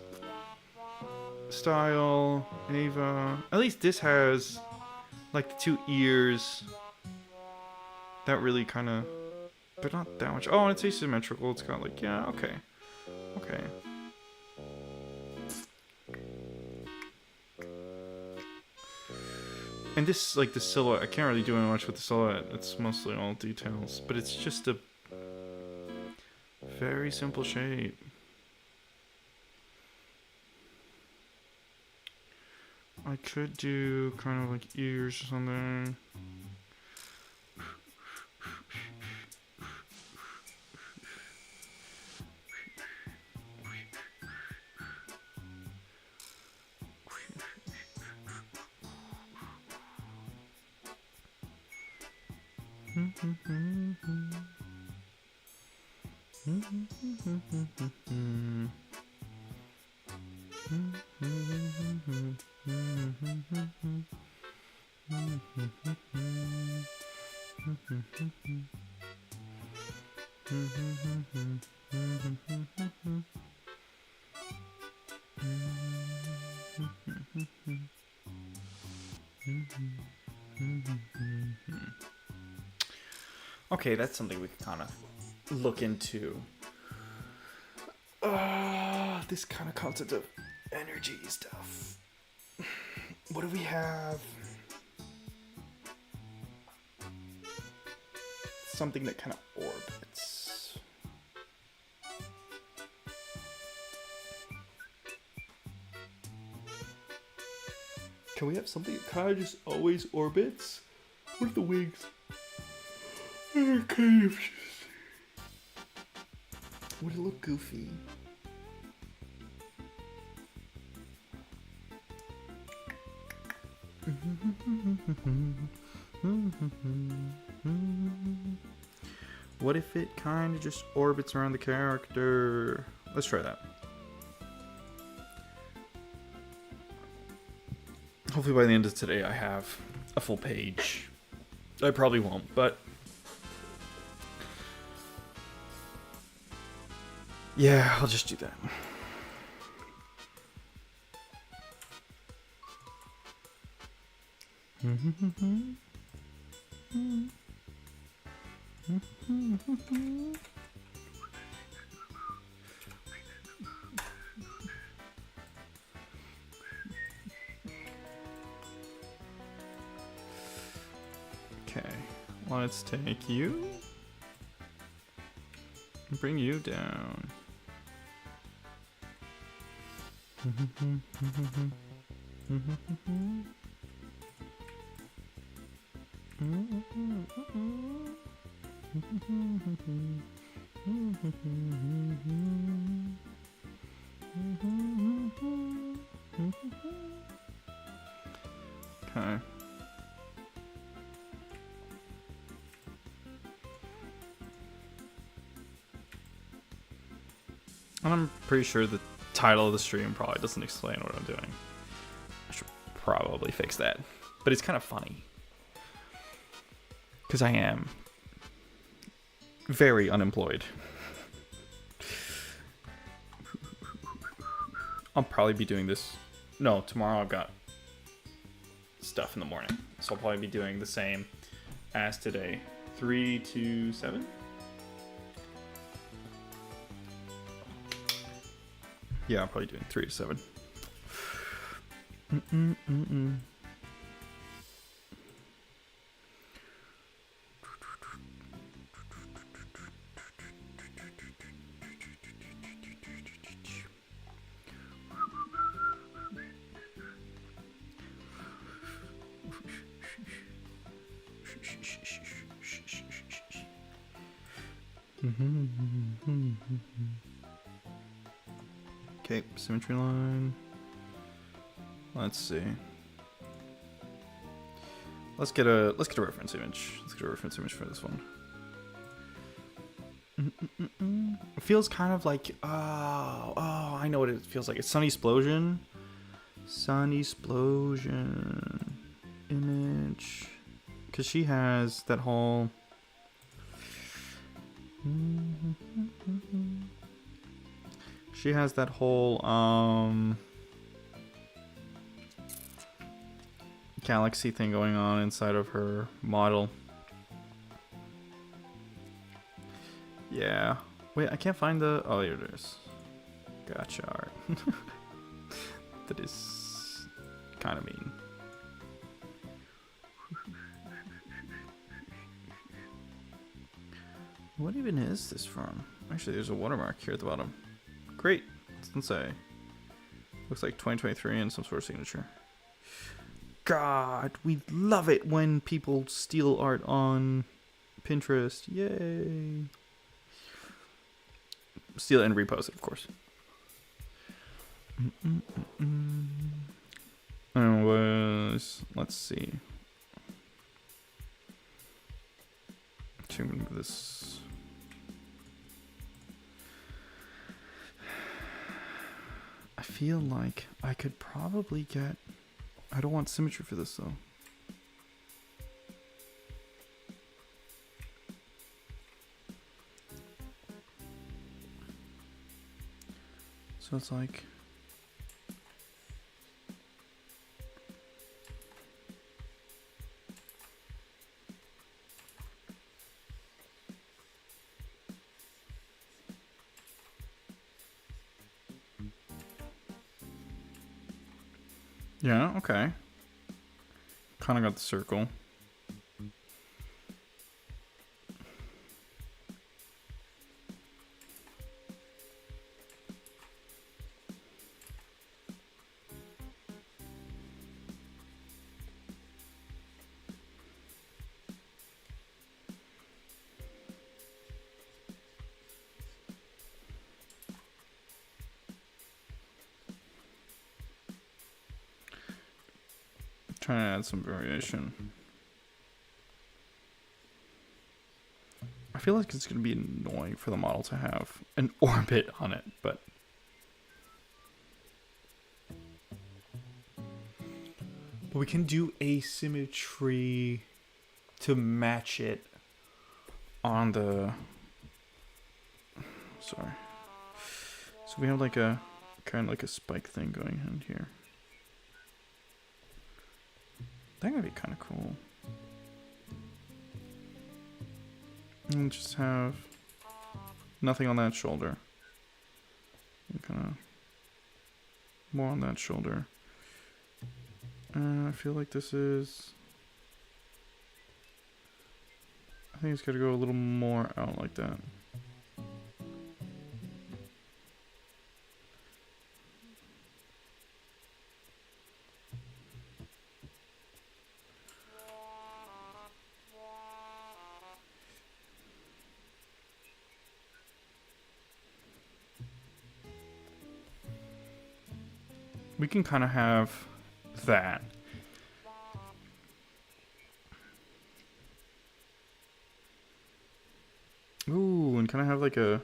style, Ava. At least this has like the two ears. That really kind of, but not that much. Oh, and it's asymmetrical. It's got like, yeah, okay. Okay. And this, like the silhouette, I can't really do much with the silhouette. It's mostly all details, but it's just a very simple shape. I could do kind of like ears or something. Okay, that's something we can kind of look into. This kind of concept of energy stuff. What do we have? Something that kind of orbits. Can we have something that kind of just always orbits? What are the wings? They're kind of just... Would it look goofy? What if it kind of just orbits around the character? Let's try that. Hopefully by the end of today I have a full page. I probably won't, but... yeah, I'll just do that. Okay, let's take you and bring you down. Okay. And I'm pretty sure the title of the stream probably doesn't explain what I'm doing. I should probably fix that. But it's kind of funny. Because I am very unemployed. I'll probably be doing this. No, tomorrow I've got stuff in the morning. So I'll probably be doing the same as today. 3 to 7? Yeah, I'm probably doing 3 to 7. Okay, symmetry line. Let's see. Let's get a reference image. Let's get a reference image for this one. It feels kind of like I know what it feels like. It's Sunny Explosion. Sunny Explosion image. Cause she has that whole galaxy thing going on inside of her model. Yeah. Wait, I can't find the... Oh, here it is. Gotcha art. That is kind of mean. What even is this from? Actually, there's a watermark here at the bottom. Great. It doesn't say. Looks like 2023 and some sort of signature. God, we love it when people steal art on Pinterest. Yay. Steal it and repost it, of course. Anyways, let's see. So I'm gonna move this. I feel like I could probably get... I don't want symmetry for this though. So it's like... Yeah, okay. Kind of got the circle. Trying to add some variation. I feel like it's going to be annoying for the model to have an orbit on it, but... But we can do asymmetry to match it on the... Sorry. So we have like a kind of like a spike thing going on here. That would be kind of cool. And just have nothing on that shoulder. Kind of more on that shoulder. I feel like this is... I think it's got to go a little more out like that. we can kind of have that. Ooh, and kind of have like a...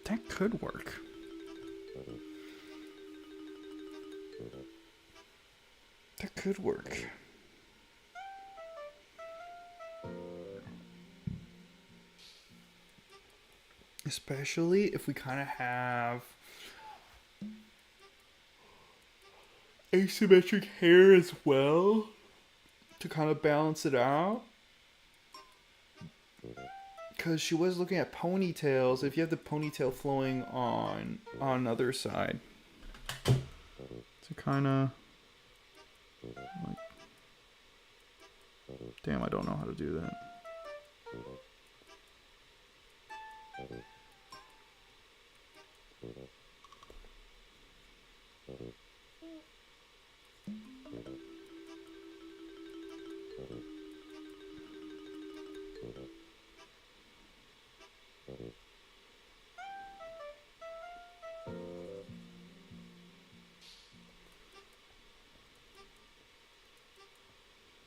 That could work. That could work. Especially if we kind of have asymmetric hair as well to kind of balance it out. Because she was looking at ponytails. If you have the ponytail flowing on other side, to kind of like, damn, I don't know how to do that.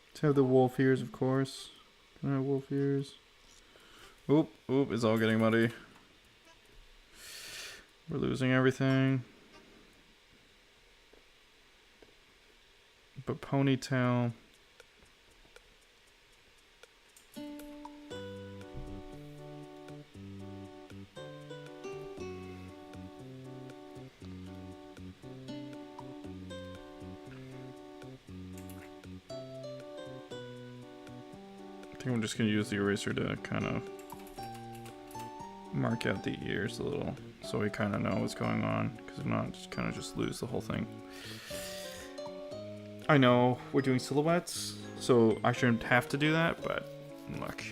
Let's have the wolf ears, of course. Can I have wolf ears? Oop, it's all getting muddy. We're losing everything. But ponytail. I think I'm just going to use the eraser to kind of mark out the ears a little so we kind of know what's going on, because if not, just kind of just lose the whole thing. I know we're doing silhouettes, so I shouldn't have to do that, but look,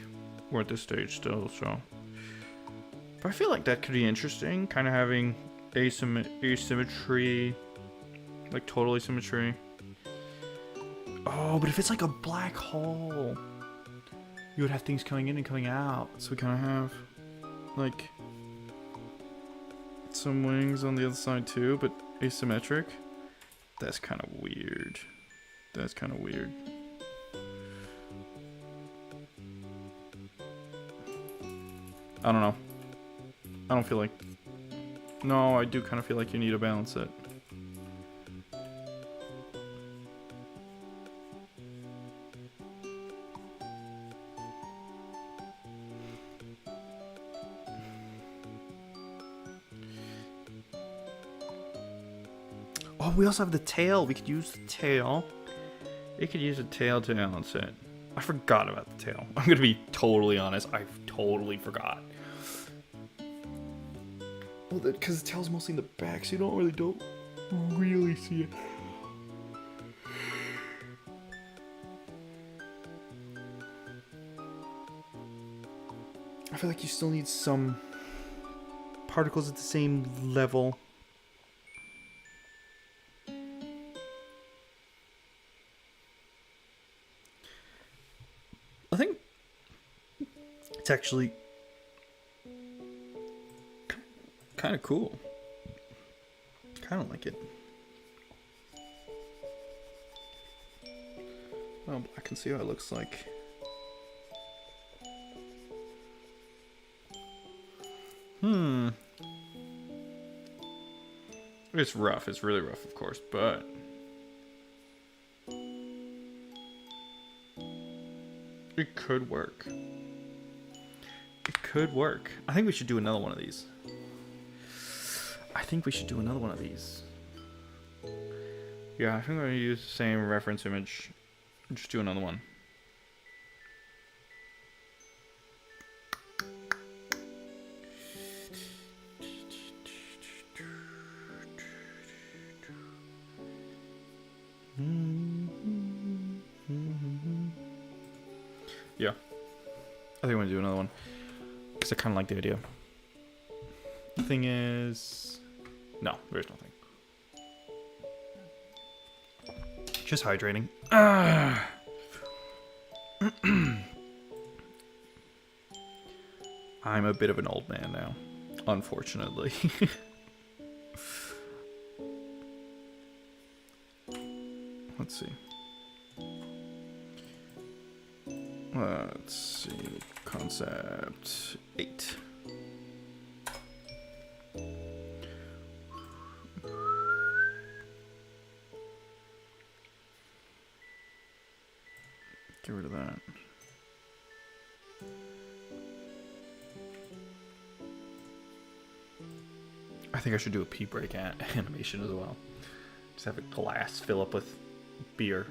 we're at this stage still, so. But I feel like that could be interesting, kind of having asymmetry, like total asymmetry. Oh, but if it's like a black hole, you would have things coming in and coming out. So we kind of have, like, some wings on the other side too, but asymmetric. That's kind of weird. That's kind of weird. I don't know. I don't feel like... No, I do kind of feel like you need to balance it. Oh, we also have the tail. We could use the tail. We could use the tail to balance it. I forgot about the tail. I'm gonna be totally honest. I totally forgot. Well, because the tail's mostly in the back, so you don't really see it. I feel like you still need some particles at the same level. I think it's actually kind of cool. Kind of like it. Well, I can see how it looks like. It's rough. It's really rough, of course, but it could work. It could work. I think we should do another one of these. Yeah, I think I'm going to use the same reference image. Just do another one. Yeah. I think I'm going to do another one. Because I kind of like the idea. The thing is... No, there's nothing. Just hydrating. I'm a bit of an old man now, unfortunately. Let's see. Let's see. Concept 8. Get rid of that. I think I should do a pee break animation as well. Just have a glass fill up with beer.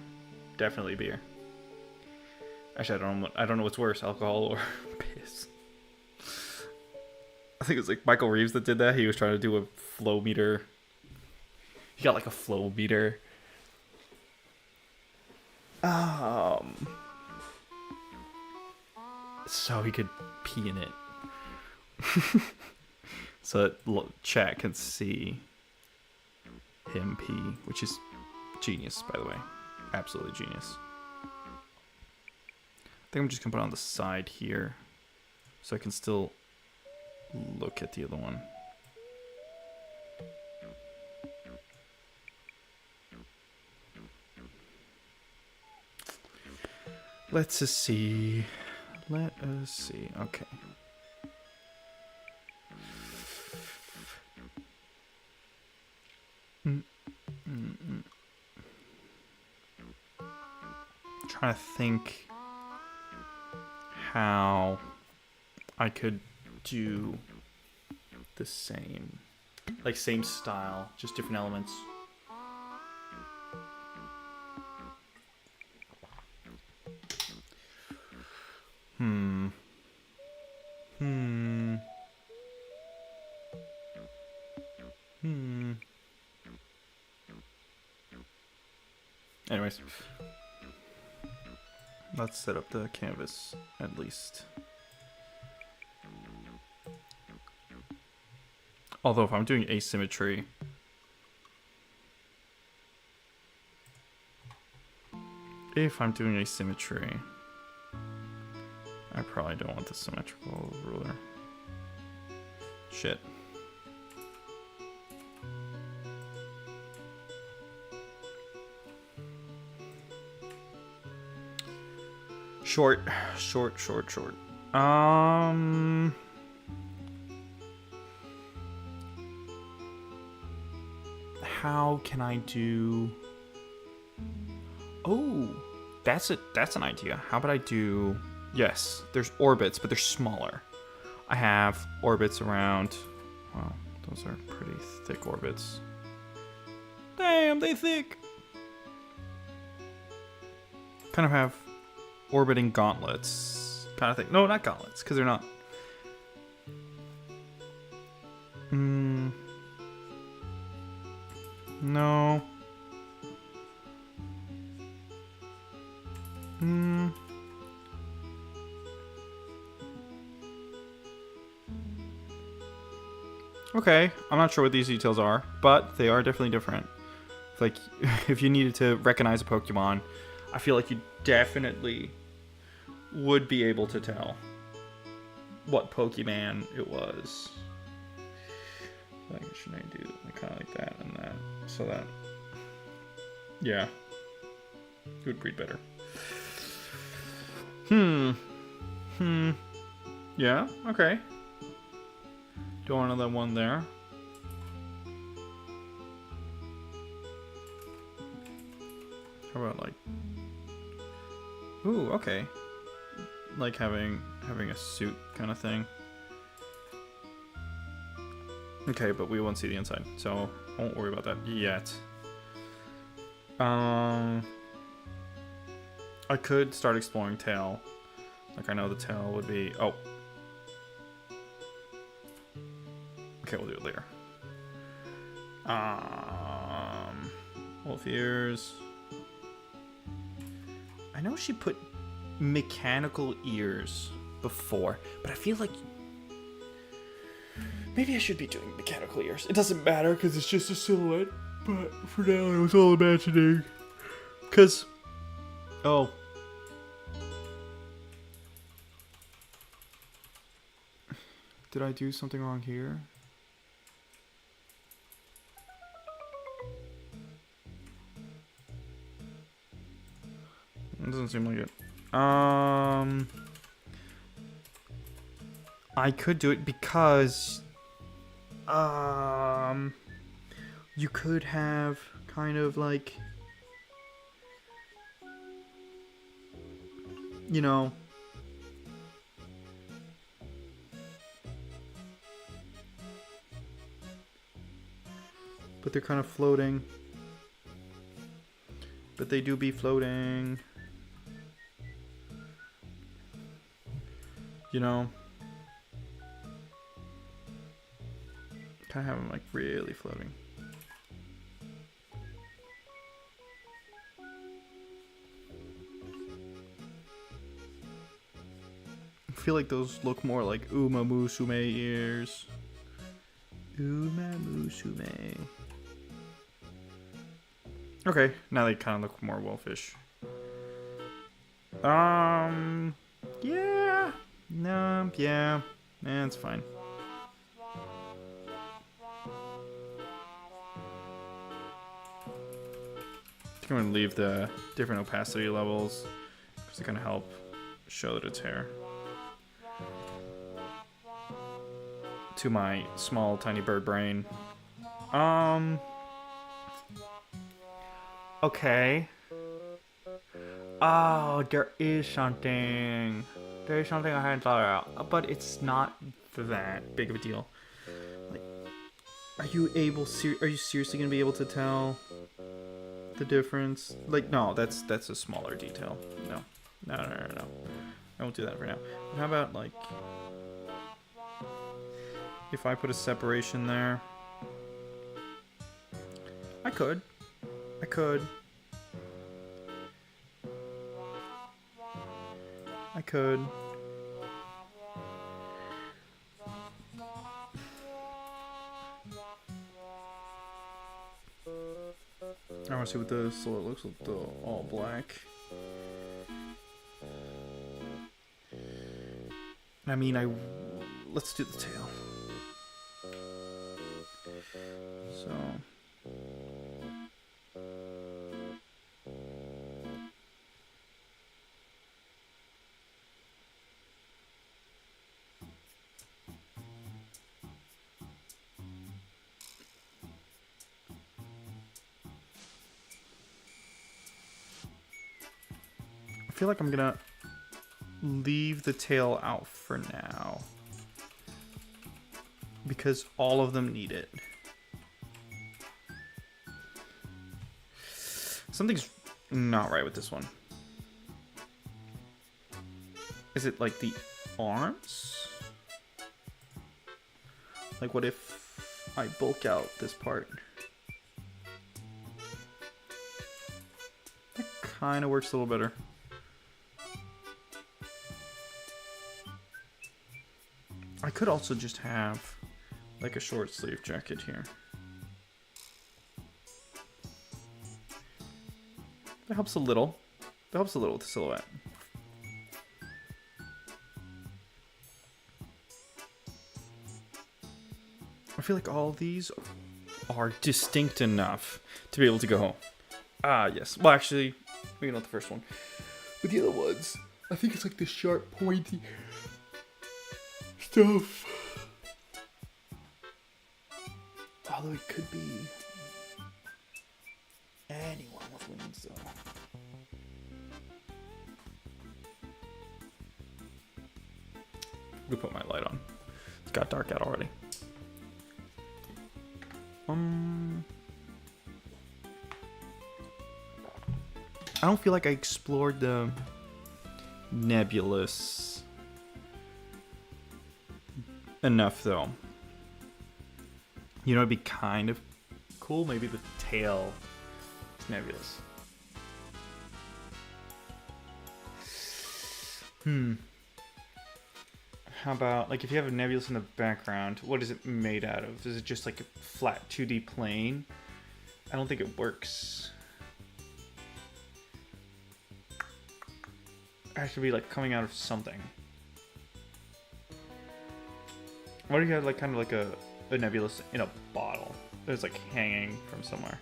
Definitely beer. Actually, I don't know what's worse, alcohol or piss. I think it was like Michael Reeves that did that. He was trying to do a flow meter. He got like a flow meter. So he could pee in it. So that chat can see him pee, which is genius, by the way. Absolutely genius. I think I'm just gonna put it on the side here so I can still look at the other one. Let's just see. Let us see. Okay. Trying to think how I could do the same, like same style, just different elements. Anyways, let's set up the canvas at least. Although if I'm doing asymmetry, I probably don't want the symmetrical ruler. Shit. Short. How can I do... Oh, that's an idea. How about I do... Yes, there's orbits, but they're smaller. I have orbits around... Wow, those are pretty thick orbits. Damn, they thick! Kind of have orbiting gauntlets kind of thing. No, not gauntlets, because they're not. No. Okay, I'm not sure what these details are, but they are definitely different. Like, if you needed to recognize a Pokemon, I feel like you definitely would be able to tell what Pokemon it was. Like, should I do kind of like that and that? So that, yeah, it would breed better. Yeah, okay. Do another one there. How about like... Ooh, okay. Like having a suit kind of thing. Okay, but we won't see the inside, so I won't worry about that yet. I could start exploring tail. Like, I know the tail would be... Oh. Okay, we'll do it later. Wolf ears. I know she put mechanical ears before, but I feel like maybe I should be doing mechanical ears. It doesn't matter because it's just a silhouette, but for now it was all imagining. Because, oh. Did I do something wrong here? It doesn't seem like it. I could do it because you could have kind of like, you know, but they're kind of floating. But they do be floating. You know, kind of have them like really floating. I feel like those look more like Uma Musume ears. Uma Musume. Okay, now they kind of look more wolfish. Yeah. No, yeah. It's fine. I think I'm gonna leave the different opacity levels because they kind of help show that it's hair. To my small, tiny bird brain. Okay. Oh, there is something. There is something I hadn't thought about, but it's not that big of a deal. Like, are you seriously gonna be able to tell the difference? Like, no, that's a smaller detail. No. I won't do that for now. But how about like, if I put a separation there? I could. I want to see what the silhouette looks like, the all black. I mean, let's do the tail. So. I feel like I'm gonna leave the tail out for now because all of them need it. Something's not right with this one. Is it like the arms? Like what if I bulk out this part? That kind of works a little better. I could also just have like a short sleeve jacket here. That helps a little. That helps a little with the silhouette. I feel like all these are distinct enough to be able to go home. Ah, yes. Well, actually, maybe not the first one. But the other ones, I think it's like the sharp, pointy stuff. Although it could be anyone with wings, though. We put my light on. It's got dark out already. I don't feel like I explored the nebulous enough, though. You know, it'd be kind of cool. Maybe the tail is nebulous. Hmm. How about, like, if you have a nebulous in the background, what is it made out of? Is it just like a flat 2D plane? I don't think it works. It has to be like coming out of something. What if you had like kind of like a nebulous in a bottle that's like hanging from somewhere?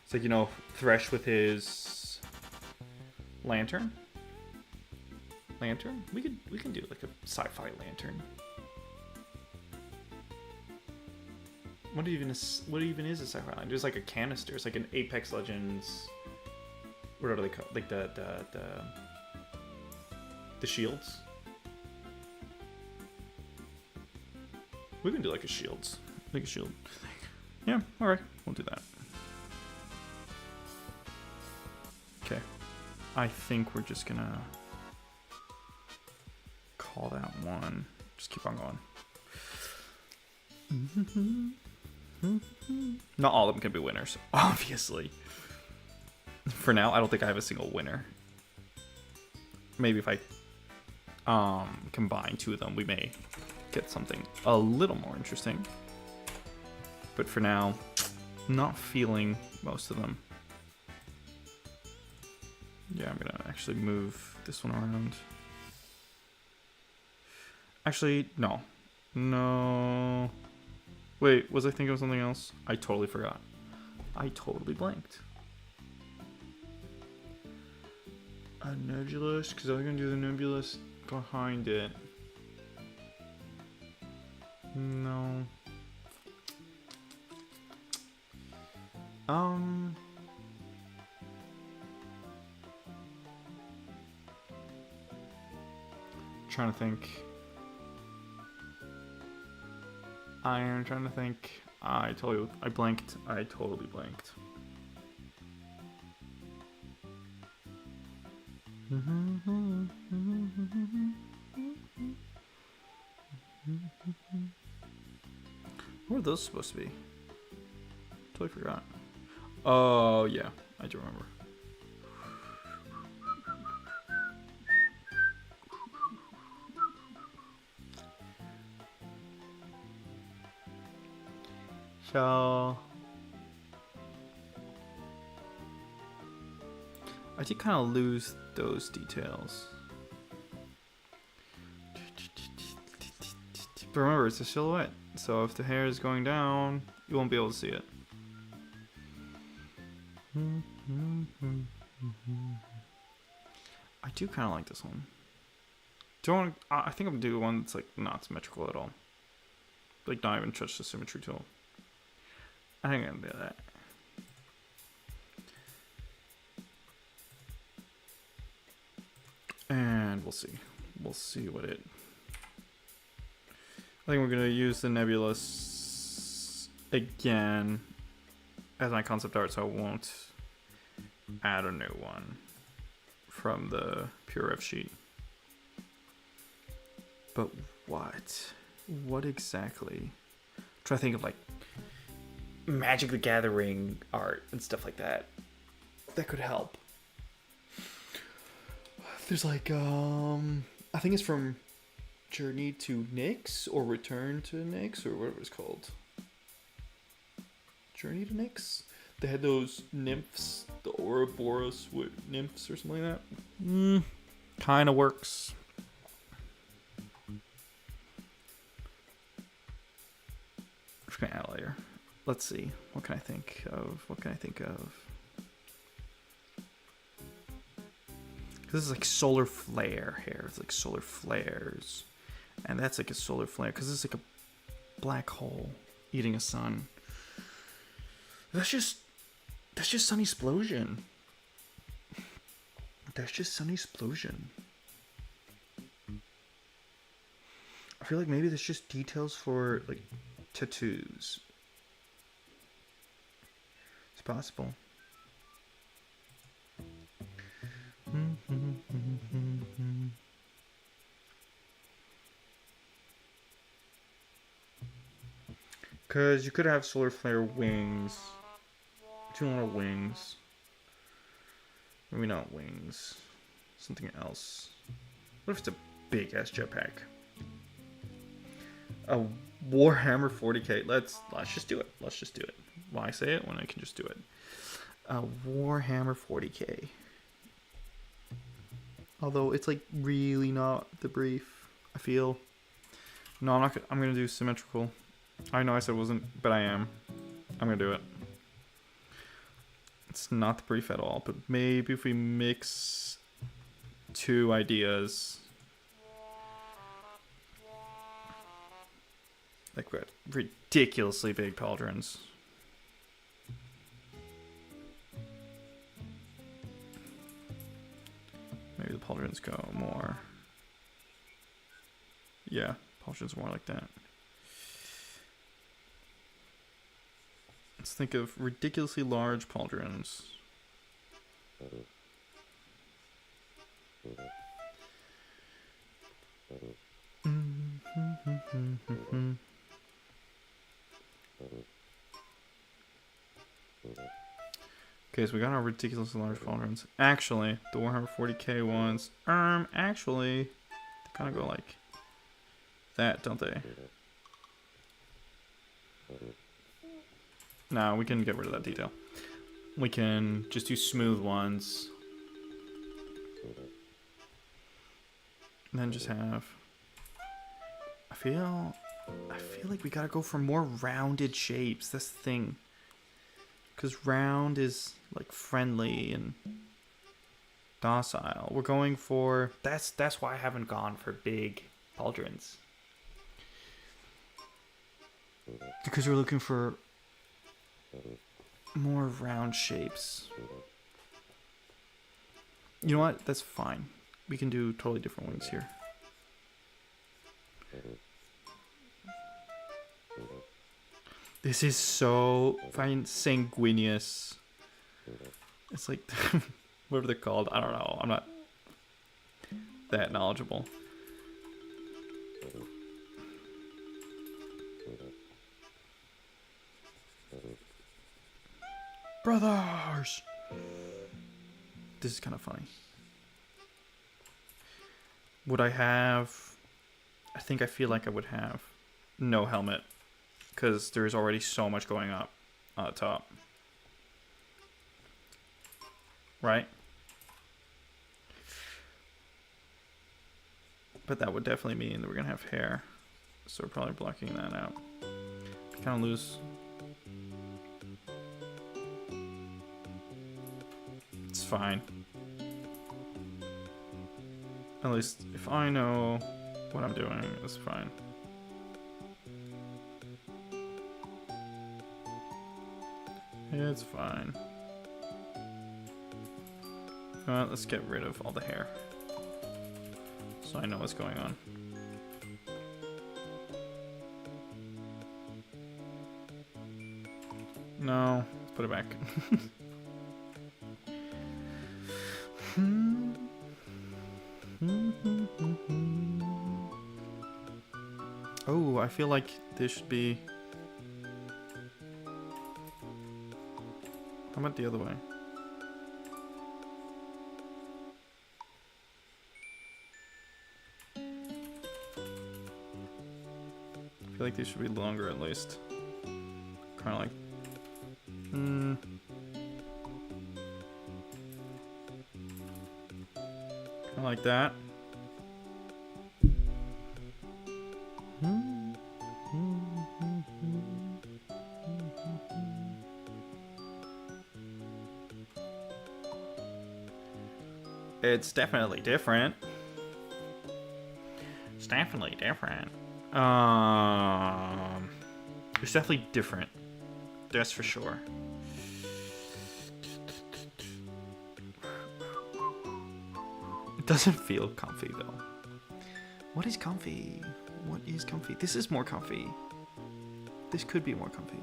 It's like, you know, Thresh with his lantern. Lantern? We can do like a sci-fi lantern. What even is a sci-fi lantern? There's like a canister. It's like an Apex Legends. What are they called? Like the shields. We can do like a shields, like a shield thing. Yeah, all right, we'll do that. Okay, I think we're just gonna call that one. Just keep on going. Not all of them can be winners, obviously. For now, I don't think I have a single winner. Maybe if I combine two of them, we may get something a little more interesting. But for now, not feeling most of them. Yeah, I'm gonna actually move this one around. Actually, no. No. Wait, was I thinking of something else? I totally forgot. I totally blanked. A nebulous, because I was gonna do the nebulous behind it. No. Trying to think. I am trying to think. I blanked. I totally blanked. What are those supposed to be? Totally forgot. Oh, yeah. I do remember. So I did kind of lose those details. But remember, it's a silhouette. So if the hair is going down, you won't be able to see it. I do kind of like this one. I think I'm gonna do one that's like not symmetrical at all. Like not even touch the symmetry tool. I think I'm gonna do that. And we'll see. We'll see what it... I think we're gonna use the nebulous again as my concept art, so I won't add a new one from the Pure Rev sheet. But what? What exactly? I'm trying to think of like Magic the Gathering art and stuff like that. That could help. There's like I think it's from Journey to Nyx or Return to Nyx or whatever it's called. Journey to Nyx? They had those nymphs, the Ouroboros with nymphs or something like that. Kinda works. I'm just gonna add a layer. Let's see. What can I think of? This is like solar flare hair. It's like solar flares. And that's like a solar flare because it's like a black hole eating a sun. That's just Sun Explosion. That's just Sun Explosion. I feel like maybe that's just details for like tattoos. It's possible. Because you could have solar flare wings. 2 little wings. Maybe not wings. Something else. What if it's a big ass jetpack? A Warhammer 40k. Let's just do it. Let's just do it. Why say it when I can just do it? A Warhammer 40k. Although it's like really not the brief. I feel. No, I'm not. I'm gonna do symmetrical. I know I said it wasn't, but I am. I'm gonna do it. It's not the brief at all, but maybe if we mix two ideas, like we're ridiculously big pauldrons. Maybe the pauldrons go more. Yeah, pauldrons more like that. Let's think of ridiculously large pauldrons. Okay, so we got our ridiculously large pauldrons. Actually, the Warhammer 40k ones, actually, they kind of go like that, don't they? No, we can get rid of that detail. We can just do smooth ones. And then just have... I feel like we gotta go for more rounded shapes. That's the thing. Because round is like friendly and docile. We're going for... That's why I haven't gone for big pauldrons. Because we're looking for more round shapes. You know what? That's fine. We can do totally different wings here. This is so fine, sanguineous. It's like whatever they're called. I don't know. I'm not that knowledgeable. Brothers! This is kind of funny. Would I have... I feel like I would have no helmet. Because there's already so much going up on the top. Right? But that would definitely mean that we're going to have hair. So we're probably blocking that out. Kind of lose... It's fine. At least if I know what I'm doing, it's fine. It's fine. Let's get rid of all the hair. So I know what's going on. No, let's put it back. Oh, I feel like this should be... How about the other way? I feel like these should be longer at least. Kind of like... Kind of like that. It's definitely different. It's definitely different. It's definitely different. That's for sure. It doesn't feel comfy though. What is comfy? What is comfy? This is more comfy. This could be more comfy.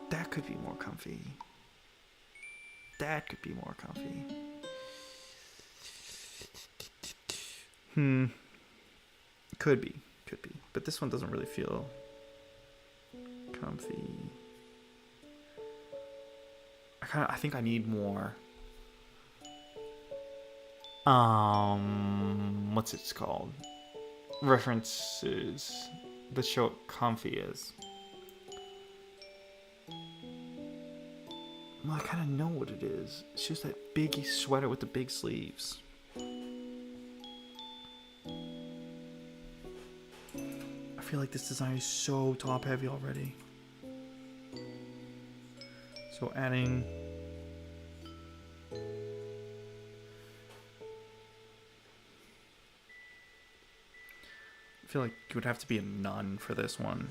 That could be more comfy. That could be more comfy. Could be. But this one doesn't really feel comfy. I think I need more. What's it called? References that show what comfy is. Well, I kind of know what it is. It's just that big sweater with the big sleeves. I feel like this design is so top heavy already. So adding... I feel like you would have to be a nun for this one.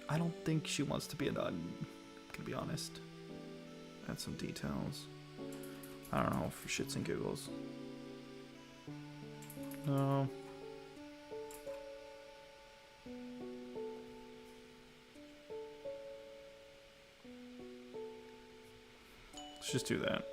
I don't think she wants to be a nun, to be honest. Add some details. I don't know, for shits and giggles. No. Let's just do that.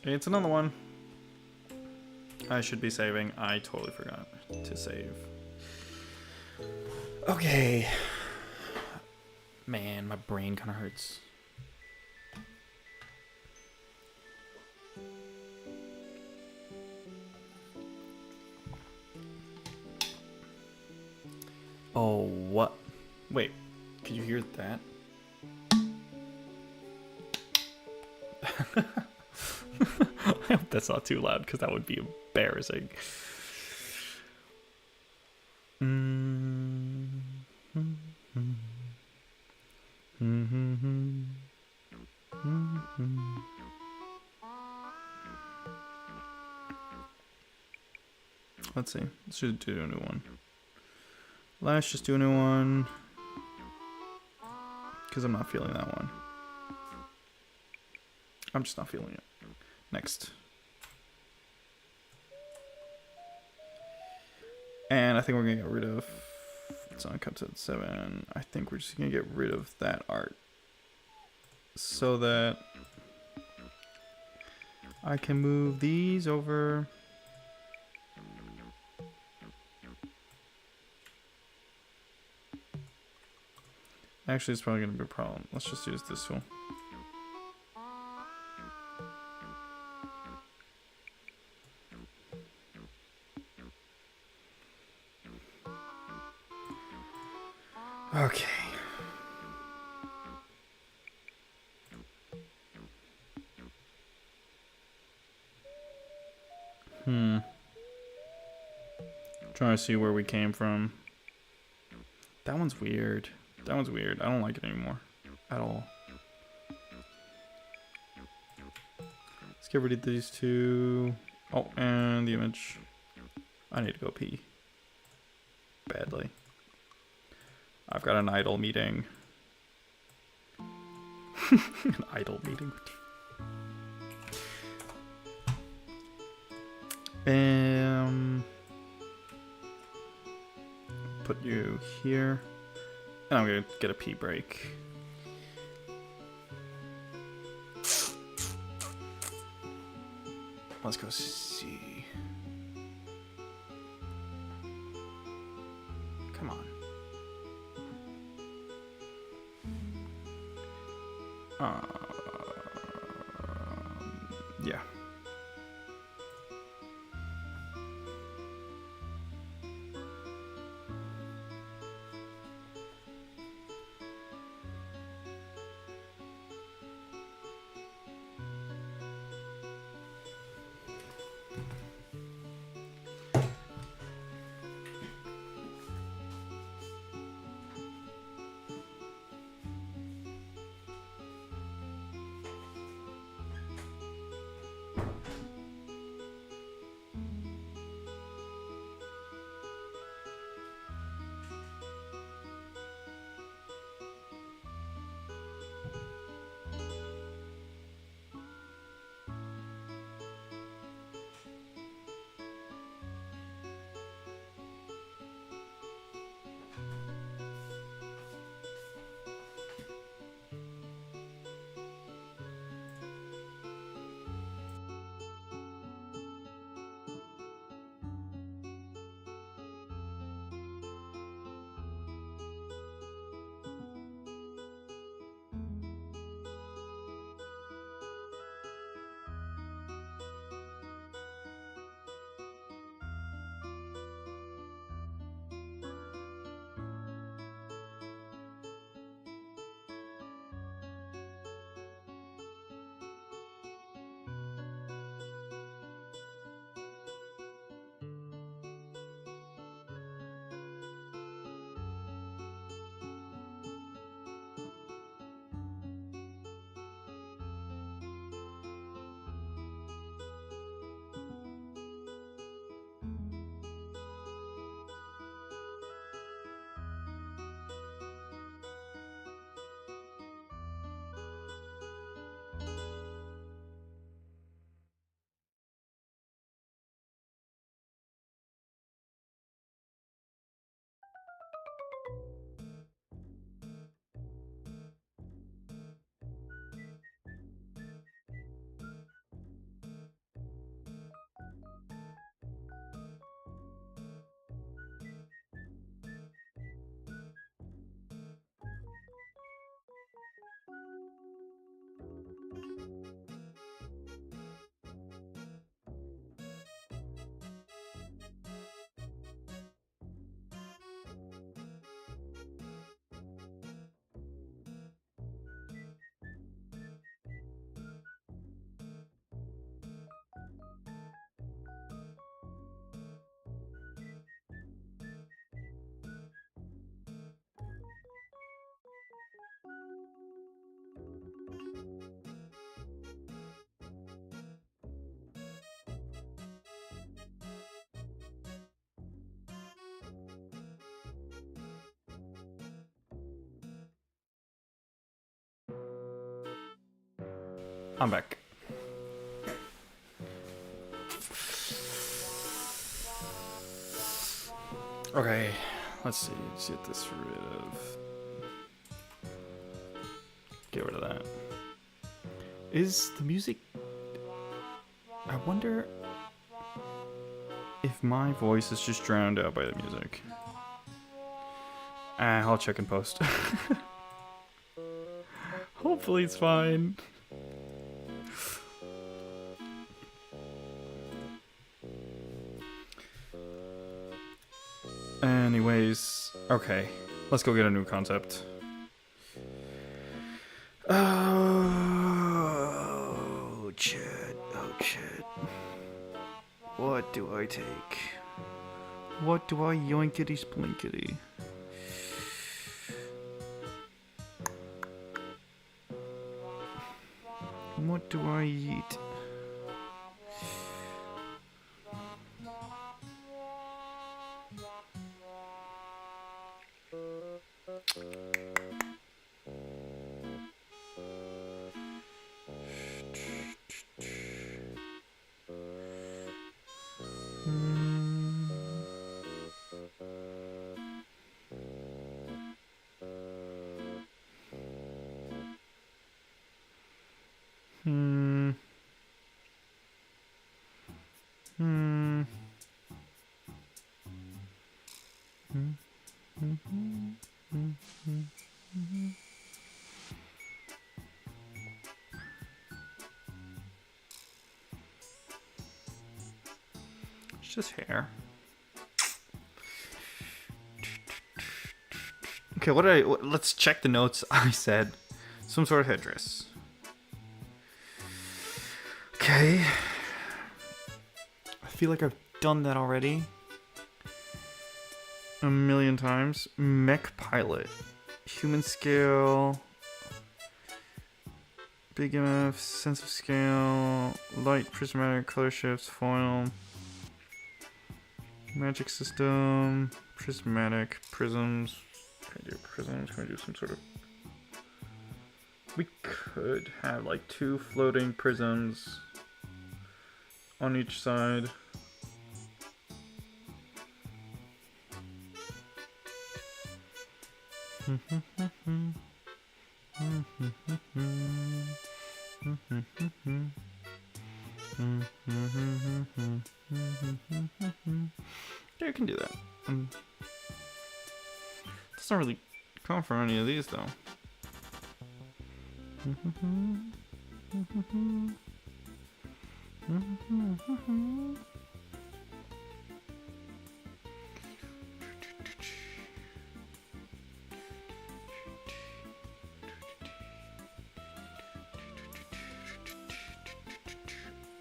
It's another one. I should be saving. I totally forgot to save. Okay. Man, my brain kind of hurts. Oh, what? Wait, could you hear that? I hope that's not too loud, because that would be embarrassing. Let's see. Let's just do a new one. Let's just do a new one. Because I'm not feeling that one. I'm just not feeling it. Next. And I think we're going to get rid of... It's on cuts at 7. I think we're just going to get rid of that art. So that I can move these over. Actually, it's probably going to be a problem. Let's just use this tool. Okay. Trying to see where we came from. That one's weird. That one's weird. I don't like it anymore. At all. Let's get rid of these two. Oh, and the image. I need to go pee. Badly. I've got an idol meeting. An idol meeting. Put you here. And I'm gonna get a pee break. Let's go see. Come on. Yeah. I'm back. Okay, let's see. Let's get this rid of. Get rid of that. Is the music... I wonder if my voice is just drowned out by the music. I'll check in post. Hopefully it's fine. Anyways, okay. Let's go get a new concept. Oh, shit. Oh, shit. What do I take? What do I yoinkity splinkity? What do I eat? It's just hair. Okay, let's check the notes. I said some sort of headdress. Okay. I feel like I've done that already. A million times. Mech pilot. Human scale. Big MF. Sense of scale. Light prismatic color shifts. Foil. Magic system. Prismatic. Prisms. Can I do prisms? Can I do some sort of... We could have like 2 floating prisms on each side. Yeah, you can do that. It's not really come from any of these though.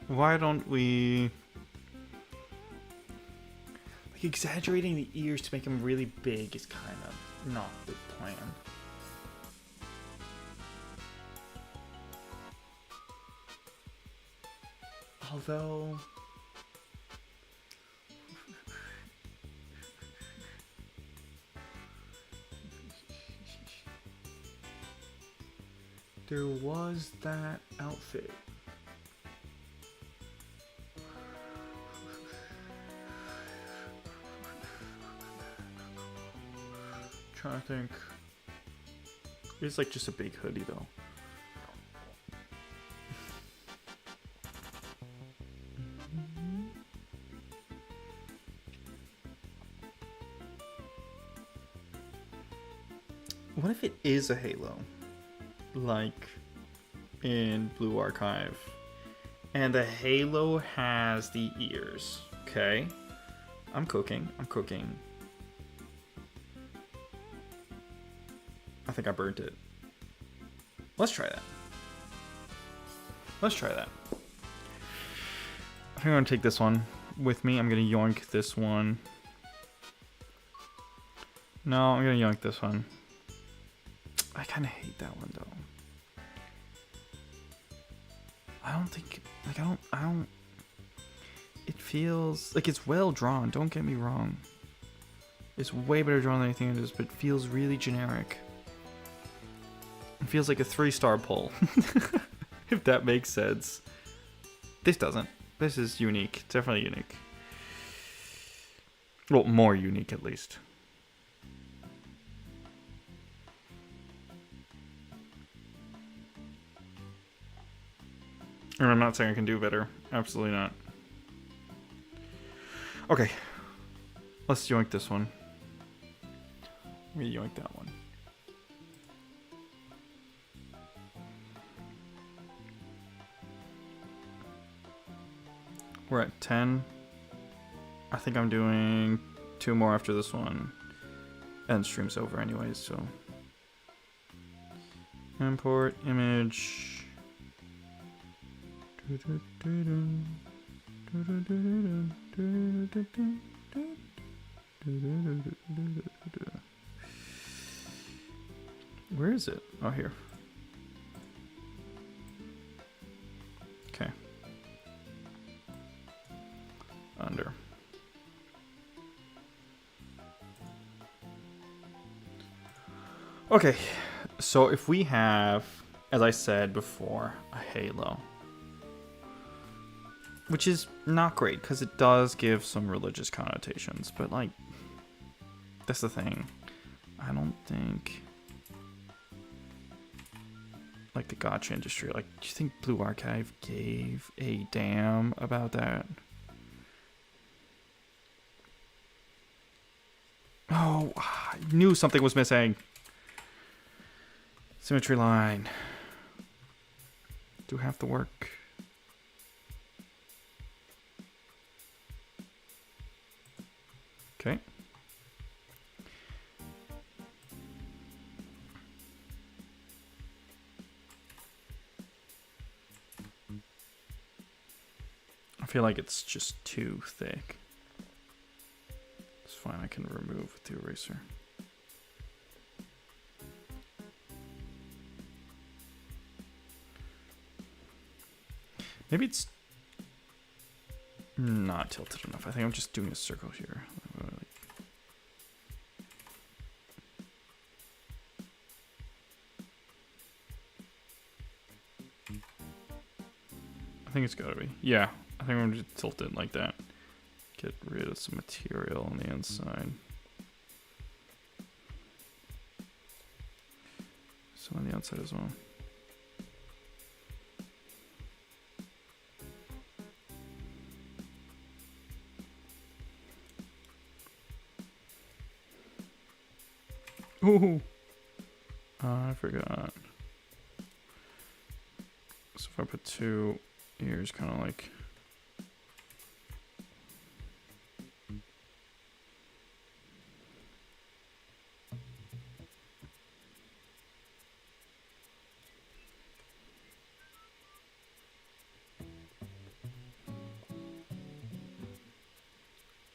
Why don't we... Like, exaggerating the ears to make them really big is kind of not the plan. Although... there was that outfit. Trying to think. It's like just a big hoodie though. What if it is a halo? Like in Blue Archive. And the halo has the ears. Okay. I'm cooking. I think I burnt it. Let's try that. I think I'm gonna take this one with me. I'm gonna yoink this one. No, I'm gonna yoink this one. I kind of hate that one though. I don't. It feels like it's well drawn. Don't get me wrong. It's way better drawn than anything it is, but it feels really generic. It feels like a 3-star pull. If that makes sense. This doesn't. This is unique. Definitely unique. Well, more unique at least. And I'm not saying I can do better. Absolutely not. Okay. Let's yoink this one. Let me yoink that one. We're at 10. I think I'm doing 2 more after this one. And stream's over anyways, so. Import image. Where is it? Oh, here. Okay. Under. Okay, so if we have, as I said before, a halo, which is not great because it does give some religious connotations, but like, that's the thing. I don't think, like, the gacha industry, like, do you think Blue Archive gave a damn about that? Oh, I knew something was missing. Symmetry line. Do have to work. Okay. I feel like it's just too thick. It's fine, I can remove with the eraser. Maybe it's not tilted enough. I think I'm just doing a circle here. I think it's gotta be. Yeah, I think I'm just tilt it like that. Get rid of some material on the inside. Some on the outside as well. Ooh, I forgot. So if I put 2 ears, kind of like.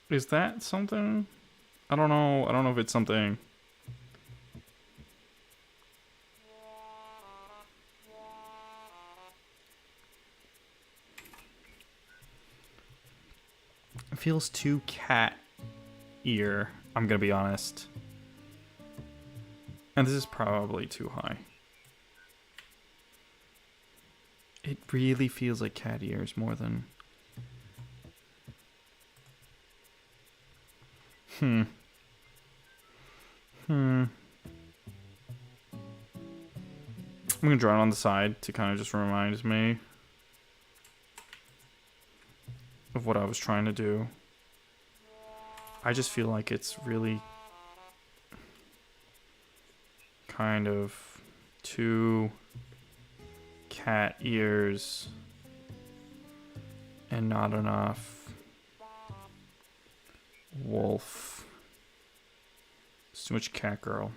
Is that something? I don't know. I don't know if it's something. It feels too cat ear, I'm gonna be honest. And this is probably too high. It really feels like cat ears more than... I'm gonna draw it on the side to kind of just remind me of what I was trying to do. I just feel like it's really kind of too cat ears and not enough wolf. It's too much cat girl.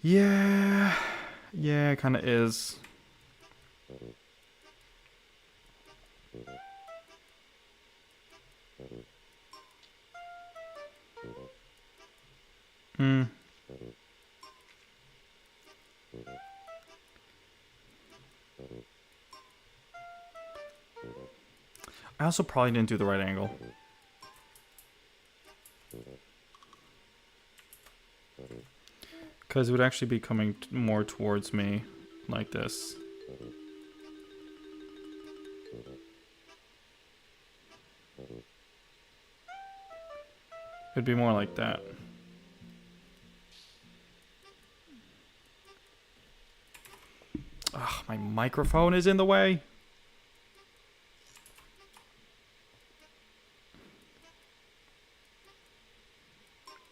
Yeah, it kind of is. I also probably didn't do the right angle. Because it would actually be coming more towards me. like this. It'd be more like that. Ugh, my microphone is in the way.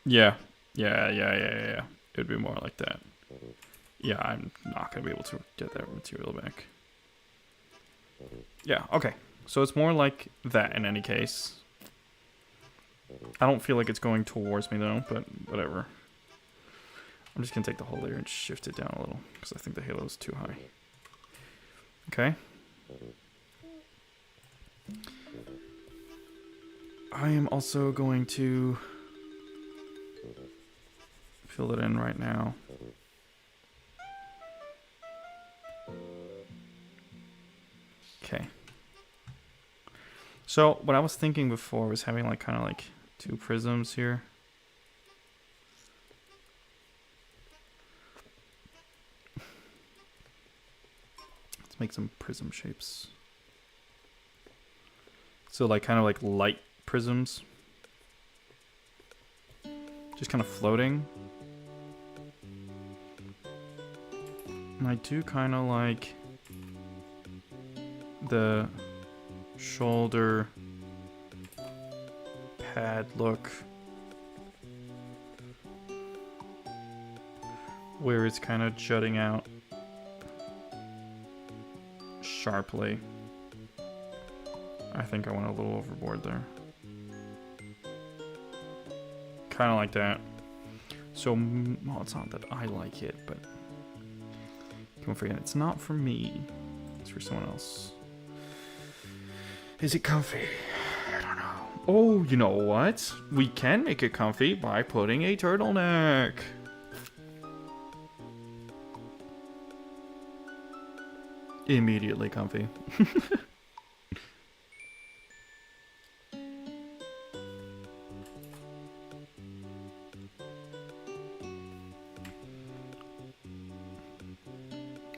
Yeah. It'd be more like that. Yeah, I'm not going to be able to get that material back. Yeah, okay. So it's more like that in any case. I don't feel like it's going towards me though, but whatever. I'm just going to take the whole layer and shift it down a little because I think the halo is too high. Okay. I am also going to fill it in right now. Okay. So what I was thinking before was having like kind of like 2 prisms here. Let's make some prism shapes. So like kind of like light prisms. Just kind of floating. And I do kind of like the shoulder pad look where it's kind of jutting out sharply. I think I went a little overboard there. Kind of like that. So, well, it's not that I like it, but don't forget, it's not for me. It's for someone else. Is it comfy? I don't know. Oh, you know what? We can make it comfy by putting a turtleneck. Immediately comfy.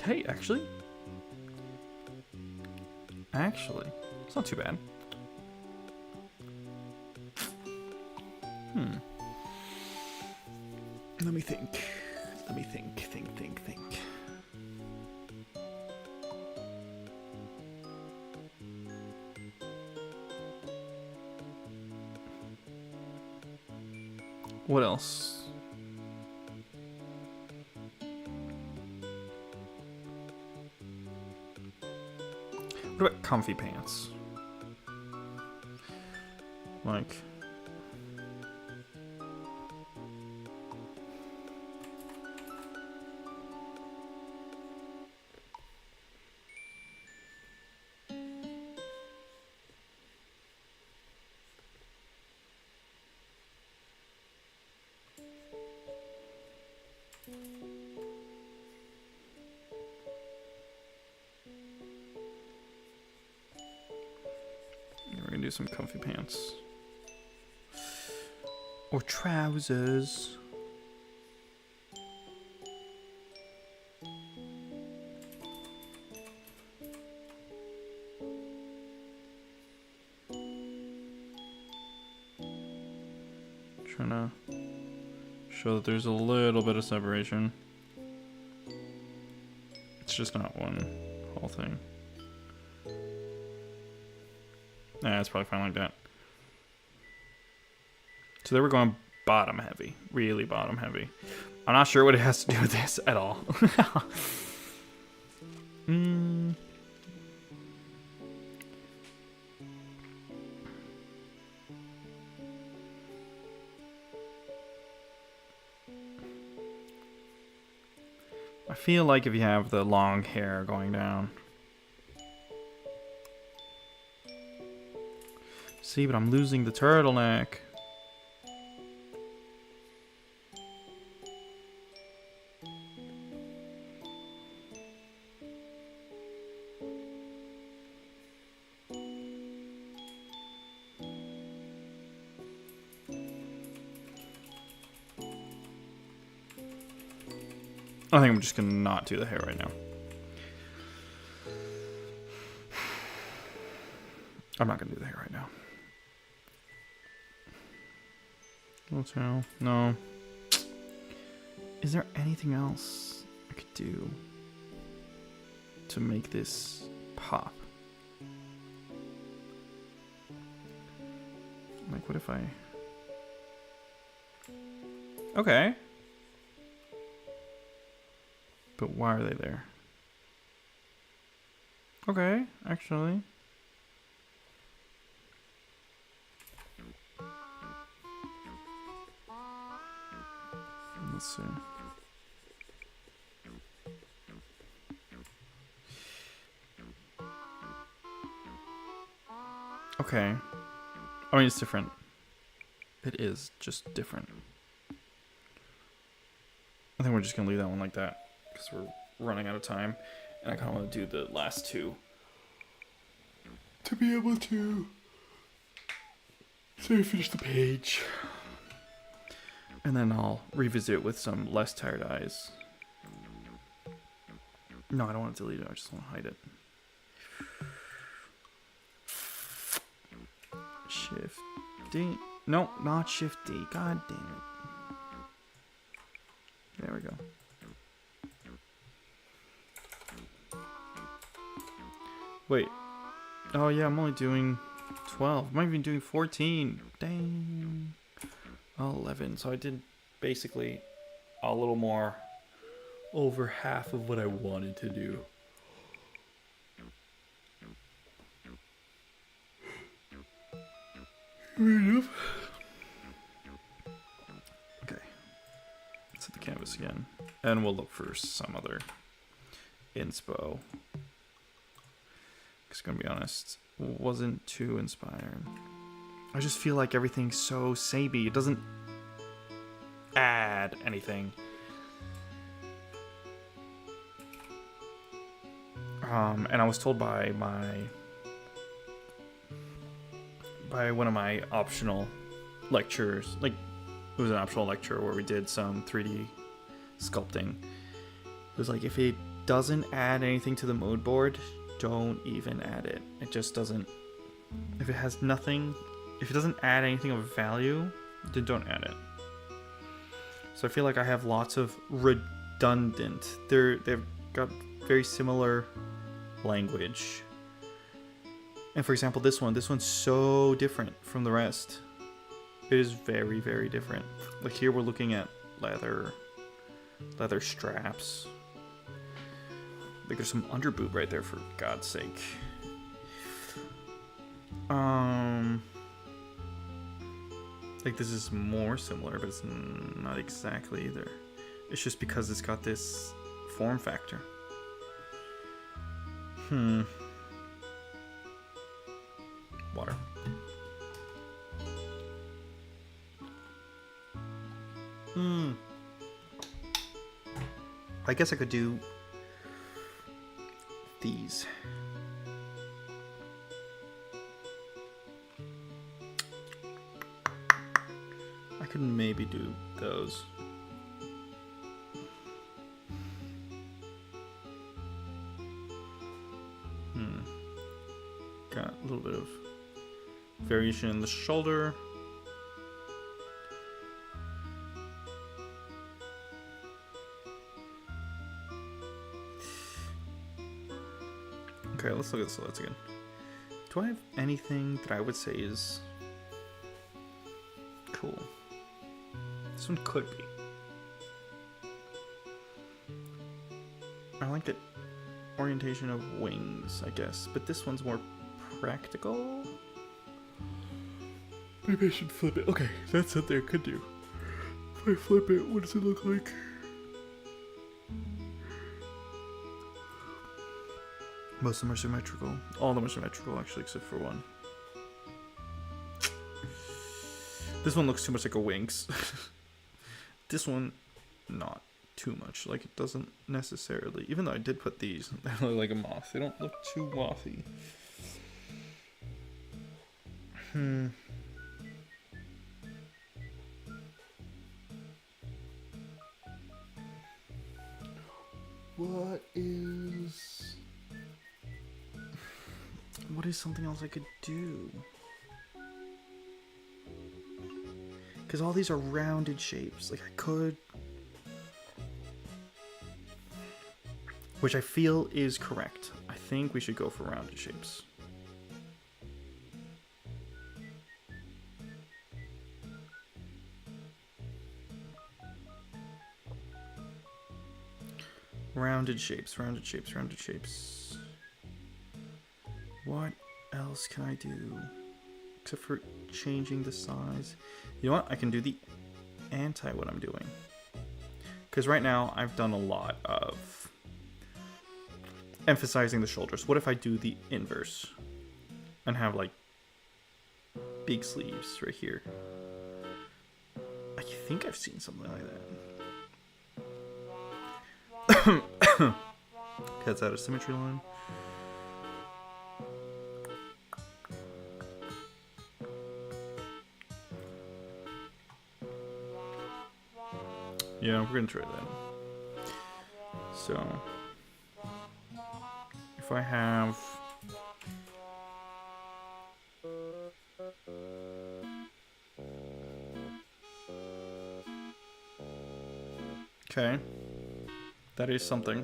Hey, actually, it's not too bad. Let me think. Think. What else? What about comfy pants? Like... we're gonna do some comfy pants. Or trousers. Trying to show that there's a little bit of separation. It's just not one whole thing. Nah, it's probably fine like that. So they were going bottom heavy, really bottom heavy. I'm not sure what it has to do with this at all. I feel like if you have the long hair going down. See, but I'm losing the turtleneck. I think I'm just gonna not do the hair right now. I'm not gonna do the hair right now. What's hell? No. Is there anything else I could do to make this pop? Like, what if I... Okay. But why are they there? Okay, actually. Let's see. Okay. I mean, it's different. It is just different. I think we're just going to leave that one like that because we're running out of time. And I kind of want to do the last two to be able to finish the page. And then I'll revisit it with some less tired eyes. No, I don't want to delete it. I just want to hide it. Shift D. No, not Shift D. God damn it. There we go. Wait. Oh yeah, I'm only doing 12. I'm not even doing 14. Dang. 11. So I did basically a little more over half of what I wanted to do. Okay. Let's hit the canvas again. And we'll look for some other inspo. Because gonna be honest, wasn't too inspired. I just feel like everything's so samey. It doesn't add anything. And I was told by one of my optional lectures, like it was an optional lecture where we did some 3D sculpting. It was like, if it doesn't add anything to the mood board, don't even add it. It just doesn't. If it has nothing, if it doesn't add anything of value, then don't add it. So I feel like I have lots of redundant. They've got very similar language. And for example, this one's so different from the rest. It is very, very different. Like here we're looking at leather straps. Like there's some underboob right there, for God's sake. Like this is more similar, but it's not exactly either. It's just because it's got this form factor. Water. I guess I could do these. I could maybe do those. Got a little bit of variation in the shoulder. Okay, let's look at the silhouettes again. Do I have anything that I would say is cool? This one could be. I like the orientation of wings, I guess, but this one's more practical. Maybe I should flip it. Okay, that's what they could do. If I flip it, what does it look like? Most of them are symmetrical. All of them are symmetrical, actually, except for one. This one looks too much like a wings. This one, not too much. Like, it doesn't necessarily... Even though I did put these, they look like a moth. They don't look too mothy. What is What is something else I could do? Because all these are rounded shapes. Like I could... Which I feel is correct. I think we should go for rounded shapes. Rounded shapes, rounded shapes, rounded shapes. What else can I do? Except for changing the size. You know what? I can do the anti what I'm doing. Because right now I've done a lot of emphasizing the shoulders. What if I do the inverse? And have like big sleeves right here. I think I've seen something like that. Cuts out a symmetry line. Yeah, we're gonna try that. So, if I have okay, that is something.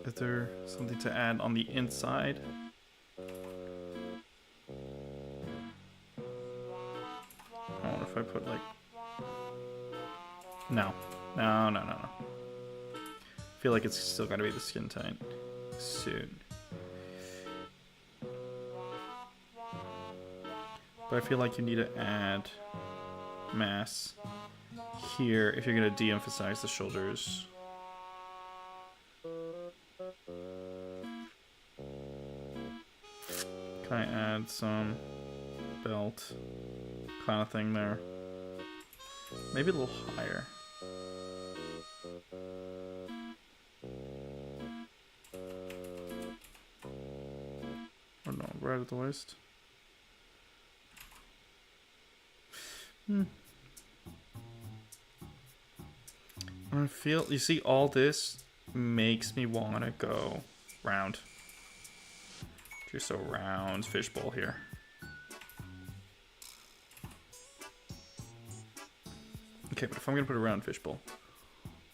Is there something to add on the inside? I wonder if I put like... No. No. I feel like it's still gotta be the skin tight soon. But I feel like you need to add mass here if you're gonna de-emphasize the shoulders. Can I add some belt kind of thing there? Maybe a little higher. Or no, right at the waist. I feel, you see, all this makes me want to go round. Just a round fishbowl here. Okay, but if I'm gonna put a round fishbowl,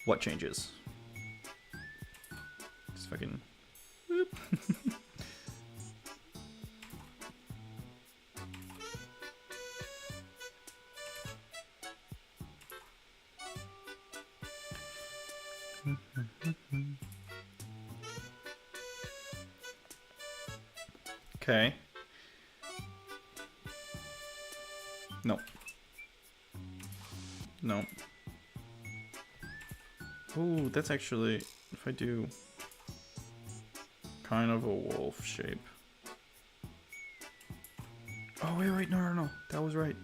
what changes? Just fucking. Whoop. Okay. No. No. Ooh, that's actually, if I do kind of a wolf shape. Oh, wait, no. That was right.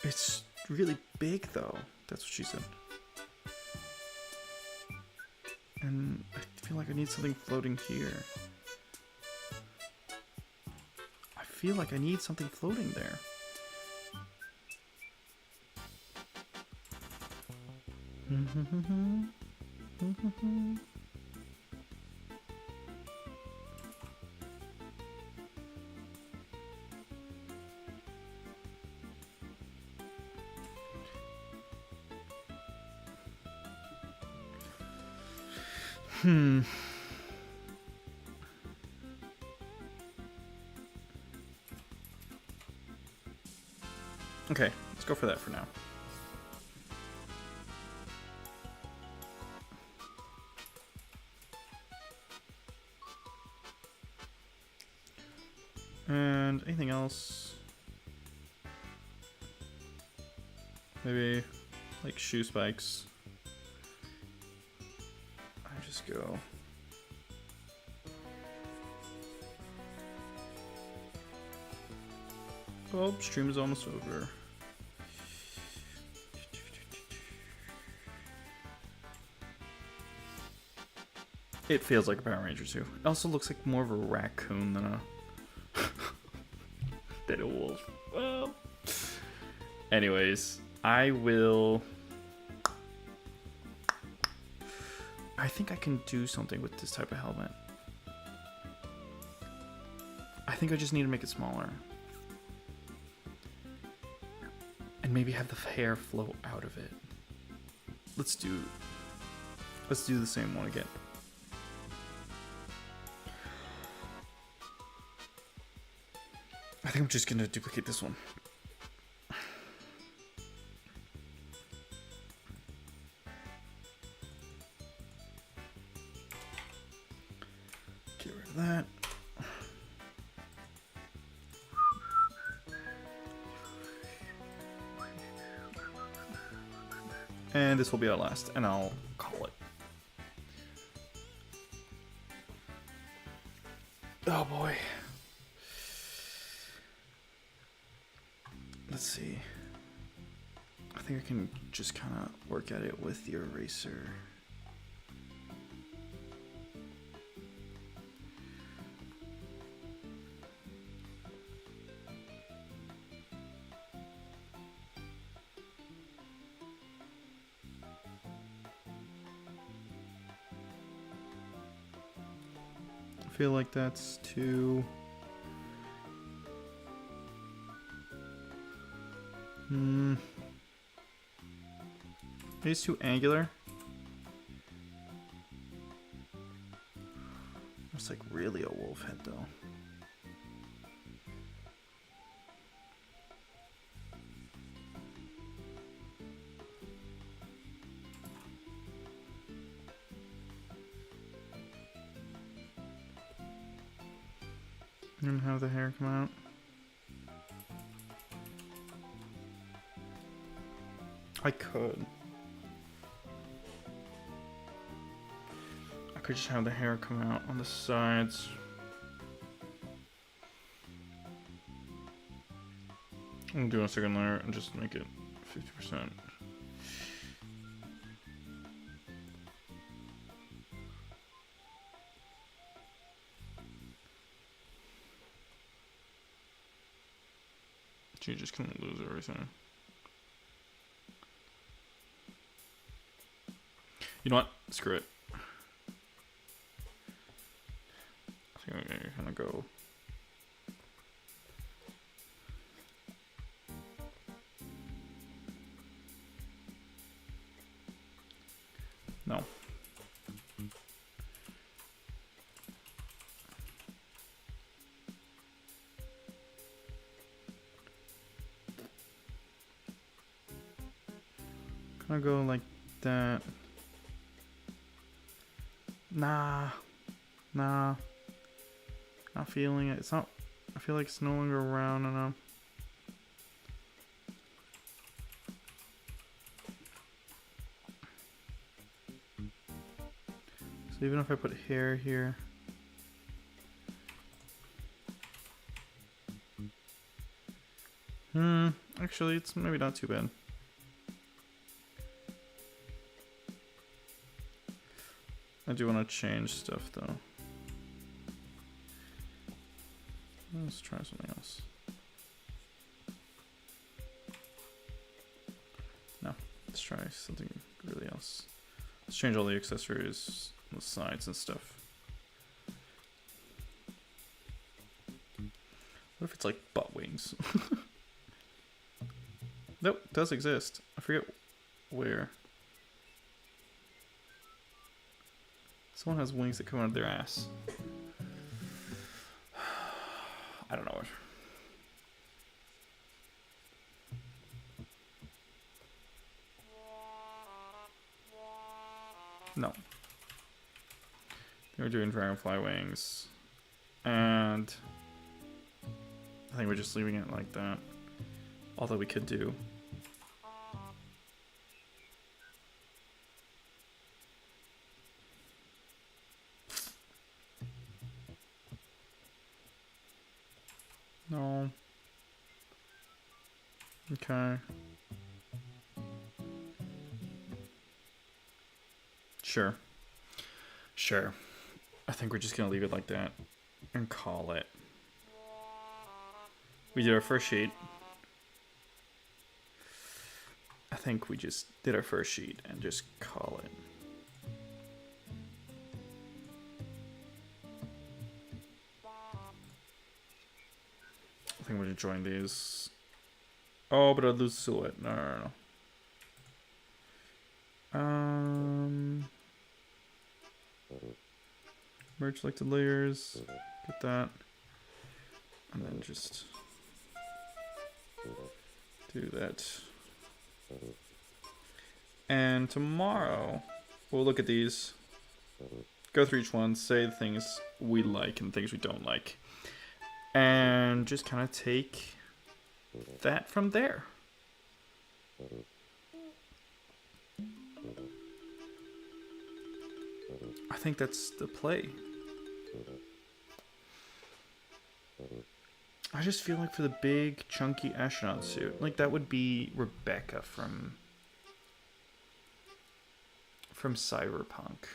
It's really big, though. That's what she said. And I feel like I need something floating here. I feel like I need something floating there. Okay, let's go for that for now. And anything else? Maybe like shoe spikes. I just go. Oh, stream is almost over. It feels like a Power Ranger too. It also looks like more of a raccoon than a than a wolf. Well, anyways, I will. I think I can do something with this type of helmet. I think I just need to make it smaller. And maybe have the hair flow out of it. Let's do the same one again. I think I'm just gonna duplicate this one. Get rid of that. And this will be our last, and I'll call it. Oh boy. Let's see. I think I can just kind of work at it with the eraser. I feel like that's too... It's too angular. It's like really a wolf head though. And have the hair come out. I could just have the hair come out on the sides. I'm doing a second layer and just make it 50%. You just can't lose everything. You know what? Screw it. I think I'm gonna kind of go. No. Kind of go like that. Nah. Not feeling it. It's not. I feel like it's no longer round enough. So even if I put hair here. Actually, it's maybe not too bad. I do want to change stuff though. Let's try something else. No, let's try something really else. Let's change all the accessories, the sides and stuff. What if it's like butt wings? Nope, it does exist. I forget where. Someone has wings that come out of their ass. I don't know. No. They were doing dragonfly wings. And I think we're just leaving it like that. Although we could do. No. Okay. Sure. Sure. I think we're just gonna leave it like that and call it. We did our first sheet. think we just did our first sheet and just call it. I think we're gonna join these. Oh, but I'd lose the silhouette. No. Merge selected layers. Get that. And then just do that. And tomorrow, we'll look at these. Go through each one, say the things we like and things we don't like. And just kind of take that from there. I think that's the play. I just feel like for the big, chunky astronaut suit, like that would be Rebecca from Cyberpunk.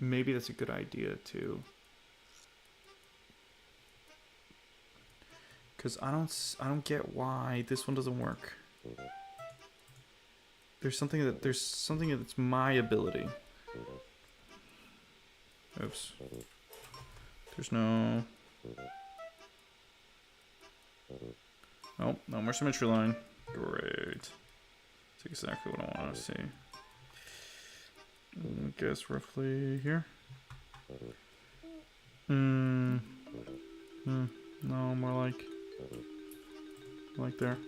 Maybe that's a good idea too. Cause I don't get why this one doesn't work. There's something that's my ability. Oops. There's no. Oh, no more symmetry line. Great. That's exactly what I want to see. I guess roughly here. No, more like there.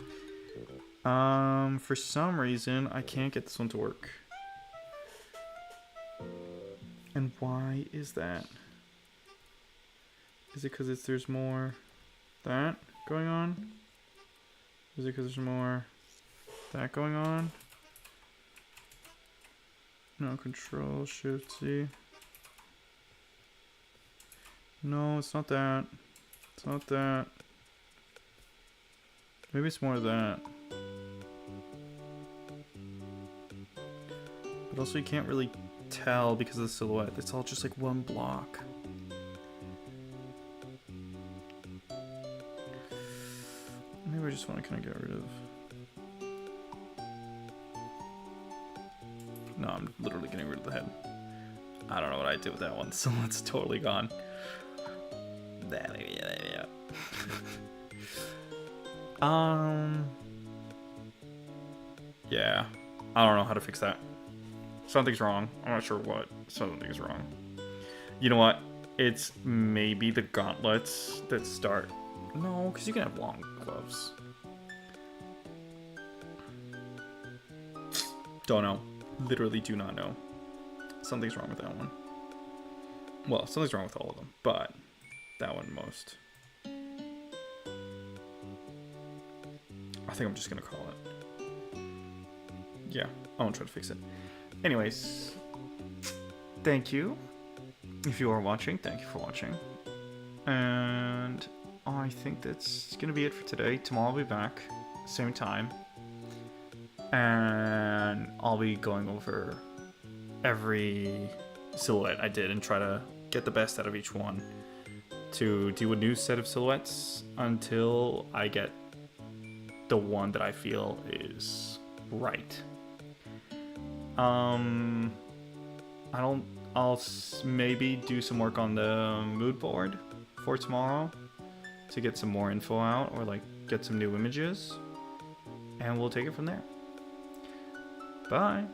For some reason, I can't get this one to work. And why is that? Is it because there's more that going on? Is it because there's more that going on? No, Control Shift C. No, it's not that. It's not that. Maybe it's more of that. But also you can't really tell because of the silhouette. It's all just like one block. Maybe I just want to kind of get rid of... No, I'm literally getting rid of the head. I don't know what I did with that one, so it's totally gone. Yeah. Yeah. I don't know how to fix that. Something's wrong. I'm not sure what. Something's wrong. You know what? It's maybe the gauntlets that start... No, because you can have long gloves. Don't know. Literally do not know. Something's wrong with that one. Well, something's wrong with all of them, but that one most. I think I'm just gonna call it. Yeah, I won't try to fix it. Anyways, thank you. If you are watching, thank you for watching. And I think that's gonna be it for today. Tomorrow I'll be back, same time. And I'll be going over every silhouette I did and try to get the best out of each one to do a new set of silhouettes until I get the one that I feel is right. I'll maybe do some work on the mood board for tomorrow to get some more info out or like get some new images, and we'll take it from there. Bye.